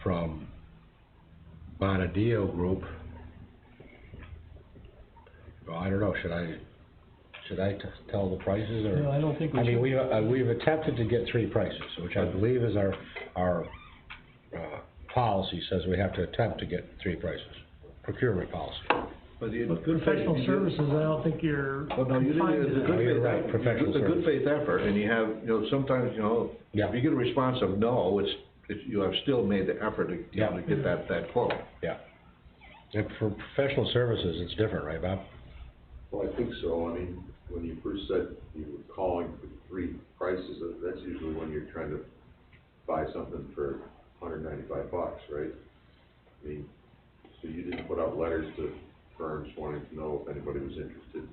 Speaker 3: from Bonadio Group, well, I don't know, should I tell the prices, or?
Speaker 12: No, I don't think we
Speaker 3: I mean,
Speaker 12: should.
Speaker 3: we've attempted to get 3 prices, which I believe is our policy says we have to attempt to get 3 prices, procurement policy.
Speaker 2: But the
Speaker 11: But
Speaker 2: good faith.
Speaker 11: professional services, I don't think you're
Speaker 2: Well, no, you
Speaker 11: confined
Speaker 2: didn't,
Speaker 11: to
Speaker 2: it's a
Speaker 11: that.
Speaker 2: good
Speaker 3: You're
Speaker 2: faith,
Speaker 3: right, professional
Speaker 2: it's a good
Speaker 3: service.
Speaker 2: faith effort, and you have, sometimes,
Speaker 3: Yeah.
Speaker 2: if you get a response of no, you have still made the effort to,
Speaker 3: Yeah.
Speaker 2: to get that quote.
Speaker 3: Yeah. And for professional services, it's different, right, Bob?
Speaker 13: Well, I think so. I mean, when you first said you were calling for 3 prices, that's usually when you're trying to buy something for $195, right? I mean, so you didn't put out letters to firms wanting to know if anybody was interested.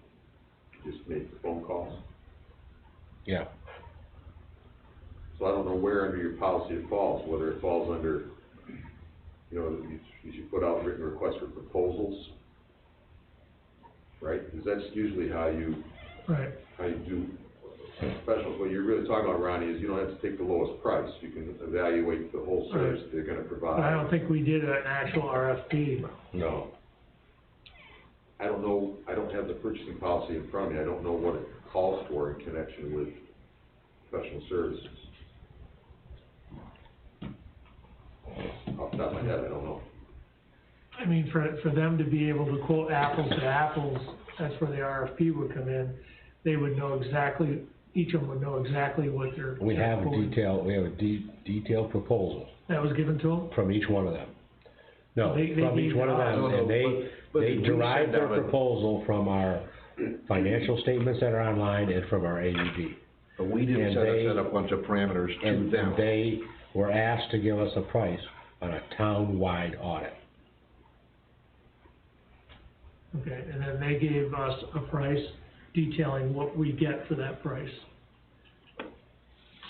Speaker 13: You just made the phone calls.
Speaker 3: Yeah.
Speaker 13: So I don't know where under your policy it falls, whether it falls under, you should put out written requests for proposals, right? Because that's usually how you do professionals. What you're really talking about, Ronnie, is you don't have to take the lowest price. You can evaluate the whole service they're gonna provide.
Speaker 11: I don't think we did an actual RFP.
Speaker 3: No.
Speaker 13: I don't know, I don't have the purchasing policy in front of me. I don't know what it calls for in connection with professional services. Off the top of my head, I don't know.
Speaker 11: I mean, for them to be able to quote apples to apples, that's where the RFP would come in. They would know exactly, each of them would know exactly what they're.
Speaker 3: We have a
Speaker 11: quoting.
Speaker 3: detailed proposal
Speaker 11: That was given to them?
Speaker 3: from each one of them. No,
Speaker 11: They
Speaker 3: from each
Speaker 11: gave
Speaker 3: one of
Speaker 11: us-
Speaker 3: them,
Speaker 2: No, no,
Speaker 3: and
Speaker 2: but
Speaker 3: they
Speaker 2: we
Speaker 3: derive
Speaker 2: send
Speaker 3: their
Speaker 2: out a-
Speaker 3: proposal from our financial statements that are online and from our AUD.
Speaker 2: But we didn't
Speaker 3: And
Speaker 2: set up a bunch of parameters to
Speaker 3: And
Speaker 2: them.
Speaker 3: they were asked to give us a price on a town-wide audit.
Speaker 11: Okay, and then they gave us a price detailing what we get for that price.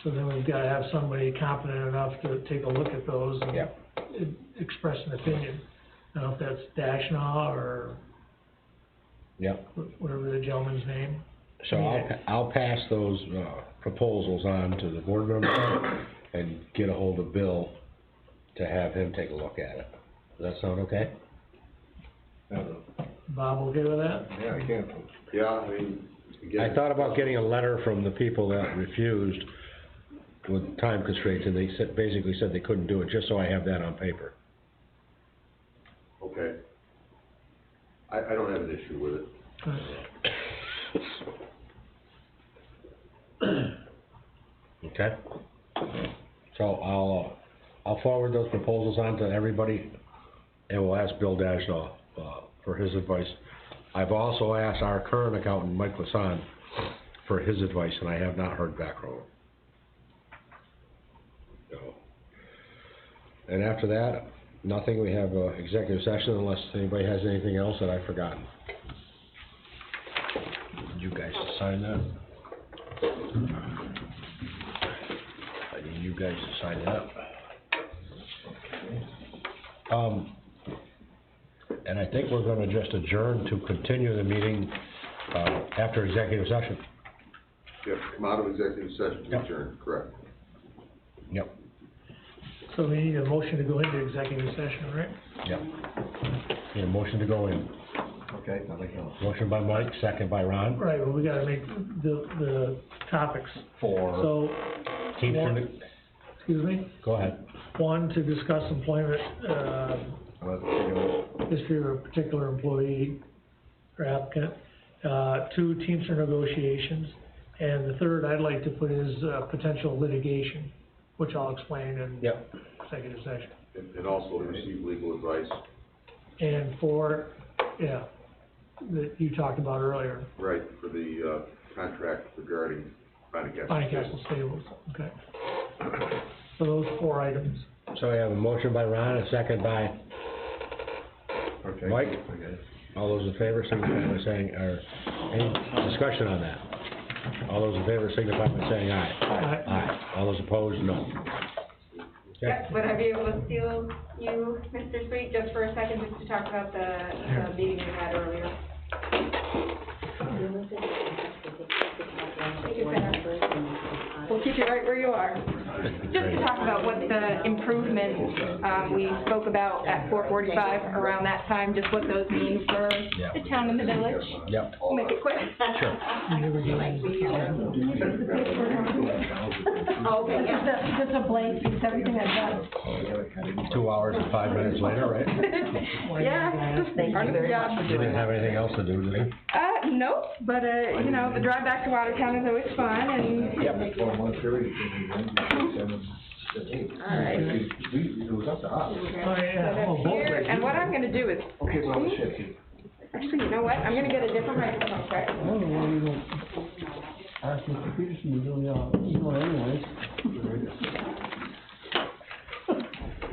Speaker 11: So then we've gotta have somebody competent enough to take a look at those and
Speaker 3: Yep.
Speaker 11: express an opinion. I don't know if that's Dashnaw or
Speaker 3: Yep.
Speaker 11: whatever the gentleman's name.
Speaker 3: So I'll pass those, proposals on to the board members and get a hold of Bill to have him take a look at it. Does that sound okay?
Speaker 11: Bob, okay with that?
Speaker 2: Yeah, I can.
Speaker 13: Yeah, I mean,
Speaker 3: I thought about getting a letter from the people that refused with time constraints, and they basically said they couldn't do it, just so I have that on paper.
Speaker 13: Okay. I don't have an issue with it.
Speaker 3: Okay? So I'll forward those proposals on to everybody, and we'll ask Bill Dashnaw, for his advice. I've also asked our current accountant, Mike Lasan, for his advice, and I have not heard back from him. So, and after that, nothing, we have a executive session unless anybody has anything else that I've forgotten. Did you guys sign that? I need you guys to sign that. And I think we're gonna just adjourn to continue the meeting, after executive session.
Speaker 13: Yep, come out of executive session to
Speaker 3: Yep.
Speaker 13: adjourn, correct.
Speaker 3: Yep.
Speaker 11: So we need a motion to go into executive session, right?
Speaker 3: Yep. Need a motion to go in.
Speaker 2: Okay, I'll let you know.
Speaker 3: Motion by Mike, second by Ron.
Speaker 11: Right, well, we gotta make the topics.
Speaker 3: For
Speaker 11: So,
Speaker 3: Teamster,
Speaker 11: excuse me,
Speaker 3: go ahead.
Speaker 11: one, to discuss employment,
Speaker 2: Well,
Speaker 11: history of a particular employee or applicant. Two, Teamster negotiations. And the third I'd like to put is, potential litigation, which I'll explain in
Speaker 3: Yep.
Speaker 11: executive session.
Speaker 13: And also to receive legal advice,
Speaker 11: And four, that you talked about earlier,
Speaker 13: right, for the, contract regarding Bonnie
Speaker 11: Bonnie Castle Stables, okay. So those 4 items.
Speaker 3: So we have a motion by Ron, a second by
Speaker 2: Okay.
Speaker 3: Mike.
Speaker 2: Okay.
Speaker 3: All those in favor, signify by saying, or any discussion on that? All those in favor, signify by saying aye.
Speaker 11: Aye.
Speaker 3: Aye. All those opposed, no. Okay.
Speaker 16: Yep, would I be able to steal you, Mr. Sweet, just for a second, just to talk about the meeting we had earlier? Thank you, Sarah. We'll keep you right where you are. Just talk about what the improvements, we spoke about at 4:45 around that time, just what those mean for the town and the village?
Speaker 3: Yep.
Speaker 16: We'll make it quick.
Speaker 3: Sure.
Speaker 4: Okay,
Speaker 5: This is
Speaker 4: yeah.
Speaker 5: just a blank piece, everything I've got.
Speaker 3: 2 hours and 5 minutes later, right?
Speaker 16: Yeah, just part of the job.
Speaker 3: You didn't have anything else to do, did you?
Speaker 16: Nope, but, you know, the drive back to Watertown is always fun, and, all right.
Speaker 2: It was up to us.
Speaker 11: Oh,
Speaker 16: So
Speaker 11: yeah, well,
Speaker 16: that's
Speaker 11: both
Speaker 16: here,
Speaker 11: ways.
Speaker 16: and what I'm gonna do is,
Speaker 2: Okay, well, the shit.
Speaker 16: actually, you know what, I'm gonna get a different microphone, okay?
Speaker 12: I don't know why you don't ask Mr. Peterson to do it anyways.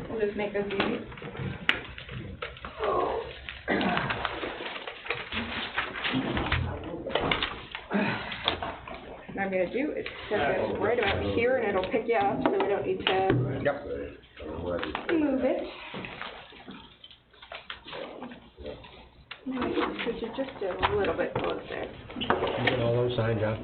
Speaker 16: We'll just make this easy. What I'm gonna do is set this right about here, and it'll pick you up, so we don't need to move it. Now I can switch it just a little bit closer.
Speaker 3: You get all those signed, John?